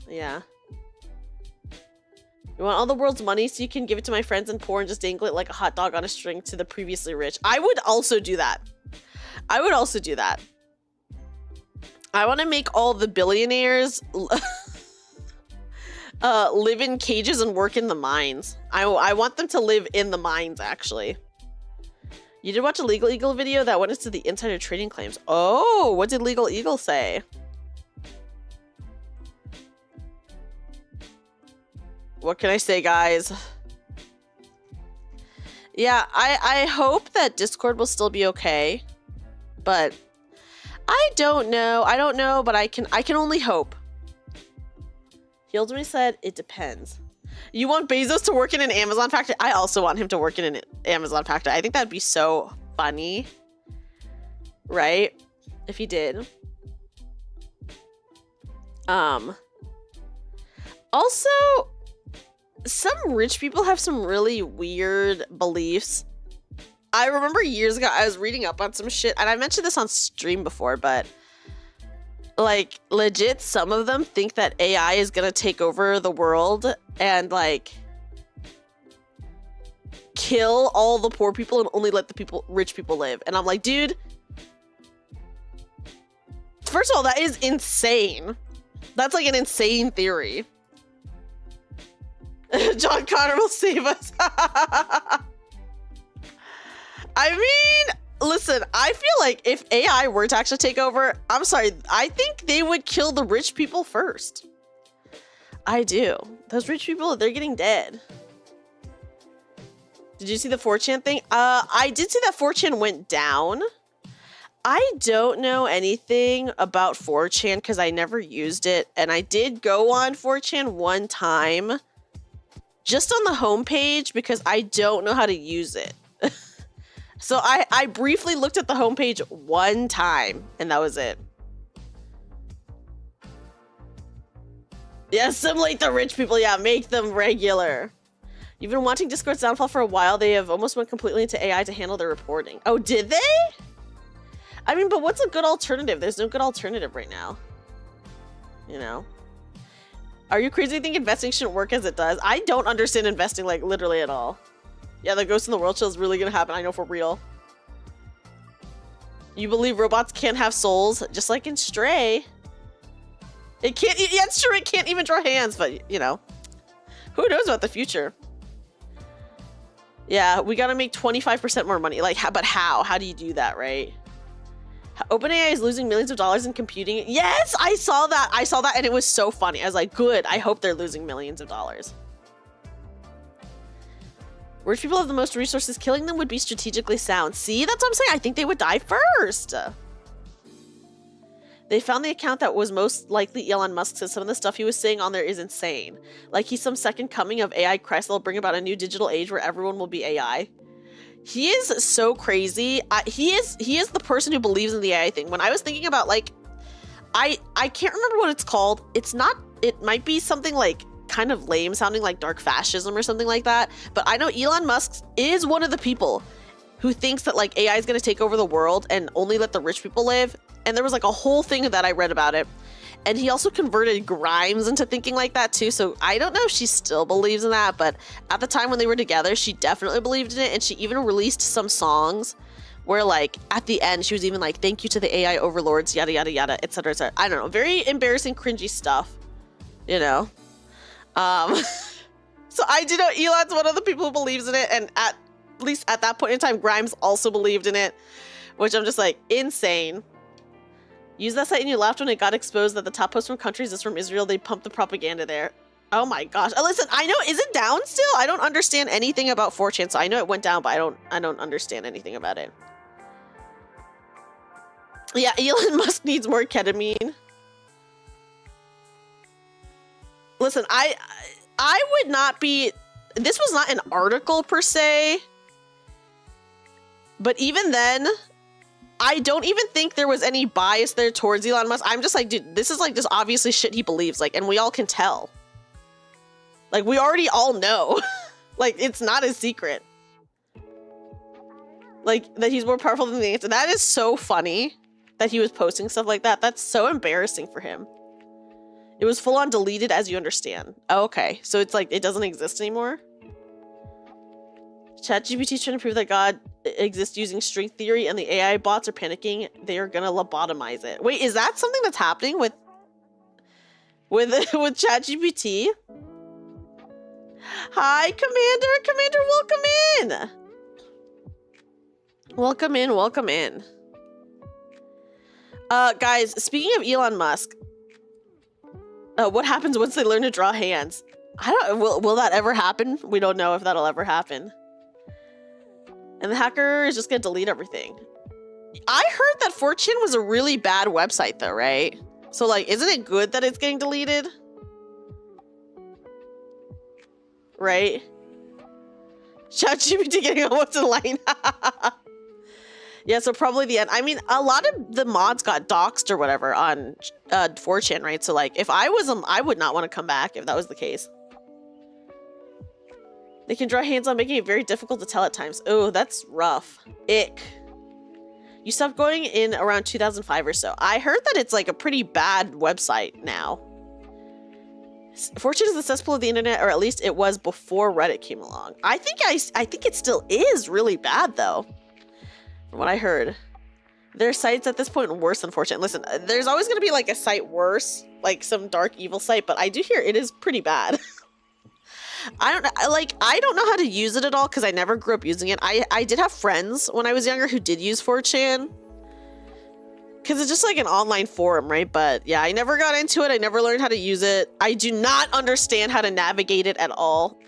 yeah. You want all the world's money so you can give it to my friends and poor and just dangle it like a hot dog on a string to the previously rich. I would also do that. I would also do that. I want to make all the billionaires live in cages and work in the mines. I want them to live in the mines, actually. You did watch a Legal Eagle video that went into the insider trading claims. Oh, what did Legal Eagle say? What can I say, guys? Yeah, I hope that Discord will still be okay, but I don't know. I don't know, but I can only hope. He ultimately said, it depends. You want Bezos to work in an Amazon factory? I also want him to work in an Amazon factory. I think that'd be so funny. Right? If he did. Also, some rich people have some really weird beliefs. I remember years ago, I was reading up on some shit, and I mentioned this on stream before, but like, legit, some of them think that AI is gonna take over the world and, like, kill all the poor people and only let the rich people live. And I'm like, dude, first of all, that is insane. That's like an insane theory. John Connor will save us. I mean, listen, I feel like if AI were to actually take over, I'm sorry, I think they would kill the rich people first. I do. Those rich people, they're getting dead. Did you see the 4chan thing? I did see that 4chan went down. I don't know anything about 4chan because I never used it. And I did go on 4chan one time, just on the homepage, because I don't know how to use it. So I briefly looked at the homepage one time, and that was it. Yeah, assimilate the rich people. Yeah, make them regular. You've been wanting Discord's downfall for a while. They have almost went completely into AI to handle their reporting. Oh, did they? I mean, but what's a good alternative? There's no good alternative right now. You know? Are you crazy to think investing shouldn't work as it does? I don't understand investing, like, literally at all. Yeah, the Ghost in the World show is really gonna happen. I know, for real. You believe robots can't have souls? Just like in Stray. It can't, yeah, it's true, it can't even draw hands, but, you know. Who knows about the future? Yeah, we gotta make 25% more money. Like, but how? How do you do that, right? OpenAI is losing millions of dollars in computing. Yes, I saw that. I saw that, and it was so funny. I was like, good. I hope they're losing millions of dollars. Rich people have the most resources. Killing them would be strategically sound. See, that's what I'm saying. I think they would die first. They found the account that was most likely Elon Musk, says some of the stuff he was saying on there is insane. Like he's some second coming of AI Christ that'll bring about a new digital age where everyone will be AI. He is so crazy. He is the person who believes in the AI thing. When I was thinking about, like, I can't remember what it's called. It's not, it might be something like kind of lame sounding, like dark fascism or something like that. But I know Elon Musk is one of the people who thinks that, like, AI is going to take over the world and only let the rich people live. And there was like a whole thing that I read about it. And he also converted Grimes into thinking like that too. So I don't know if she still believes in that, but at the time when they were together, she definitely believed in it. And she even released some songs where, like, at the end, she was even like, thank you to the AI overlords, yada, yada, yada, etc., etc. I don't know. Very embarrassing, cringy stuff, you know? So I do know Elon's one of the people who believes in it. And at least at that point in time, Grimes also believed in it, which I'm just like, insane. Use that site and you laughed when it got exposed that the top post from countries is from Israel. They pumped the propaganda there. Oh my gosh. Listen, I know, is it down still? I don't understand anything about 4chan, so I know it went down, but I don't understand anything about it. Yeah, Elon Musk needs more ketamine. Listen, I would not be, this was not an article per se, but even then, I don't even think there was any bias there towards Elon Musk. I'm just like, dude, this is like just obviously shit he believes, like, and we all can tell. Like, we already all know. Like, it's not a secret. Like, that he's more powerful than the internet. That is so funny that he was posting stuff like that. That's so embarrassing for him. It was full on deleted, as you understand. Oh, okay. So it's like, it doesn't exist anymore? ChatGPT is trying to prove that God exists using string theory and the AI bots are panicking. They are gonna lobotomize it. Wait, is that something that's happening with ChatGPT? Hi, Commander! Commander, welcome in! Welcome in, welcome in. Guys, speaking of Elon Musk, what happens once they learn to draw hands? I don't, will that ever happen? We don't know if that'll ever happen. And the hacker is just gonna delete everything. I heard that 4chan was a really bad website though, right? So like, isn't it good that it's getting deleted? Right? ChatGPT getting on what's in line. Yeah, so probably the end. I mean, a lot of the mods got doxxed or whatever on 4chan, right? So like, if I was them, I would not want to come back if that was the case. They can draw hands on, making it very difficult to tell at times. Oh, that's rough. Ick. You stopped going in around 2005 or so. I heard that it's like a pretty bad website now. 4chan is the cesspool of the internet, or at least it was before Reddit came along. I think it still is really bad though, from what I heard. There are sites at this point worse than 4chan. Listen, there's always going to be like a site worse, like some dark evil site, but I do hear it is pretty bad. I don't know how to use it at all because I never grew up using it. I did have friends when I was younger who did use 4chan. Because it's just like an online forum, right? But yeah, I never got into it. I never learned how to use it. I do not understand how to navigate it at all.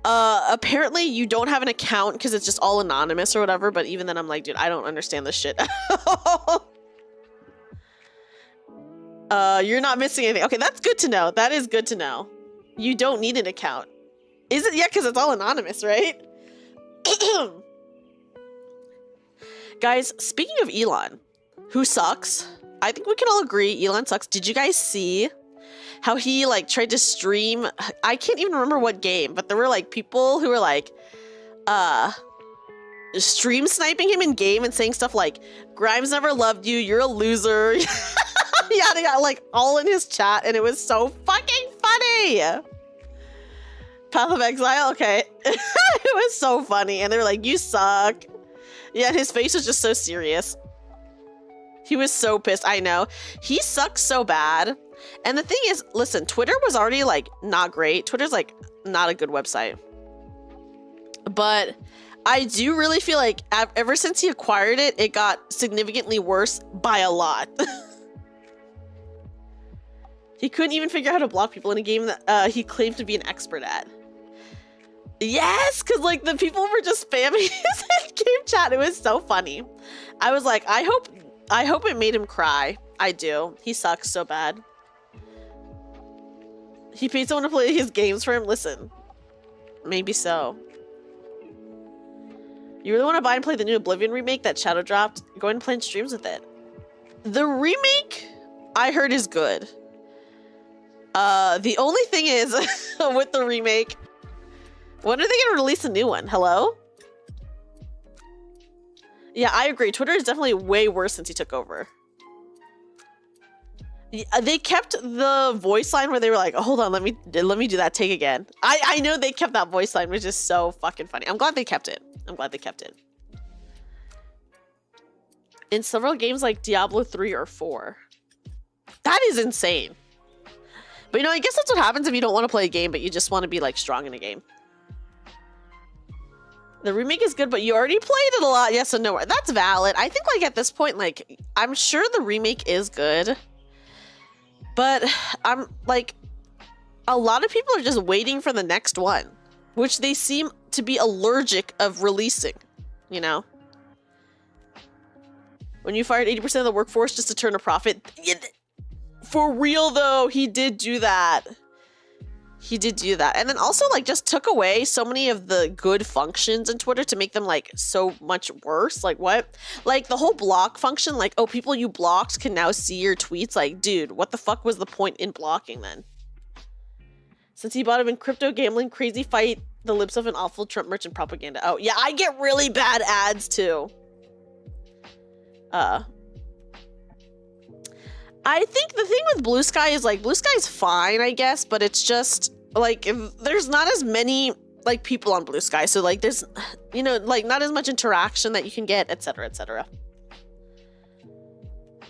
Apparently you don't have an account because it's just all anonymous or whatever. But even then I'm like, dude, I don't understand this shit. You're not missing anything. Okay, that's good to know. That is good to know. You don't need an account. Is it? Yeah, because it's all anonymous, right? Guys, speaking of Elon, who sucks, I think we can all agree Elon sucks. Did you guys see how he like tried to stream? I can't even remember what game, but there were like people who were like stream sniping him in game and saying stuff like, Grimes never loved you, you're a loser. Yeah, they got like all in his chat and it was so fucking funny. Path of Exile, okay. It was so funny and they were like, you suck. Yeah, his face was just so serious. He was so pissed. I know. He sucks so bad. And the thing is, listen, Twitter was already like not great. Twitter's like not a good website. But I do really feel like ever since he acquired it, it got significantly worse by a lot. He couldn't even figure out how to block people in a game that he claimed to be an expert at. Yes, because like the people were just spamming his game chat. It was so funny. I was like, I hope it made him cry. I do. He sucks so bad. He paid someone to play his games for him. Listen, maybe so. You really want to buy and play the new Oblivion remake that Shadow dropped? Go ahead and plan streams with it. The remake, I heard, is good. The only thing is with the remake, when are they going to release a new one? Hello? Yeah, I agree. Twitter is definitely way worse since he took over. They kept the voice line where they were like, oh, hold on, let me do that take again. I know they kept that voice line, which is so fucking funny. I'm glad they kept it. I'm glad they kept it. In several games like Diablo 3 or 4. That is insane. But you know, I guess that's what happens if you don't want to play a game, but you just want to be like strong in a game. The remake is good, but you already played it a lot. Yes and no. That's valid. I think like at this point, like I'm sure the remake is good, but I'm like, a lot of people are just waiting for the next one, which they seem to be allergic of releasing, you know? When you fired 80% of the workforce just to turn a profit. For real though, he did do that. He did do that. And then also like just took away so many of the good functions in Twitter to make them like so much worse. Like what? Like the whole block function, like, oh, people you blocked can now see your tweets. Like, dude, what the fuck was the point in blocking then? Since he bought him in crypto, gambling, crazy fight, the lips of an awful Trump merchant propaganda. Oh, yeah, I get really bad ads too. I think the thing with Blue Sky is like, Blue Sky's fine, I guess, but it's just like, there's not as many like people on Blue Sky. So like there's, you know, like not as much interaction that you can get, etc., etc.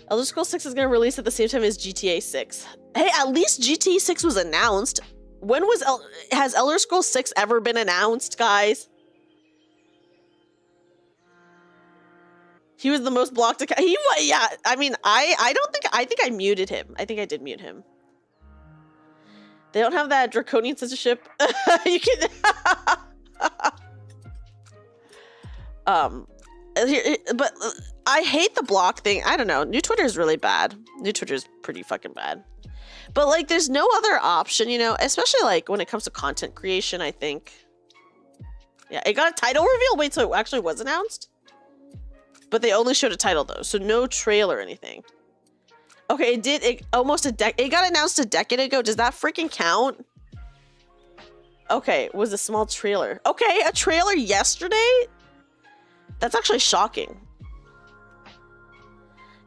Elder Scrolls 6 is going to release at the same time as GTA 6. Hey, at least GTA 6 was announced. When was has Elder Scrolls 6 ever been announced, guys? He was the most blocked account. Yeah, I mean, I think I muted him. I think I did mute him. They don't have that draconian censorship. You can but I hate the block thing. I don't know. New Twitter is really bad. New Twitter is pretty fucking bad. But like there's no other option, you know, especially like when it comes to content creation, I think. Yeah, it got a title reveal. Wait, so it actually was announced? But they only showed a title though, so no trailer or anything. Okay, it got announced a decade ago. Does that freaking count? Okay, it was a small trailer. Okay, a trailer yesterday? That's actually shocking.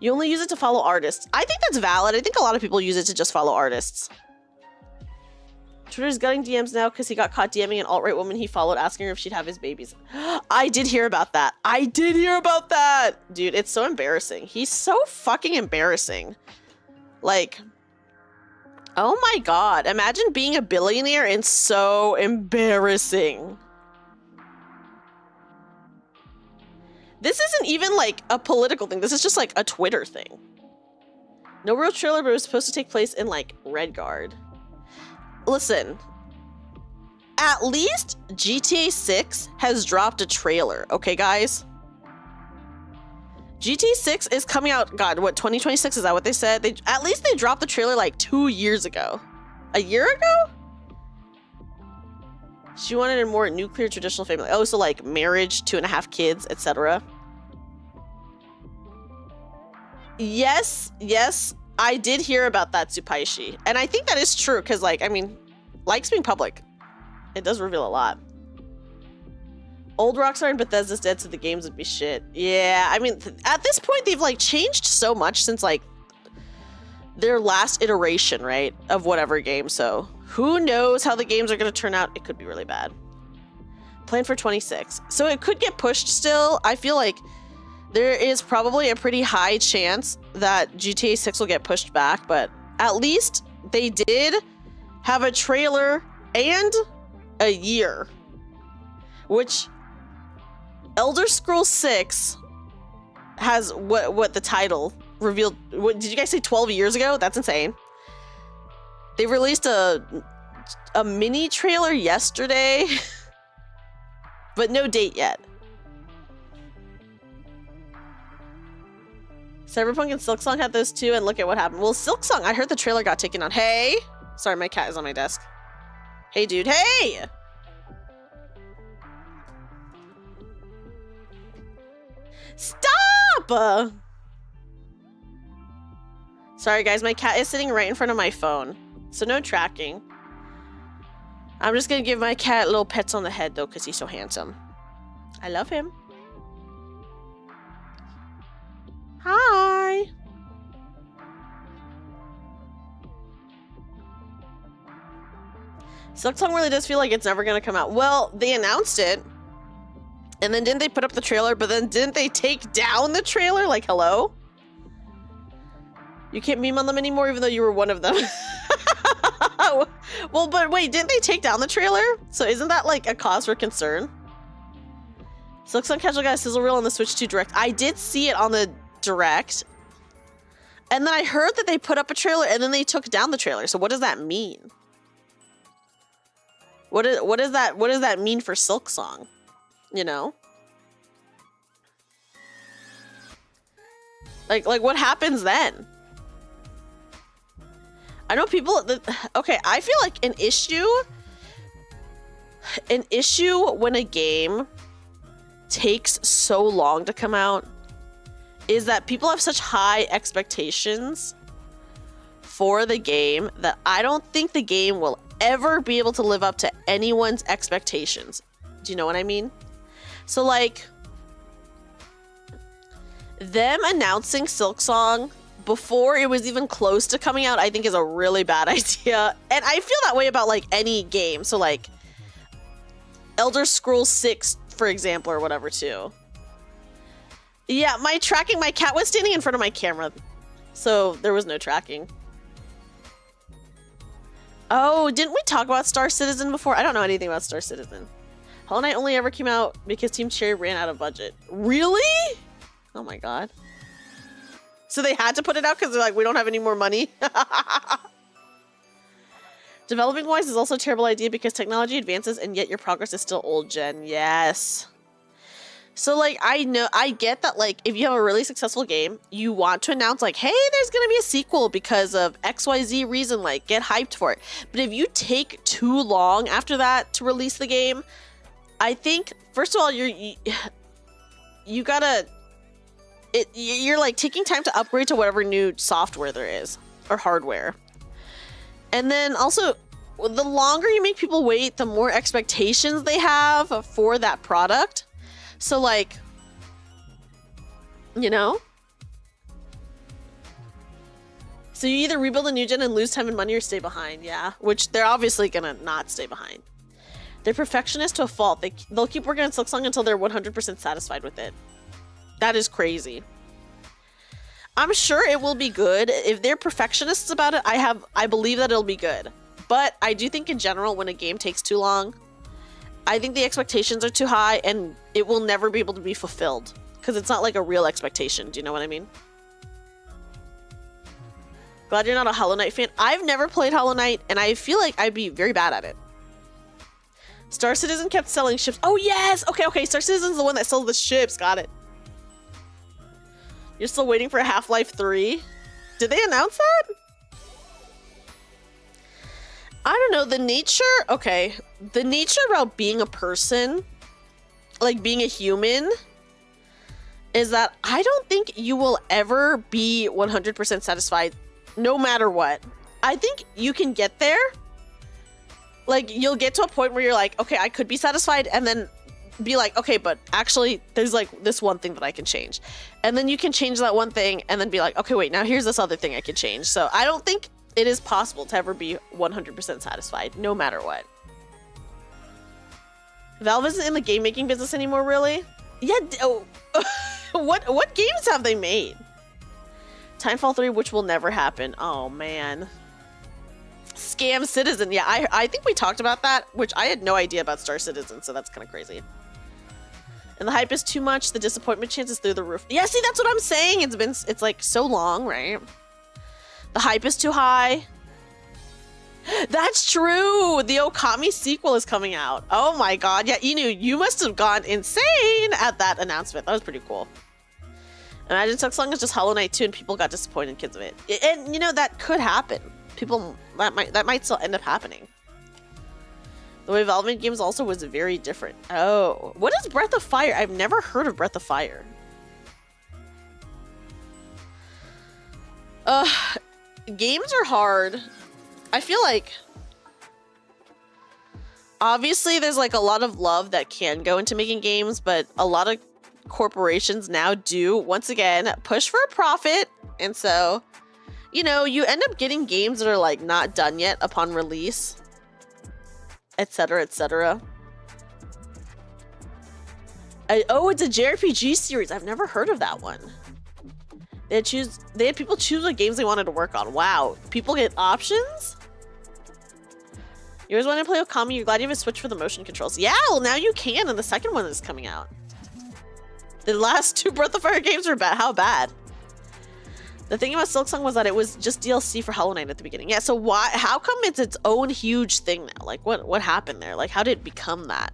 You only use it to follow artists. I think that's valid. I think a lot of people use it to just follow artists. Twitter's gutting DMs now because he got caught DMing an alt-right woman he followed, asking her if she'd have his babies. I did hear about that. I did hear about that. Dude, it's so embarrassing. He's so fucking embarrassing. Like, oh my god. Imagine being a billionaire and so embarrassing. This isn't even like a political thing. This is just like a Twitter thing. No real trailer, but it was supposed to take place in like Redguard. Listen, at least GTA 6 has dropped a trailer, okay, guys? GTA 6 is coming out, God, what, 2026? Is that what they said? At least they dropped the trailer like 2 years ago. A year ago? She wanted a more nuclear traditional family. Oh, so like marriage, 2.5 kids, etc. Yes, I did hear about that, Tsupaishi. And I think that is true, because, like, I mean, likes being public. It does reveal a lot. Old Rockstar and Bethesda's dead, so the games would be shit. Yeah, I mean, at this point, they've, like, changed so much since, like, their last iteration, right, of whatever game. So, who knows how the games are going to turn out? It could be really bad. Planned for 26. So, it could get pushed still. I feel like there is probably a pretty high chance that GTA 6 will get pushed back, but at least they did have a trailer and a year, which Elder Scrolls 6 has what the title revealed. What did you guys say, 12 years ago? That's insane. They released a mini trailer yesterday, but no date yet. Cyberpunk and Silksong had those too, and look at what happened. Well, Silksong, I heard the trailer got taken on. Hey! Sorry, my cat is on my desk. Hey, dude. Hey! Stop! Sorry, guys. My cat is sitting right in front of my phone, so no tracking. I'm just gonna give my cat little pets on the head, though, because he's so handsome. I love him. Hi. Silksong really does feel like it's never gonna come out. Well, they announced it, and then didn't they put up the trailer, but then didn't they take down the trailer? Like, hello? You can't meme on them anymore, even though you were one of them. Well, but wait, didn't they take down the trailer? So isn't that like a cause for concern? Silksong Casual got a sizzle reel on the Switch 2 Direct. I did see it on the Direct, and then I heard that they put up a trailer and then they took down the trailer. So what does that mean? What does that mean for Silksong? You know? Like what happens then? I know people okay, I feel like an issue when a game takes so long to come out is that people have such high expectations for the game that I don't think the game will ever be able to live up to anyone's expectations. Do you know what I mean? So like them announcing Silksong before it was even close to coming out, I think is a really bad idea. And I feel that way about like any game. So like Elder Scrolls 6, for example, or whatever too. Yeah, my cat was standing in front of my camera, so there was no tracking. Oh, didn't we talk about Star Citizen before? I don't know anything about Star Citizen. Hollow Knight only ever came out because Team Cherry ran out of budget. Really? Oh my god. So they had to put it out because they're like, we don't have any more money? Developing wise is also a terrible idea because technology advances and yet your progress is still old gen. Yes. So like, I get that like, if you have a really successful game, you want to announce like, hey, there's going to be a sequel because of XYZ reason, like get hyped for it. But if you take too long after that to release the game, I think, first of all, you're like taking time to upgrade to whatever new software there is or hardware. And then also, the longer you make people wait, the more expectations they have for that product. So like, you know? So you either rebuild a new gen and lose time and money or stay behind, yeah. Which they're obviously gonna not stay behind. They're perfectionists to a fault. They'll keep working on Silksong until they're 100% satisfied with it. That is crazy. I'm sure it will be good. If they're perfectionists about it, I believe that it'll be good. But I do think in general, when a game takes too long, I think the expectations are too high and it will never be able to be fulfilled. Because it's not like a real expectation. Do you know what I mean? Glad you're not a Hollow Knight fan. I've never played Hollow Knight and I feel like I'd be very bad at it. Star Citizen kept selling ships. Oh yes! Okay. Star Citizen's the one that sells the ships. Got it. You're still waiting for Half-Life 3? Did they announce that? I don't know, the nature about being a person, like being a human, is that I don't think you will ever be 100% satisfied no matter what. I think you can get there. Like, you'll get to a point where you're like, okay, I could be satisfied, and then be like, okay, but actually there's like this one thing that I can change. And then you can change that one thing and then be like, okay, wait, now here's this other thing I can change. So I don't think it is possible to ever be 100% satisfied, no matter what. Valve isn't in the game making business anymore, really? Yeah, oh, what games have they made? Timefall 3, which will never happen. Oh, man. Scam Citizen. Yeah, I think we talked about that, which I had no idea about Star Citizen, so that's kind of crazy. And the hype is too much. The disappointment chance is through the roof. Yeah, see, that's what I'm saying. It's like so long, right? The hype is too high. That's true. The Okami sequel is coming out. Oh my god. Yeah, Inu, you must have gone insane at that announcement. That was pretty cool. Imagine Silksong is just Hollow Knight 2 and people got disappointed kids of it. And you know, that could happen. That might still end up happening. The way Valve made games also was very different. Oh, what is Breath of Fire? I've never heard of Breath of Fire. Games are hard. I feel like obviously there's like a lot of love that can go into making games, but a lot of corporations now do, once again, push for a profit. And so, you know, you end up getting games that are like not done yet upon release, etc., etc. Oh, it's a JRPG series. I've never heard of that one. They had people choose what games they wanted to work on. Wow. People get options? You always wanted to play Okami. You're glad you have a Switch for the motion controls. Yeah, well, now you can, and the second one is coming out. The last two Breath of Fire games were bad. How bad? The thing about Silksong was that it was just DLC for Hollow Knight at the beginning. Yeah, so why? How come it's its own huge thing now? Like, what happened there? Like, how did it become that?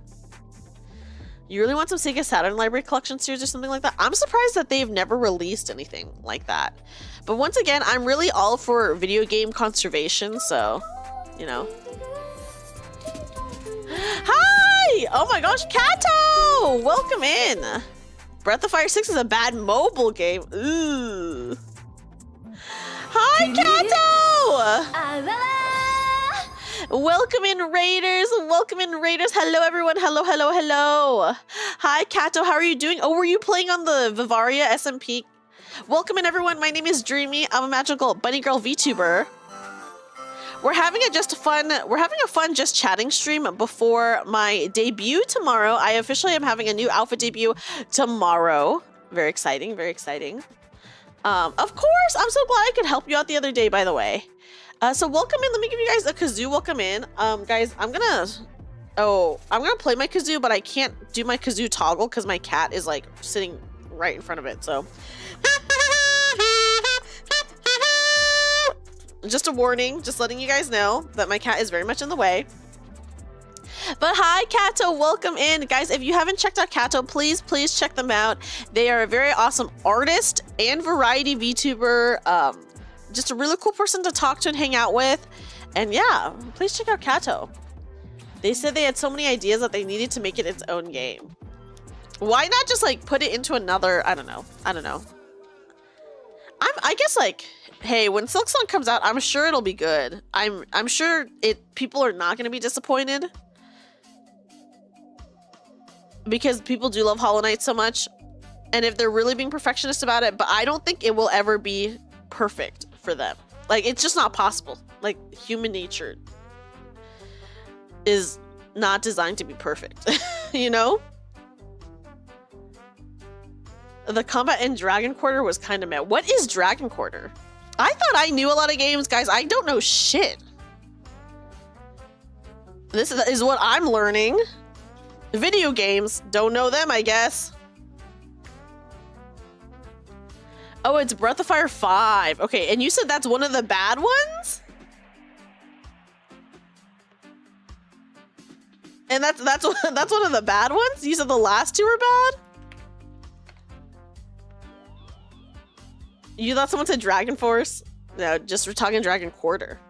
You really want some Sega Saturn Library Collection series or something like that? I'm surprised that they've never released anything like that. But once again, I'm really all for video game conservation, so, you know. Hi! Oh my gosh, Kato! Welcome in! Breath of Fire 6 is a bad mobile game. Ooh. Hi, Kato! Welcome in, Raiders! Welcome in, Raiders! Hello, everyone! Hello, hello, hello! Hi, Kato! How are you doing? Oh, were you playing on the Vivaria SMP? Welcome in, everyone! My name is Dreamy. I'm a magical bunny girl VTuber. We're having a fun just chatting stream before my debut tomorrow. I officially am having a new outfit debut tomorrow. Very exciting, very exciting. Of course! I'm so glad I could help you out the other day, by the way. So welcome in. Let me give you guys a kazoo. Welcome in. Guys, I'm gonna play my kazoo, but I can't do my kazoo toggle because my cat is like sitting right in front of it. So just a warning, just letting you guys know that my cat is very much in the way. But hi, Kato, welcome in. Guys, if you haven't checked out Kato, please check them out. They are a very awesome artist and variety VTuber. Just a really cool person to talk to and hang out with. And yeah, please check out Kato. They said they had so many ideas that they needed to make it its own game. Why not just like put it into another, I don't know. I guess like, hey, when Silksong comes out, I'm sure it'll be good. I'm sure people are not gonna be disappointed. Because people do love Hollow Knight so much. And if they're really being perfectionist about it, but I don't think it will ever be perfect for them. Like, it's just not possible. Like, human nature is not designed to be perfect. You know? The combat in Dragon Quarter was kind of meh. What is Dragon Quarter? I thought I knew a lot of games, guys. I don't know shit. This is what I'm learning. Video games. Don't know them, I guess. Oh, it's Breath of Fire 5. Okay, and you said that's one of the bad ones? And that's one of the bad ones? You said the last two were bad? You thought someone said Dragon Force? No, just we're talking Dragon Quarter.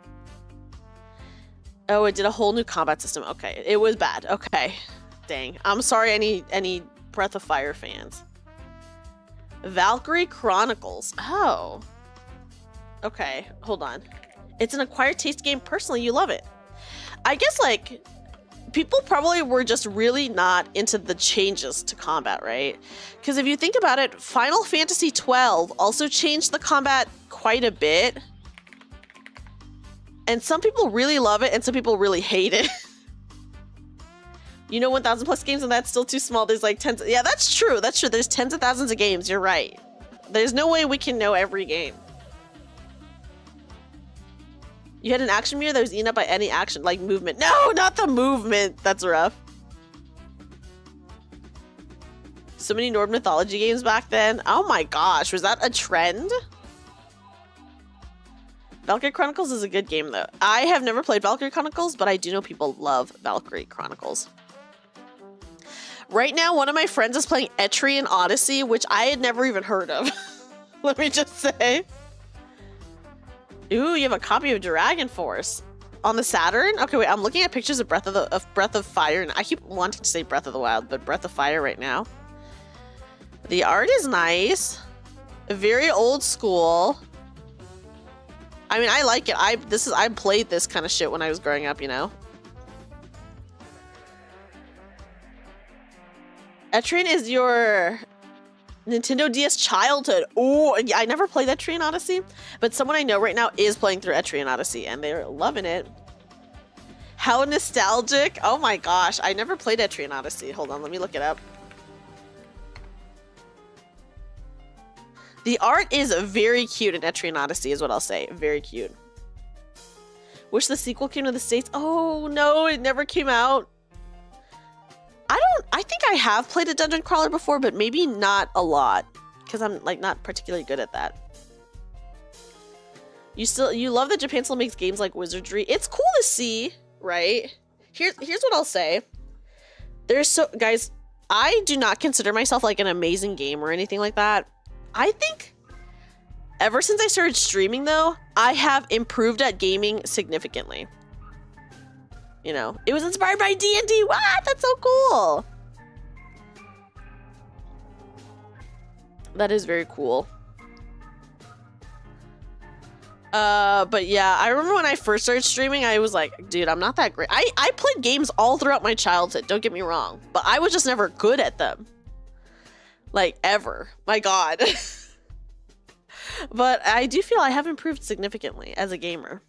Oh, it did a whole new combat system. Okay, it was bad. Okay, dang. I'm sorry, any Breath of Fire fans. Valkyrie Chronicles. Oh. Okay, hold on. It's an acquired taste game. Personally, you love it. I guess, like, people probably were just really not into the changes to combat, right? Because if you think about it, Final Fantasy XII also changed the combat quite a bit. And some people really love it, and some people really hate it. You know, 1,000 plus games and that's still too small. There's like tens. Yeah, that's true. That's true. There's tens of thousands of games. You're right. There's no way we can know every game. You had an action meter that was eaten up by any action, like movement. No, not the movement. That's rough. So many Norse mythology games back then. Oh my gosh, was that a trend? Valkyrie Chronicles is a good game though. I have never played Valkyrie Chronicles, but I do know people love Valkyrie Chronicles. Right now, one of my friends is playing Etrian Odyssey, which I had never even heard of. Let me just say. Ooh, you have a copy of Dragon Force on the Saturn. Okay, wait. I'm looking at pictures of Breath of Fire, and I keep wanting to say Breath of the Wild, but Breath of Fire right now. The art is nice, very old school. I mean, I like it. I played this kind of shit when I was growing up, you know. Etrian is your Nintendo DS childhood. Oh, I never played Etrian Odyssey, but someone I know right now is playing through Etrian Odyssey, and they're loving it. How nostalgic. Oh my gosh, I never played Etrian Odyssey. Hold on, let me look it up. The art is very cute in Etrian Odyssey, is what I'll say. Very cute. Wish the sequel came to the States. Oh no, it never came out. I think I have played a dungeon crawler before, but maybe not a lot, because I'm like not particularly good at that. You love that Japan still makes games like Wizardry. It's cool to see, right? Here's what I'll say. Guys, I do not consider myself like an amazing gamer or anything like that. I think ever since I started streaming though, I have improved at gaming significantly. You know, it was inspired by D&D. What? That's so cool. That is very cool. But yeah, I remember when I first started streaming, I was like, dude, I'm not that great. I played games all throughout my childhood, don't get me wrong, but I was just never good at them. Like, ever. My God. But I do feel I have improved significantly as a gamer.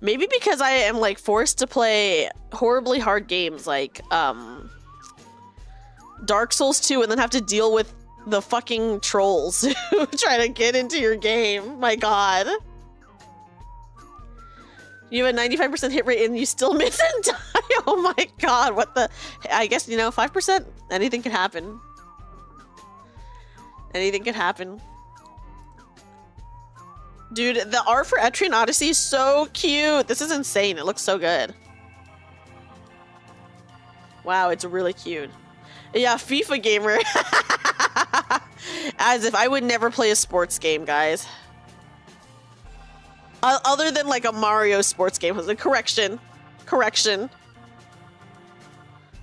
Maybe because I am like forced to play horribly hard games like Dark Souls 2 and then have to deal with the fucking trolls who try to get into your game. My God. You have a 95% hit rate and you still miss and die. Oh my God. What the? I guess, you know, 5%, anything could happen. Anything could happen. Dude, the art for Etrian Odyssey is so cute. This is insane. It looks so good. Wow, it's really cute. Yeah, FIFA gamer. As if I would never play a sports game, guys. Other than like a Mario sports game. Correction. Correction.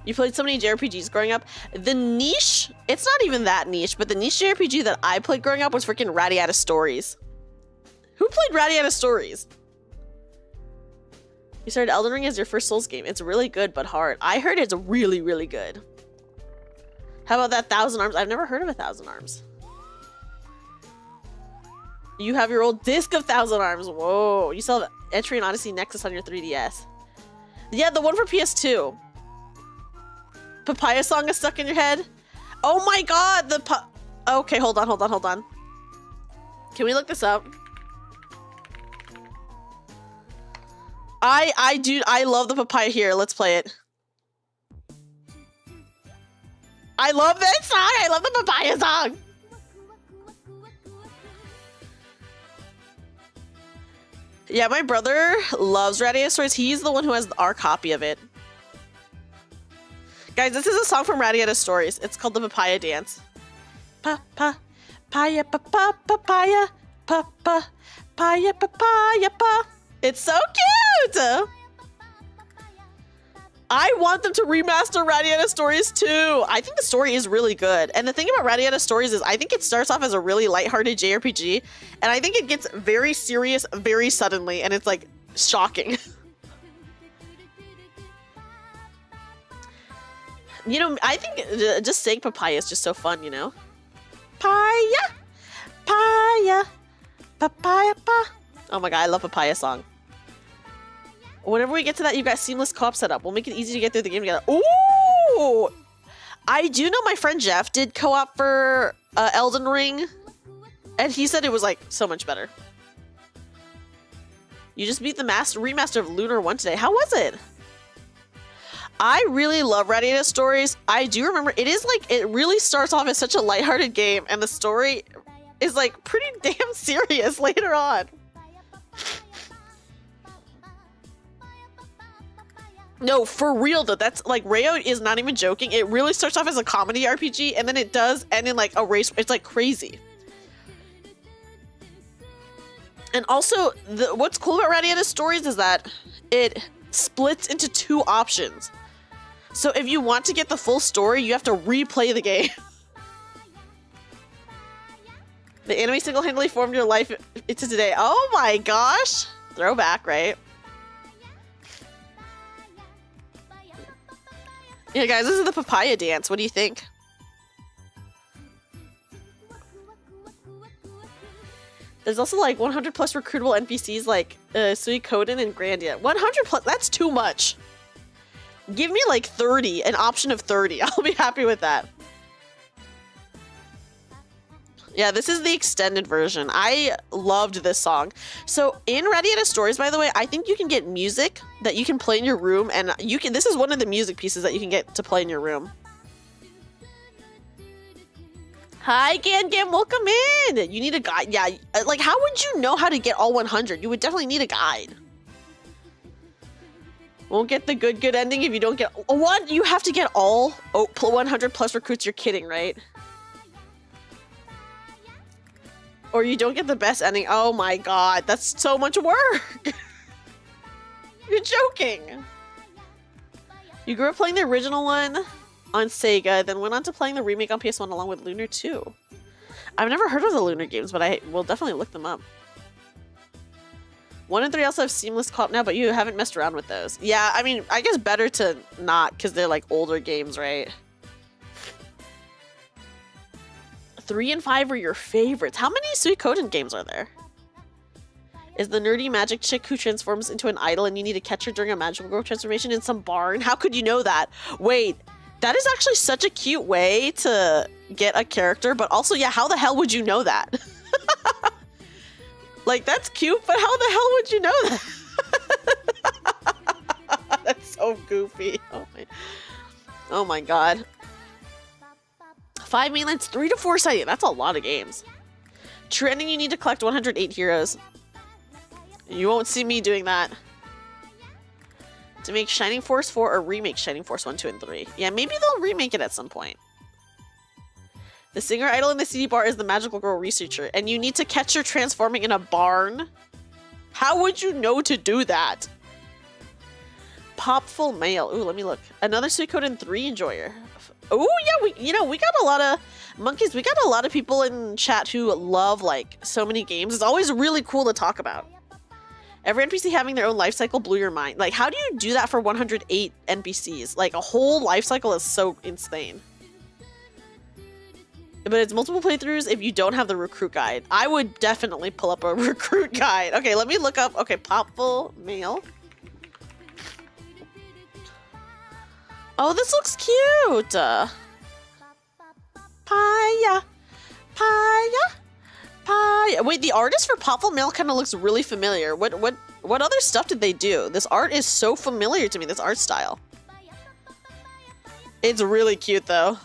You played so many JRPGs growing up. The niche, it's not even that niche, but the niche JRPG that I played growing up was freaking Radiata Stories. Who played Radiata Stories? You started Elden Ring as your first Souls game. It's really good, but hard. I heard it's really, really good. How about that Thousand Arms? I've never heard of a Thousand Arms. You have your old disc of Thousand Arms. Whoa. You still have Etrian Odyssey Nexus on your 3DS. Yeah, the one for PS2. Papaya song is stuck in your head? Oh my God. Okay, hold on. Can we look this up? I love the papaya here. Let's play it. I love that song. I love the papaya song. Yeah, my brother loves Radiata Stories. He's the one who has our copy of it. Guys, this is a song from Radiata Stories. It's called the Papaya Dance. Papaya, papaya, papaya, papaya, papaya, pa. It's so cute! I want them to remaster Radiata Stories too. I think the story is really good. And the thing about Radiata Stories is I think it starts off as a really lighthearted JRPG. And I think it gets very serious very suddenly. And it's like shocking. You know, I think just saying papaya is just so fun, you know? Papaya, papaya, papaya, pa. Oh my God, I love papaya song. Whenever we get to that, you've got seamless co-op setup. We'll make it easy to get through the game together. Ooh! I do know my friend Jeff did co-op for Elden Ring. And he said it was like so much better. You just beat the remaster of Lunar 1 today. How was it? I really love Radiata Stories. I do remember it is like, it really starts off as such a lighthearted game. And the story is like pretty damn serious later on. No, for real though, that's like, Rayo is not even joking. It really starts off as a comedy RPG and then it does end in like a race. It's like crazy. And also, what's cool about Radiata Stories is that it splits into 2 options. So if you want to get the full story, you have to replay the game. The anime single-handedly formed your life into today. Oh my gosh. Throwback, right? Yeah, guys, this is the papaya dance. What do you think? There's also like 100 plus recruitable NPCs like Suikoden and Grandia. 100 plus, that's too much. Give me like 30, an option of 30. I'll be happy with that. Yeah, this is the extended version. I loved this song. So in Radiata Stories, by the way, I think you can get music that you can play in your room, and you can. This is one of the music pieces that you can get to play in your room. Hi, Gam, welcome in. You need a guide. Yeah, like how would you know how to get all 100? You would definitely need a guide. Won't get the good ending if you don't get one. You have to get all 100 plus recruits. You're kidding, right? Or you don't get the best ending. Oh my god, that's so much work. You're joking. You grew up playing the original one on Sega, then went on to playing the remake on PS1 along with Lunar 2. I've never heard of the Lunar games, but I will definitely look them up. 1 and 3 also have seamless co-op now, but you haven't messed around with those. Yeah, I mean, I guess better to not, because they're like older games, right? 3 and 5 are your favorites. How many Suikoden games are there? Is the nerdy magic chick who transforms into an idol and you need to catch her during a magical girl transformation in some barn? How could you know that? Wait, that is actually such a cute way to get a character, but also, yeah, how the hell would you know that? Like, that's cute, but how the hell would you know that? That's so goofy. Oh my god. 5 mainlands, 3 to 4 sighting. That's a lot of games. True ending, you need to collect 108 heroes. You won't see me doing that. To make Shining Force 4 or remake Shining Force 1, 2, and 3. Yeah, maybe they'll remake it at some point. The singer idol in the CD bar is the magical girl researcher, and you need to catch her transforming in a barn? How would you know to do that? Popful Mail. Ooh, let me look. Another Suikoden 3 enjoyer. Oh yeah, we got a lot of monkeys. We got a lot of people in chat who love like so many games. It's always really cool to talk about. Every NPC having their own life cycle blew your mind. Like, how do you do that for 108 NPCs? Like, a whole life cycle is so insane. But it's multiple playthroughs if you don't have the recruit guide. I would definitely pull up a recruit guide. Okay, let me look up. Okay, Popful Mail. Oh, this looks cute. Paya. Wait, the artist for Popful Mail kind of looks really familiar. What other stuff did they do? This art is so familiar to me, this art style. It's really cute, though.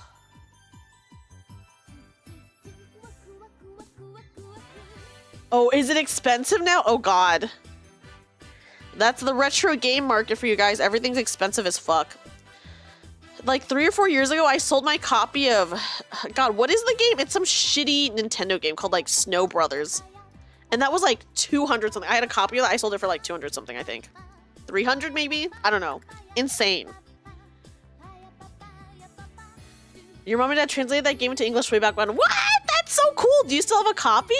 Oh, is it expensive now? Oh, God. That's the retro game market for you guys. Everything's expensive as fuck. Like 3 or 4 years ago, I sold my copy of... God, what is the game? It's some shitty Nintendo game called, like, Snow Brothers. And that was, like, 200 something. I had a copy of that. I sold it for, like, 200 something, I think. 300 maybe? I don't know. Insane. Your mom and dad translated that game into English way back when. What? That's so cool. Do you still have a copy?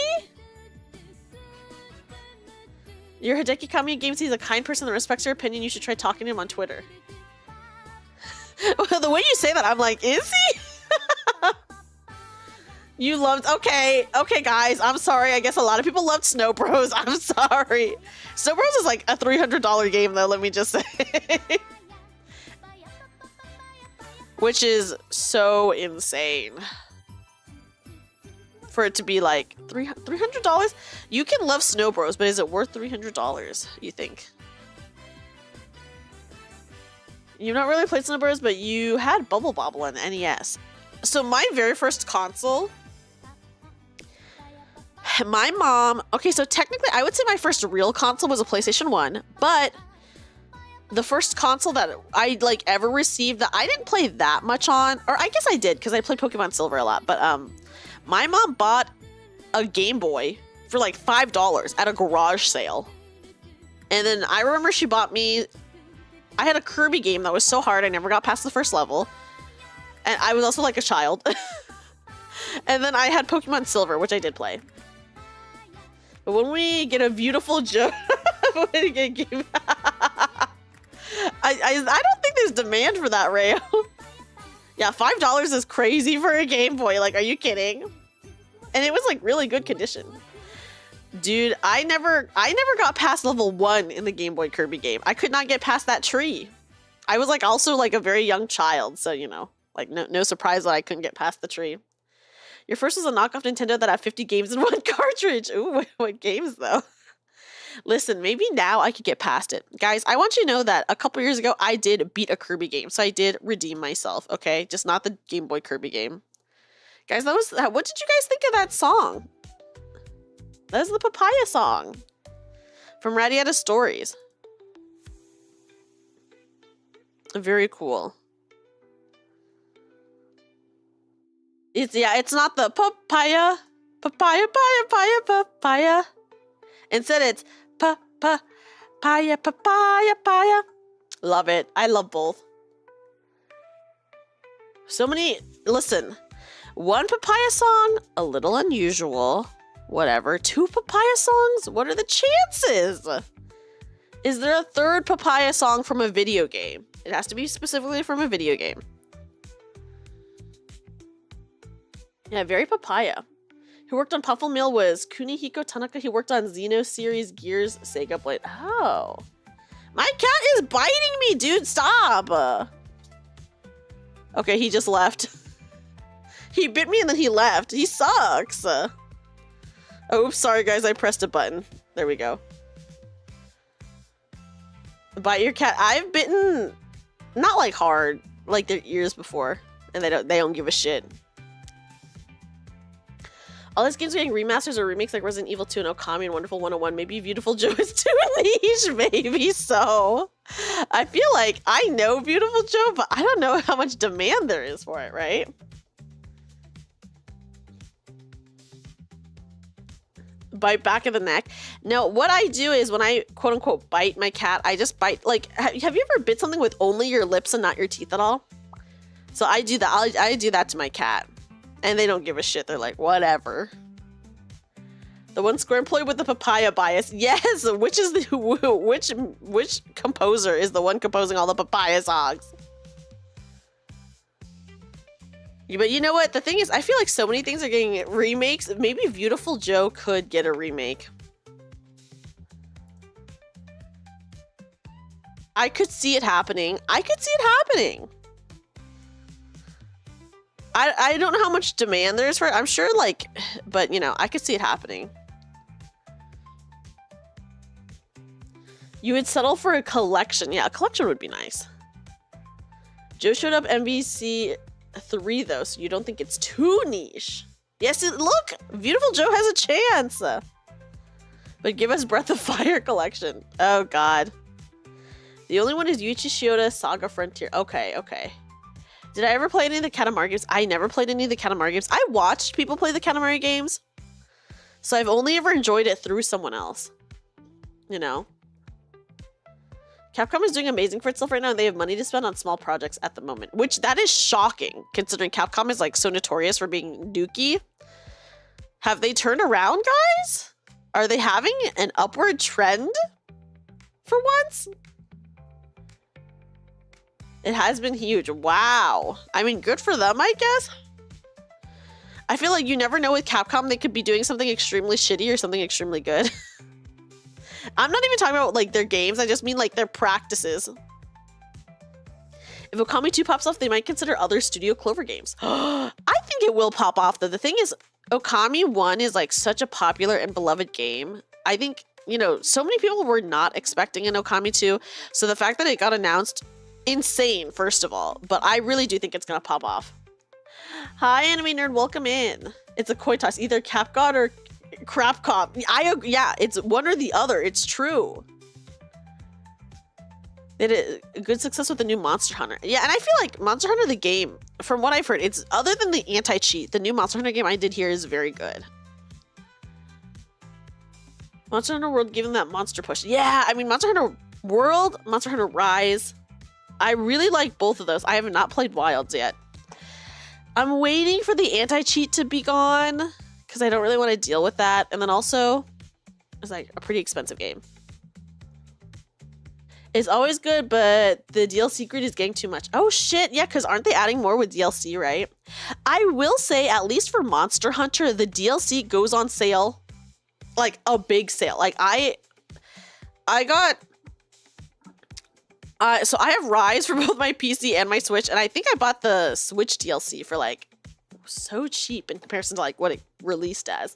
Your Hideki Kamiya game sees a kind person that respects your opinion. You should try talking to him on Twitter. Well, the way you say that, I'm like, is he? You loved... Okay, guys. I'm sorry. I guess a lot of people loved Snow Bros. I'm sorry. Snow Bros is like a $300 game, though, let me just say. Which is so insane. For it to be like $300? You can love Snow Bros, but is it worth $300, you think? You've not really played Snow Bros, but you had Bubble Bobble on NES. So my very first console, my mom... Okay, so technically, I would say my first real console was a PlayStation 1, but the first console that I, like, ever received that I didn't play that much on, or I guess I did, because I played Pokemon Silver a lot, but, my mom bought a Game Boy for, like, $5 at a garage sale. And then I remember she bought me... I had a Kirby game that was so hard I never got past the first level. And I was also like a child. And then I had Pokemon Silver, which I did play. But when we get a beautiful joke... I don't think there's demand for that, Rayo. Yeah, $5 is crazy for a Game Boy. Like, are you kidding? And it was like really good condition. Dude, I never got past level 1 in the Game Boy Kirby game. I could not get past that tree. I was like also like a very young child, so you know, like no surprise that I couldn't get past the tree. Your first was a knockoff Nintendo that had 50 games in one cartridge. Ooh, what games though? Listen, maybe now I could get past it. Guys, I want you to know that a couple years ago I did beat a Kirby game, so I did redeem myself, okay? Just not the Game Boy Kirby game. Guys, what did you guys think of that song? That was the Papaya song from Radiata Stories. Very cool. It's not the papaya. Instead, it's papaya. Love it. I love both. So many. Listen, one papaya song, a little unusual. Whatever. 2 papaya songs? What are the chances? Is there a 3rd papaya song from a video game? It has to be specifically from a video game. Yeah, very papaya. Who worked on Puffle Mill was Kunihiko Tanaka. He worked on Xeno series, Gears, Sega Blade. Oh. My cat is biting me, dude. Stop. Okay, he just left. He bit me and then he left. He sucks. Oops, sorry guys, I pressed a button. There we go. Bite your cat. I've bitten, not like hard, like their ears before, and they don't give a shit. All these games are getting remasters or remakes like Resident Evil 2 and Okami and Wonderful 101. Maybe Beautiful Joe is too niche, maybe so. I feel like I know Beautiful Joe, but I don't know how much demand there is for it, right? Bite back of the neck. No, what I do is when I quote unquote bite my cat, I just bite, like, have you ever bit something with only your lips and not your teeth at all? So I do that. I do that to my cat. And they don't give a shit. They're like, whatever. The one Square employee with the papaya bias. Yes, which composer is the one composing all the papaya songs? But you know what? The thing is, I feel like so many things are getting remakes. Maybe Beautiful Joe could get a remake. I could see it happening. I don't know how much demand there is for it. I'm sure, like, but you know, I could see it happening. You would settle for a collection. Yeah, a collection would be nice. Joe showed up MVC 3 though, so you don't think it's too niche. Yes, look, Beautiful Joe has a chance. But give us Breath of Fire collection. Oh god. The only one is Yuichi Shioda Saga Frontier. Okay, okay. Did I ever play any of the Katamari games? I never played any of the Katamari games. I watched people play the Katamari games. So I've only ever enjoyed it through someone else. You know? Capcom is doing amazing for itself right now, and they have money to spend on small projects at the moment. Which, that is shocking, considering Capcom is like so notorious for being dookie. Have they turned around, guys? Are they having an upward trend? For once? It has been huge. Wow. I mean, good for them, I guess. I feel like you never know with Capcom. They could be doing something extremely shitty or something extremely good. I'm not even talking about like their games. I just mean like their practices. If Okami 2 pops off, they might consider other Studio Clover games. I think it will pop off though. The thing is, Okami 1 is like such a popular and beloved game. I think, you know, so many people were not expecting an Okami 2. So the fact that it got announced, insane, first of all, but I really do think it's gonna pop off. Hi, Anime Nerd, welcome in. It's a coin toss, either Capcom or Crapcom. Yeah, it's one or the other. It's true. It is a good success with the new Monster Hunter. Yeah, and I feel like Monster Hunter the game, from what I've heard, it's other than the anti-cheat, the new Monster Hunter game I did here is very good. Monster Hunter World giving that monster push. Yeah, I mean Monster Hunter World, Monster Hunter Rise. I really like both of those. I have not played Wilds yet. I'm waiting for the anti-cheat to be gone because I don't really want to deal with that. And then also, it's like a pretty expensive game. It's always good, but the DLC grid is getting too much. Oh shit, yeah, because aren't they adding more with DLC, right? I will say, at least for Monster Hunter, the DLC goes on sale. Like a big sale. Like I got... so I have Rise for both my PC and my Switch, and I think I bought the Switch DLC for like so cheap in comparison to like what it released as.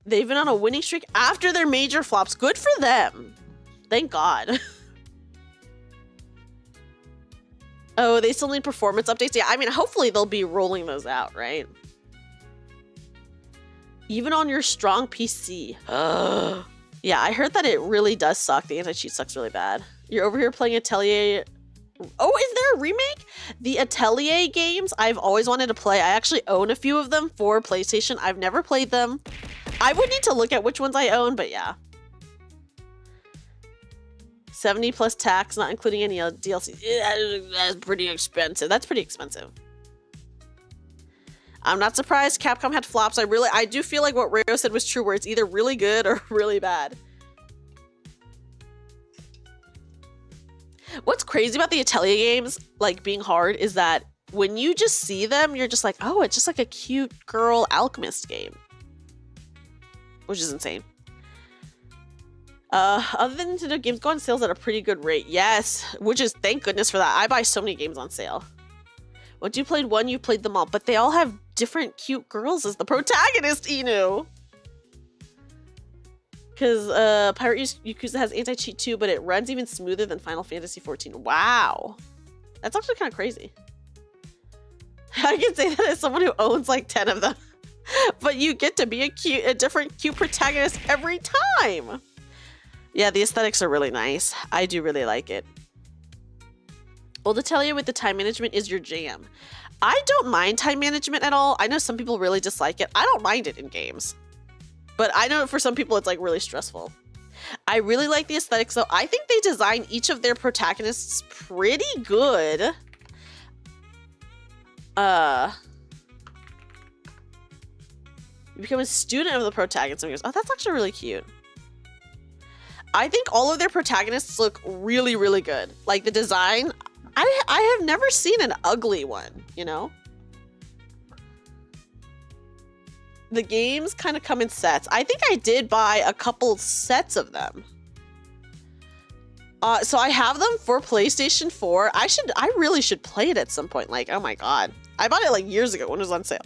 They've been on a winning streak after their major flops. Good for them. Thank God. Oh, they still need performance updates? Yeah, I mean, hopefully they'll be rolling those out, right? Even on your strong PC. Yeah, I heard that it really does suck. The anti-cheat sucks really bad. You're over here playing Atelier. Oh, is there a remake? The Atelier games I've always wanted to play. I actually own a few of them for PlayStation. I've never played them. I would need to look at which ones I own, but yeah. 70 plus tax, not including any DLC. That's pretty expensive. That's pretty expensive. I'm not surprised Capcom had flops. I do feel like what Rayo said was true, where it's either really good or really bad. What's crazy about the Atelier games, like being hard, is that when you just see them, you're just like, oh, it's just like a cute girl alchemist game. Which is insane. Other than Nintendo games go on sales at a pretty good rate. Yes, which is, thank goodness for that. I buy so many games on sale. Once you played one, you played them all. But they all have different cute girls as the protagonist, Inu. Because Pirate Yakuza has anti-cheat too, but it runs even smoother than Final Fantasy XIV. Wow. That's actually kind of crazy. I can say that as someone who owns like 10 of them. But you get to be a different cute protagonist every time. Yeah, the aesthetics are really nice. I do really like it. Old Atelier with the time management is your jam. I don't mind time management at all. I know some people really dislike it. I don't mind it in games. But I know for some people it's like really stressful. I really like the aesthetics though. I think they design each of their protagonists pretty good. You become a student of the protagonist. Oh, that's actually really cute. I think all of their protagonists look really, really good. Like the design, I have never seen an ugly one, you know? The games kind of come in sets. I think I did buy a couple sets of them. So I have them for PlayStation 4. I really should play it at some point. Like, oh my god. I bought it like years ago when it was on sale.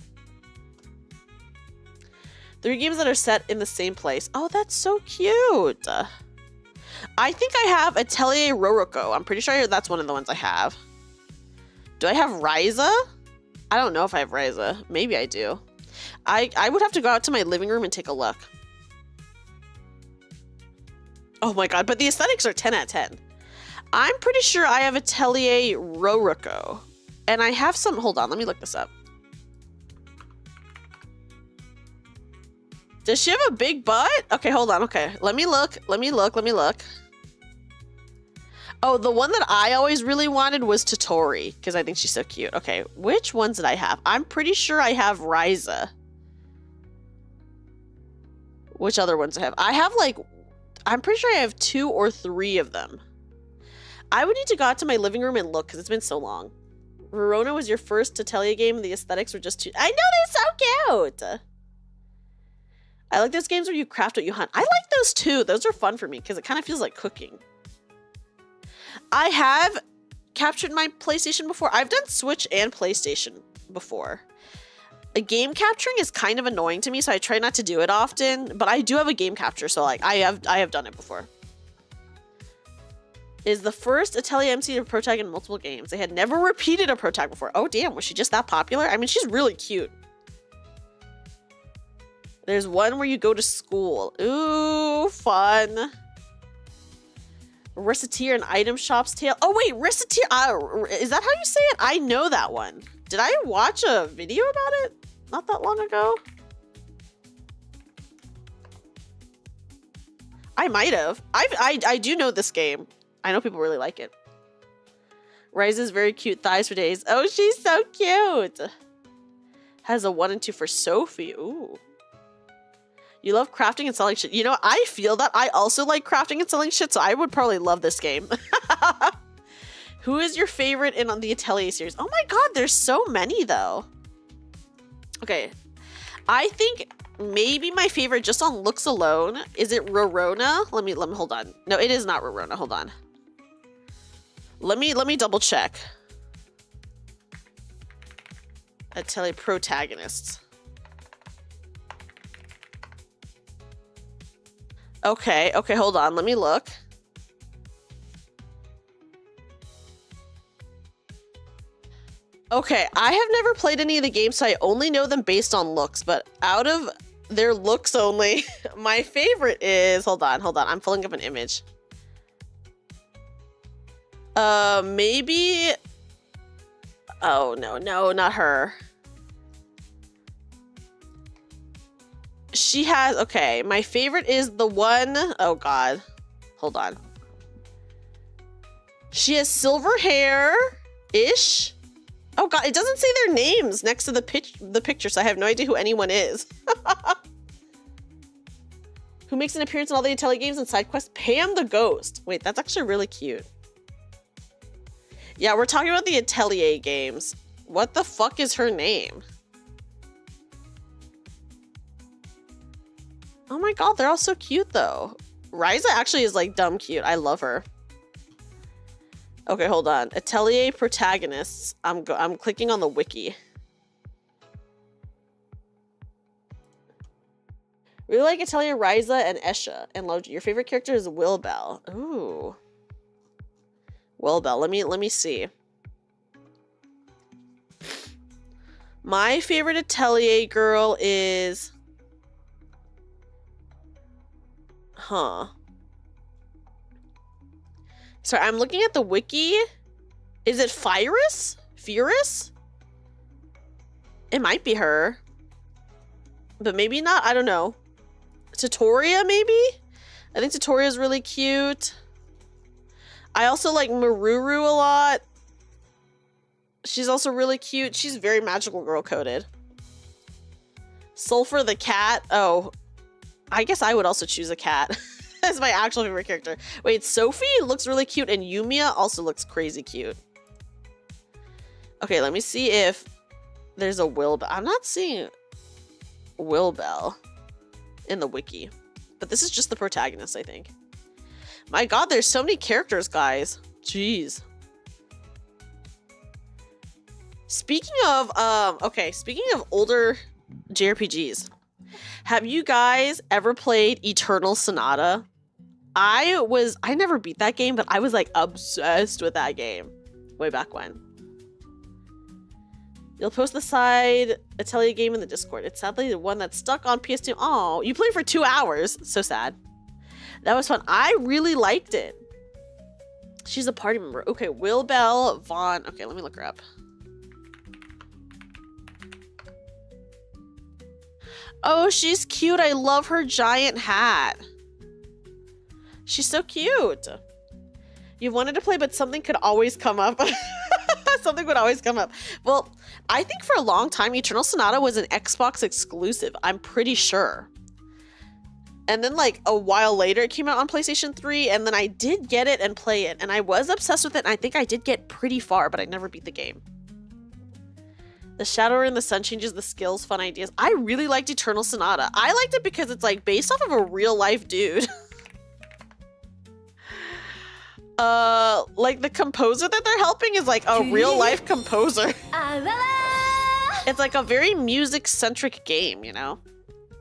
3 games that are set in the same place. Oh, that's so cute. I think I have Atelier Roroko. I'm pretty sure that's one of the ones I have. Do I have Ryza? I don't know if I have Ryza. Maybe I do. I would have to go out to my living room and take a look. Oh my god, but the aesthetics are 10 out of 10. I'm pretty sure I have Atelier Roroko. And I have some... Hold on, let me look this up. Does she have a big butt? Okay, hold on. Okay, let me look. Let me look. Oh, the one that I always really wanted was Totori, because I think she's so cute. Okay, which ones did I have? I'm pretty sure I have Ryza. Which other ones I have? I have like... I'm pretty sure I have 2 or 3 of them. I would need to go out to my living room and look, because it's been so long. Verona was your first Atelier game. The aesthetics were just too... I know, they're so cute! I like those games where you craft what you hunt. I like those too. Those are fun for me because it kind of feels like cooking. I have captured my PlayStation before. I've done Switch and PlayStation before. A game capturing is kind of annoying to me, so I try not to do it often. But I do have a game capture, so like I have done it before. Is the first Atelier MC to protag in multiple games. They had never repeated a protag before. Oh damn, was she just that popular? I mean, she's really cute. There's one where you go to school. Ooh, fun. Reciteer and item shop's tale. Oh wait, Reciteer. Is that how you say it? I know that one. Did I watch a video about it not that long ago? I might have. I do know this game. I know people really like it. Ryza's very cute thighs for days. Oh, she's so cute. Has a 1 and 2 for Sophie. Ooh. You love crafting and selling shit. You know, I feel that. I also like crafting and selling shit, so I would probably love this game. Who is your favorite in on the Atelier series? Oh my god, there's so many, though. Okay. I think maybe my favorite, just on looks alone, is it Rorona? Let me hold on. No, it is not Rorona. Hold on. Let me double check. Atelier protagonists. Okay, hold on. Let me look. Okay, I have never played any of the games, so I only know them based on looks, but out of their looks only, my favorite is, hold on, I'm pulling up an image. Maybe, oh no, not her. She has, okay, my favorite is the one, oh god, hold on. She has silver hair-ish. Oh god, it doesn't say their names next to the picture, so I have no idea who anyone is. Who makes an appearance in all the Atelier games and side quests? Pam the Ghost. Wait, that's actually really cute. Yeah, we're talking about the Atelier games. What the fuck is her name? Oh my god, they're all so cute though. Ryza actually is like dumb cute. I love her. Okay, hold on. Atelier protagonists. I'm clicking on the wiki. Really like Atelier, Ryza, and Esha. And loved your favorite character is Wilbell. Ooh. Wilbell. Let me see. My favorite Atelier girl is... Huh. Sorry, I'm looking at the wiki. Is it Fyrus? Fyrus? It might be her. But maybe not. I don't know. Tatoria, maybe? I think Tatoria is really cute. I also like Maruru a lot. She's also really cute. She's very magical girl coded. Sulfur the cat. Oh, I guess I would also choose a cat. That's my actual favorite character. Wait, Sophie looks really cute, and Yumiya also looks crazy cute. Okay, let me see if there's a Wilbell. I'm not seeing Wilbell in the wiki, but this is just the protagonist, I think. My god, there's so many characters, guys. Jeez. Speaking of, speaking of older JRPGs, have you guys ever played Eternal Sonata? I never beat that game, but I was like obsessed with that game way back when. You'll post the side Atelier game in the Discord. It's sadly the one that's stuck on PS2. Oh, you played for 2 hours. So sad. That was fun. I really liked it. She's a party member. Okay, Wilbell Vaughn. Okay, let me look her up. Oh, she's cute. I love her giant hat. She's so cute. You wanted to play, but something could always come up. Something would always come up. Well, I think for a long time, Eternal Sonata was an Xbox exclusive. I'm pretty sure. And then like a while later, it came out on PlayStation 3, and then I did get it and play it, and I was obsessed with it, and I think I did get pretty far, but I never beat the game. The shadow in the sun changes the skills, fun ideas. I really liked Eternal Sonata. I liked it because it's like based off of a real life dude. Like the composer that they're helping is like a real life composer. It's like a very music centric game, you know?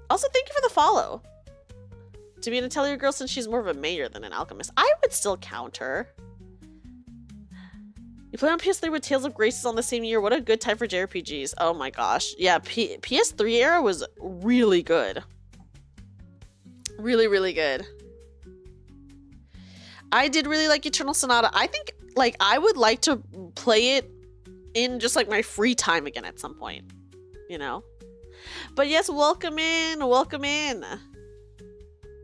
Also, thank you for the follow. To be an Atelier girl since she's more of a mayor than an alchemist. I would still count her. You play on PS3 with Tales of Graces on the same year. What a good time for JRPGs. Oh my gosh. Yeah, PS3 era was really good. Really, really good. I did really like Eternal Sonata. I think, like, I would like to play it in just, like, my free time again at some point. You know? But yes, welcome in. Welcome in.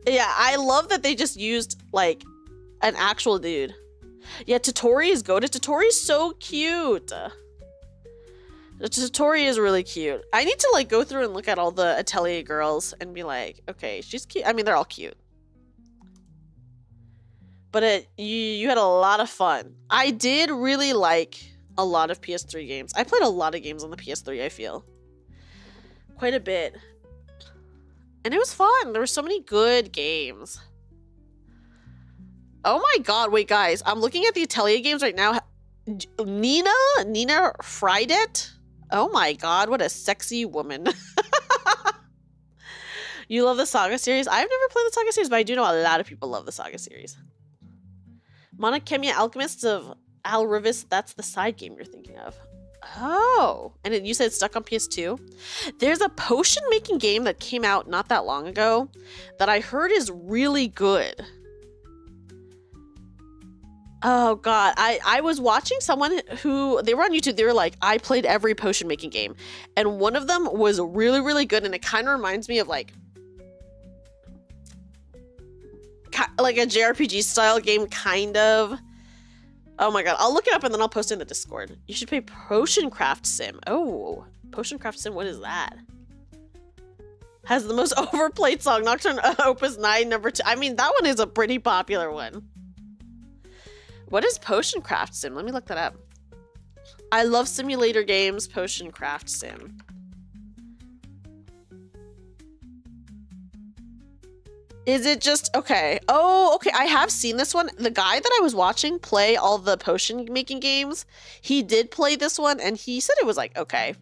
Yeah, I love that they just used, like, an actual dude. Yeah, Totori is goated. Totori's so cute. Totori is really cute. I need to, like, go through and look at all the Atelier girls and be like, okay, she's cute. I mean, they're all cute. But you had a lot of fun. I did really like a lot of PS3 games. I played a lot of games on the PS3, I feel. Quite a bit. And it was fun. There were so many good games. Oh my god, wait guys. I'm looking at the Atelier games right now. Nina Friedet? Oh my god, what a sexy woman. You love the Saga series? I've never played the Saga series, but I do know a lot of people love the Saga series. Monachemia Alchemists of Alrivis, that's the side game you're thinking of. Oh, and you said it's stuck on PS2? There's a potion making game that came out not that long ago that I heard is really good. Oh god, I was watching someone who, they were on YouTube, they were like, I played every potion making game. And one of them was really, really good, and it kind of reminds me of like a JRPG style game, kind of. Oh my god, I'll look it up and then I'll post it in the Discord. You should play Potion Craft Sim. Oh, Potion Craft Sim, what is that? Has the most overplayed song, Nocturne Opus 9, number 2. I mean, that one is a pretty popular one. What is Potion Craft Sim? Let me look that up. I love simulator games, Potion Craft Sim. Is it just, okay. Oh, okay, I have seen this one. The guy that I was watching play all the potion making games, he did play this one, and he said it was like, okay.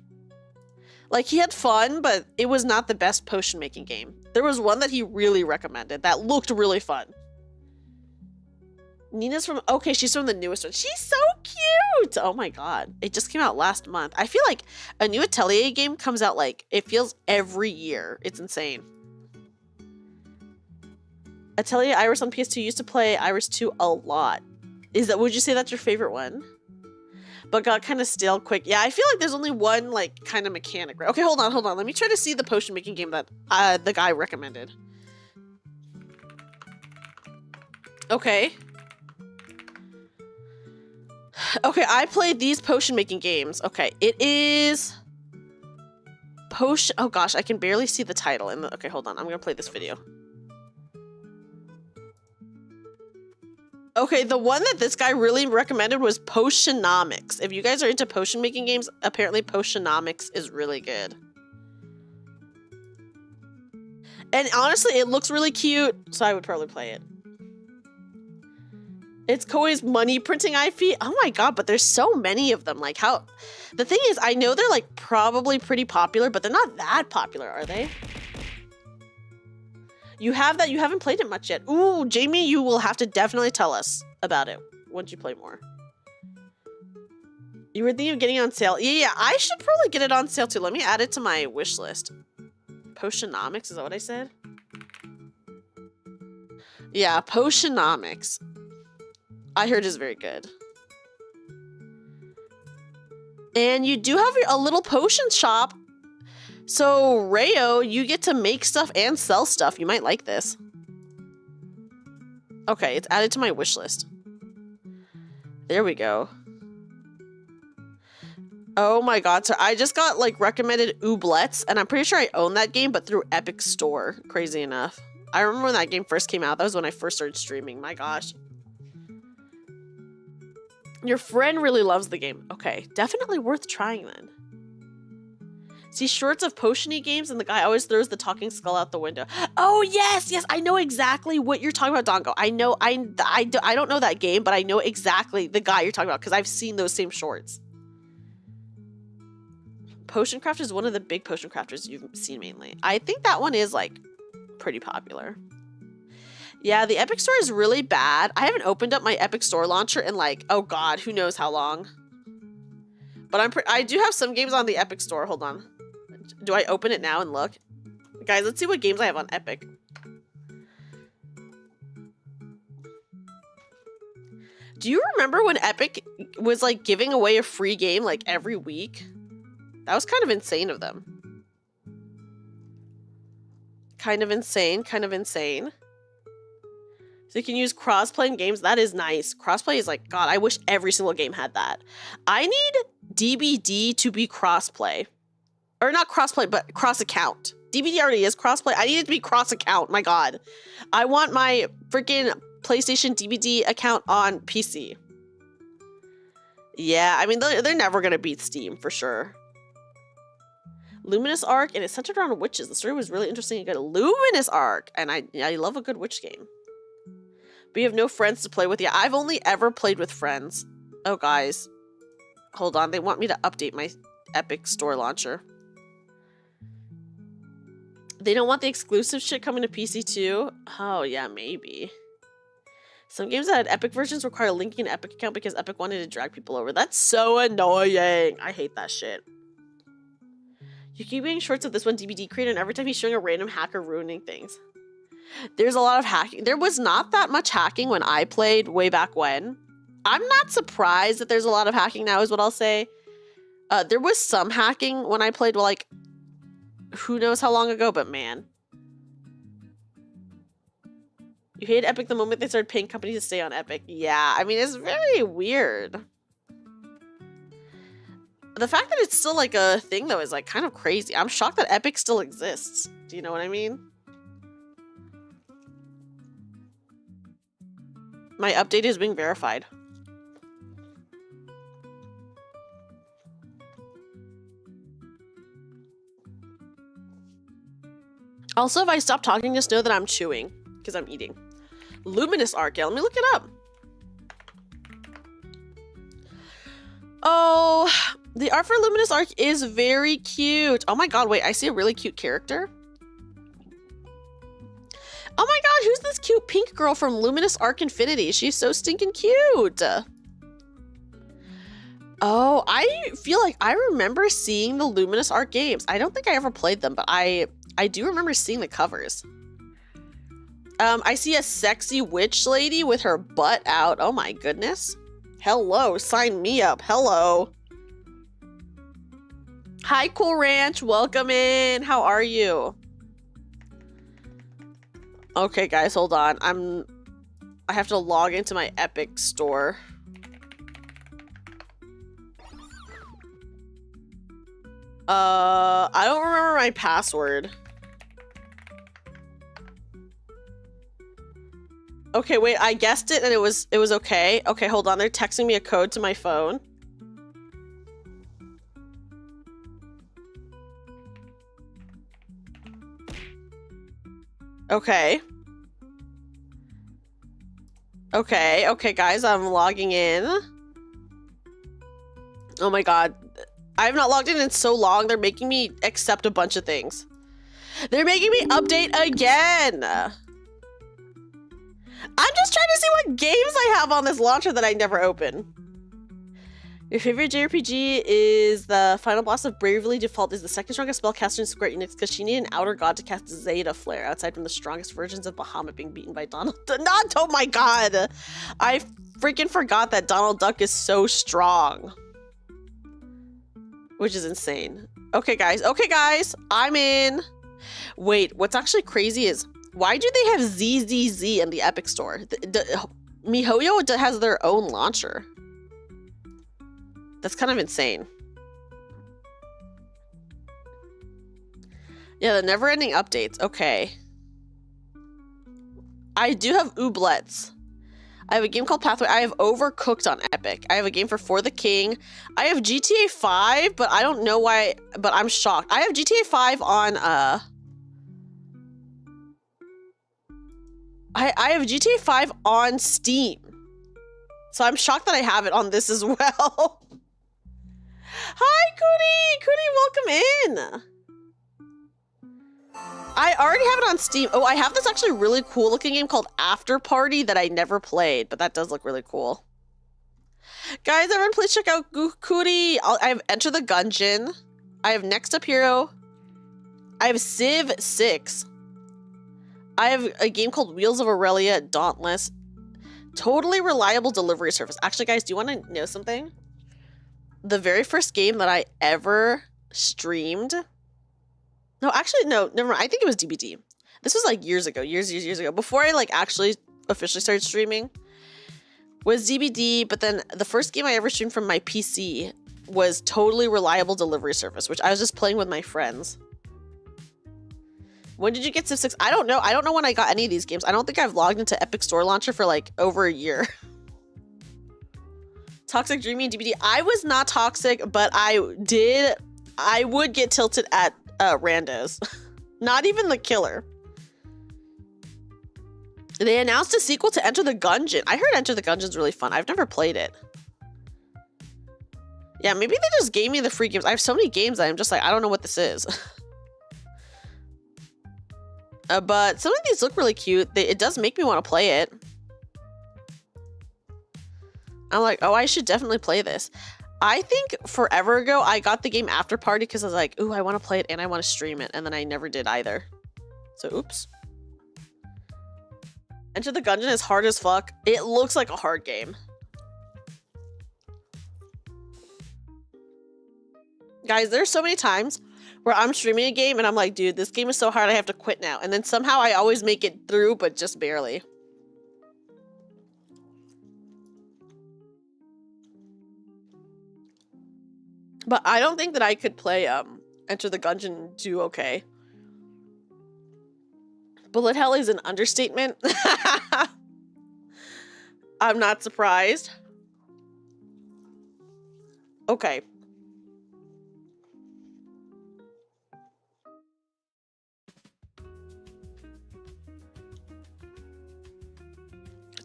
Like, he had fun, but it was not the best potion making game. There was one that he really recommended that looked really fun. Nina's from, okay, she's from the newest one. She's so cute! Oh my god. It just came out last month. I feel like a new Atelier game comes out like, it feels every year. It's insane. Atelier Iris on PS2, used to play Iris 2 a lot. Would you say that's your favorite one? But got kind of stale quick. Yeah, I feel like there's only one like kind of mechanic. Right? Okay, hold on. Let me try to see the potion making game that the guy recommended. Okay. Okay, I played these potion making games. Okay, it is potion. Oh gosh, I can barely see the title. Okay, hold on. I'm gonna play this video. Okay, the one that this guy really recommended was Potionomics. If you guys are into potion making games, apparently Potionomics is really good. And honestly, it looks really cute, so I would probably play it. It's Koei's money printing IP. Oh my god, but there's so many of them. Like how... The thing is, I know they're like probably pretty popular, but they're not that popular, are they? You have that? You haven't played it much yet. Ooh, Jamie, you will have to definitely tell us about it once you play more. You were thinking of getting it on sale? Yeah, I should probably get it on sale too. Let me add it to my wish list. Potionomics, is that what I said? Yeah, Potionomics. I heard is very good. And you do have a little potion shop. So, Rayo, you get to make stuff and sell stuff. You might like this. Okay, it's added to my wish list. There we go. Oh my god, so I just got like recommended Ooblettes, and I'm pretty sure I own that game, but through Epic Store. Crazy enough. I remember when that game first came out. That was when I first started streaming. My gosh. Your friend really loves the game. Okay, definitely worth trying then. See shorts of potion-y games, and the guy always throws the talking skull out the window. Oh, yes, yes, I know exactly what you're talking about, Dongo. I know, I don't know that game, but I know exactly the guy you're talking about, because I've seen those same shorts. Potion Craft is one of the big potion crafters you've seen mainly. I think that one is, like, pretty popular. Yeah, the Epic Store is really bad. I haven't opened up my Epic Store launcher in, like, oh god, who knows how long. But I do have some games on the Epic Store. Hold on. Do I open it now and look? Guys, let's see what games I have on Epic. Do you remember when Epic was like giving away a free game like every week? That was kind of insane of them. Kind of insane, kind of insane. So you can use crossplay in games. That is nice. Crossplay is like, god, I wish every single game had that. I need DBD to be crossplay. Or not crossplay, but cross-account. DBD already is crossplay. I need it to be cross-account. My god. I want my freaking PlayStation DVD account on PC. Yeah, I mean, they're never going to beat Steam, for sure. Luminous Arc, and it's centered around witches. The story was really interesting and good. Luminous Arc! And I love a good witch game. But you have no friends to play with. Yeah, I've only ever played with friends. Oh, guys. Hold on. They want me to update my Epic Store launcher. They don't want the exclusive shit coming to PC too? Oh, yeah, maybe. Some games that had Epic versions require linking an Epic account because Epic wanted to drag people over. That's so annoying. I hate that shit. You keep getting shorts of this one DBD creator, and every time he's showing a random hacker ruining things. There's a lot of hacking. There was not that much hacking when I played way back when. I'm not surprised that there's a lot of hacking now is what I'll say. There was some hacking when I played, well, like, who knows how long ago, but man. You hate Epic the moment they started paying companies to stay on Epic. Yeah, I mean, it's very weird. The fact that it's still like a thing, though, is like kind of crazy. I'm shocked that Epic still exists. Do you know what I mean? My update is being verified. Also, if I stop talking, just know that I'm chewing because I'm eating. Luminous Arc. Yeah, let me look it up. Oh, the art for Luminous Arc is very cute. Oh my god, wait, I see a really cute character. Oh my god, who's this cute pink girl from Luminous Arc Infinity? She's so stinking cute. Oh, I feel like I remember seeing the Luminous Arc games. I don't think I ever played them, but I do remember seeing the covers. I see a sexy witch lady with her butt out. Oh my goodness. Hello, sign me up. Hello. Hi, Cool Ranch. Welcome in. How are you? Okay, guys, hold on. I have to log into my Epic store. I don't remember my password. Okay, wait, I guessed it and it was okay. Okay, hold on. They're texting me a code to my phone. Okay. Okay, guys, I'm logging in. Oh my god. I have not logged in so long. They're making me accept a bunch of things. They're making me update again. I'm just trying to see what games I have on this launcher that I never open. Your favorite JRPG is the final boss of Bravely Default is the second strongest spellcaster in Square Enix because she needed an outer god to cast Zeta Flare outside from the strongest versions of Bahamut being beaten by Donald. Not, oh my god! I freaking forgot that Donald Duck is so strong. Which is insane. Okay, guys. Okay, guys. I'm in. Wait, what's actually crazy is why do they have ZZZ in the Epic Store? MiHoYo has their own launcher. That's kind of insane. Yeah, the never-ending updates. Okay. I do have Ooblets. I have a game called Pathway. I have Overcooked on Epic. I have a game for the King. I have GTA 5, but I don't know why, but I'm shocked. I have GTA 5 on, I have GTA 5 on Steam. So I'm shocked that I have it on this as well. Hi, Cootie! Cootie, welcome in! I already have it on Steam. Oh, I have this actually really cool looking game called After Party that I never played, but that does look really cool. Guys, everyone please check out Cootie. I have Enter the Gungeon. I have Next Up Hero. I have Civ 6. I have a game called Wheels of Aurelia, Dauntless. Totally reliable delivery service. Actually, guys, do you want to know something? The very first game that I ever streamed... No, actually, no, never mind. I think it was DBD. This was like years ago, years ago. Before I like actually officially started streaming was DBD, but then the first game I ever streamed from my PC was Totally Reliable Delivery Service, which I was just playing with my friends. When did you get Civ 6? I don't know. I don't know when I got any of these games. I don't think I've logged into Epic Store Launcher for like over a year. Toxic, Dreamy, and DBD. I was not toxic, but I would get tilted at randos. Not even the killer. They announced a sequel to Enter the Gungeon. I heard Enter the Gungeon's really fun. I've never played it. Yeah, maybe they just gave me the free games. I have so many games that I'm just like, I don't know what this is. But some of these look really cute. It does make me want to play it. I'm like, oh, I should definitely play this. I think forever ago, I got the game After Party because I was like, ooh, I want to play it and I want to stream it. And then I never did either. So, oops. Enter the Gungeon is hard as fuck. It looks like a hard game. Guys, there's so many times where I'm streaming a game and I'm like, dude, this game is so hard I have to quit now. And then somehow I always make it through, but just barely. But I don't think that I could play Enter the Gungeon and do okay. Bullet hell is an understatement. I'm not surprised. Okay.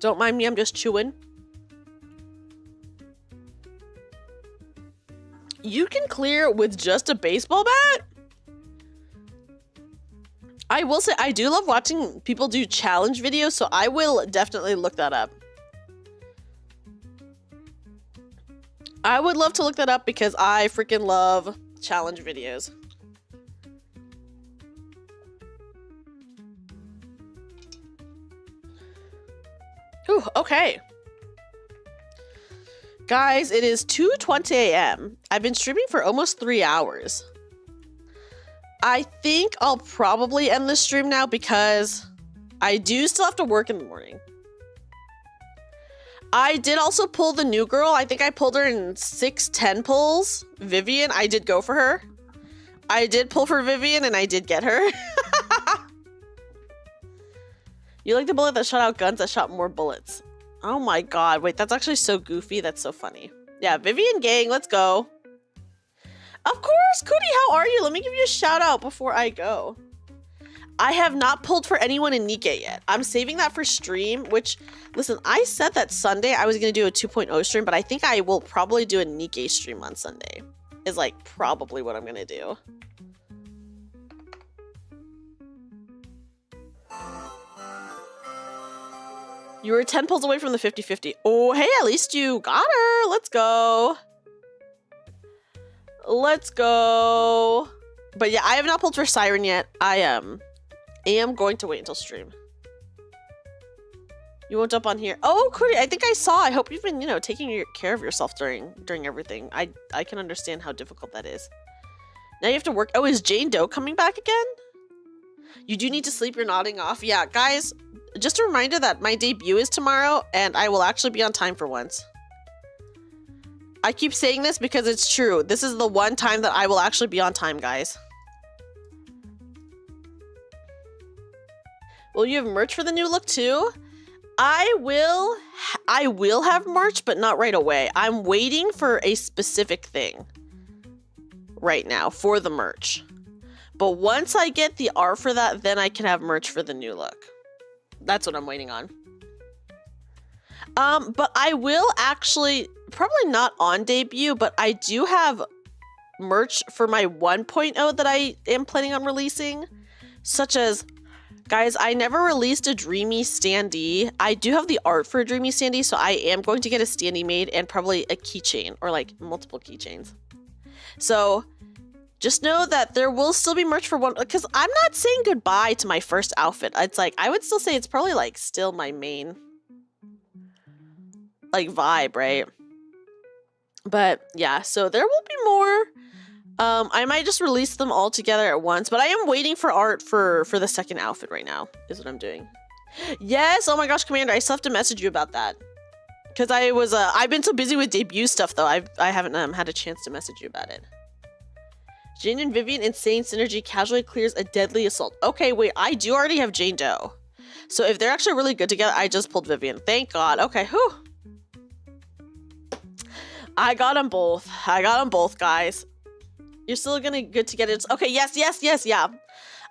Don't mind me, I'm just chewing. You can clear with just a baseball bat? I will say, I do love watching people do challenge videos, so I will definitely look that up. I would love to look that up because I freaking love challenge videos. Ooh, okay. Guys, it is 2:20 a.m. I've been streaming for almost 3 hours. I think I'll probably end the stream now because I do still have to work in the morning. I did also pull the new girl. I think I pulled her in 6-10 pulls. Vivian, I did go for her. I did pull for Vivian and I did get her. You like the bullet that shot out guns that shot more bullets. Oh my god. Wait, that's actually so goofy. That's so funny. Yeah, Vivian gang, let's go. Of course, Cootie, how are you? Let me give you a shout out before I go. I have not pulled for anyone in Nikkei yet. I'm saving that for stream, which, listen, I said that Sunday I was going to do a 2.0 stream, but I think I will probably do a Nikkei stream on Sunday. Is like probably what I'm going to do. You were 10 pulls away from the 50-50. Oh, hey, at least you got her. Let's go. Let's go. But yeah, I have not pulled for Siren yet. I am going to wait until stream. You won't jump on here. Oh, Cootie, I think I saw. I hope you've been, you know, taking care of yourself during everything. I can understand how difficult that is. Now you have to work. Oh, is Jane Doe coming back again? You do need to sleep. You're nodding off. Yeah, guys, just a reminder that my debut is tomorrow and I will actually be on time for once. I keep saying this because it's true. This is the one time that I will actually be on time, guys. Will you have merch for the new look too? I will have merch, but not right away. I'm waiting for a specific thing right now for the merch. But once I get the art for that, then I can have merch for the new look. That's what I'm waiting on. But I will actually, probably not on debut, but I do have merch for my 1.0 that I am planning on releasing, such as, guys, I never released a Dreamy standee. I do have the art for a Dreamy standee, so I am going to get a standee made and probably a keychain or like multiple keychains. So just know that there will still be merch for one, because I'm not saying goodbye to my first outfit. It's like, I would still say it's probably like still my main like vibe, right? But yeah, so there will be more. I might just release them all together at once, but I am waiting for art for the second outfit right now, is what I'm doing. Yes, oh my gosh, Commander, I still have to message you about that. Because I've been so busy with debut stuff though, I haven't had a chance to message you about it. Jane and Vivian, insane synergy, casually clears a deadly assault. Okay, wait, I do already have Jane Doe. So if they're actually really good together, I just pulled Vivian. Thank God. Okay, whew. I got them both. I got them both, guys. You're still gonna good to get it. Okay, yes, yeah.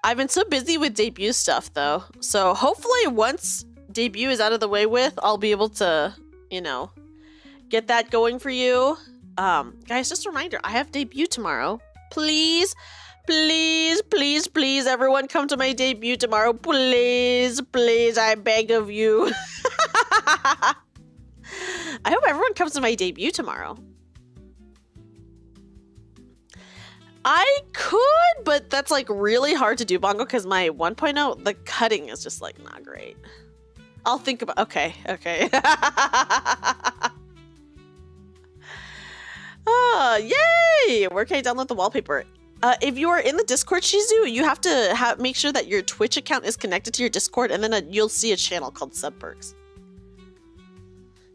I've been so busy with debut stuff though. So hopefully once debut is out of the way with, I'll be able to, you know, get that going for you. Guys, just a reminder, I have debut tomorrow. Please, please, please, please, everyone come to my debut tomorrow. Please, please, I beg of you. I hope everyone comes to my debut tomorrow. I could, but that's like really hard to do, Bongo, because my 1.0, the cutting is just like not great. I'll think about, okay. Oh, yay! Where can I download the wallpaper? If you are in the Discord, Shizu, you have to make sure that your Twitch account is connected to your Discord, and then you'll see a channel called Sub Perks.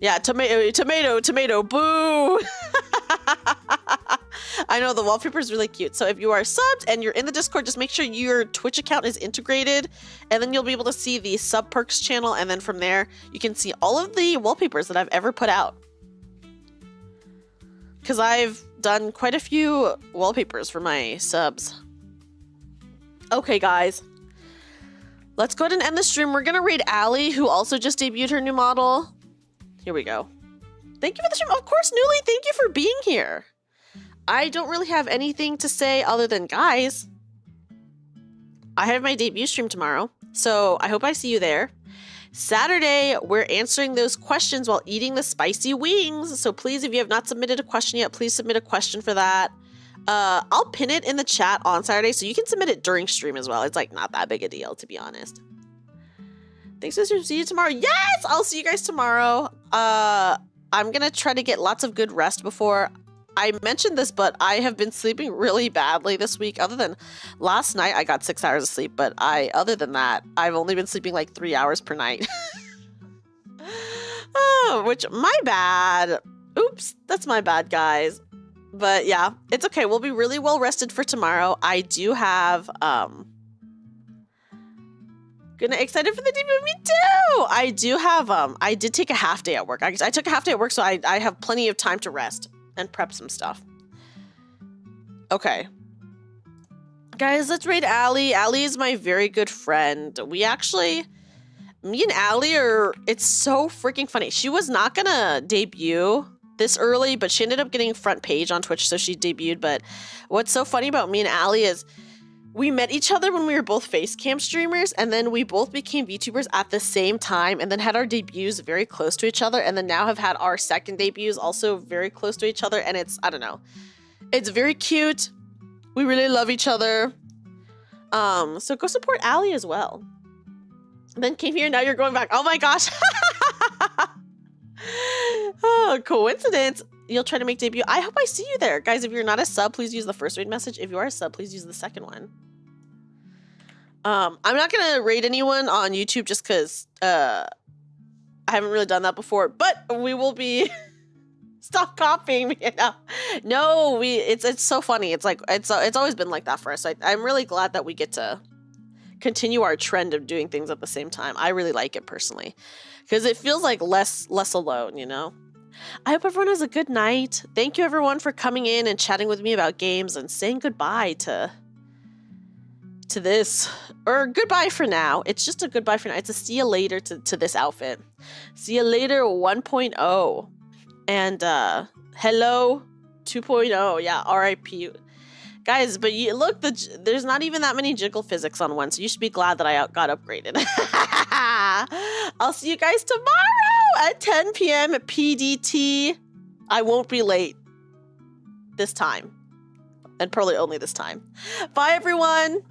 Yeah, tomato, boo! I know, the wallpaper is really cute. So if you are subbed and you're in the Discord, just make sure your Twitch account is integrated, and then you'll be able to see the Sub Perks channel, and then from there, you can see all of the wallpapers that I've ever put out. Because I've done quite a few wallpapers for my subs. Okay, guys. Let's go ahead and end the stream. We're going to raid Allie, who also just debuted her new model. Here we go. Thank you for the stream. Of course, Newly, thank you for being here. I don't really have anything to say other than, guys, I have my debut stream tomorrow, so I hope I see you there. Saturday, we're answering those questions while eating the spicy wings. So please, if you have not submitted a question yet, please submit a question for that. I'll pin it in the chat on Saturday, so you can submit it during stream as well. It's like not that big a deal, to be honest. Thanks, sister. See you tomorrow. Yes, I'll see you guys tomorrow. I'm gonna try to get lots of good rest before. I mentioned this, but I have been sleeping really badly this week. Other than last night, I got 6 hours of sleep, but other than that, I've only been sleeping like 3 hours per night. Oh, which, my bad. Oops, that's my bad, guys. But yeah, it's okay. We'll be really well rested for tomorrow. I do have, excited for the debut. Me too. I do have, I did take a half day at work. I took a half day at work, so I have plenty of time to rest and prep some stuff. Okay. Guys, let's raid Allie. Allie is my very good friend. Me and Allie it's so freaking funny. She was not gonna debut this early, but she ended up getting front page on Twitch, so she debuted. But what's so funny about me and Allie is we met each other when we were both Facecam streamers, and then we both became VTubers at the same time, and then had our debuts very close to each other, and then now have had our second debuts also very close to each other, and it's, I don't know. It's very cute. We really love each other. So go support Allie as well. And then came here, now you're going back. Oh my gosh. Oh, coincidence. You'll try to make debut. I hope I see you there. Guys, if you're not a sub, please use the first raid message. If you are a sub, please use the second one. I'm not going to raid anyone on YouTube just because I haven't really done that before. But we will be... Stop copying me. No, it's so funny. It's like it's always been like that for us. I'm really glad that we get to continue our trend of doing things at the same time. I really like it personally because it feels like less alone, you know? I hope everyone has a good night. Thank you everyone for coming in and chatting with me about games and saying goodbye to this, or goodbye for now. It's just a goodbye for now. It's a see you later to this outfit. See you later 1.0 and hello 2.0. Yeah, RIP. Guys, but look, there's not even that many jiggle physics on one, so you should be glad that I got upgraded. I'll see you guys tomorrow at 10 p.m. PDT. I won't be late this time, and probably only this time. Bye, everyone.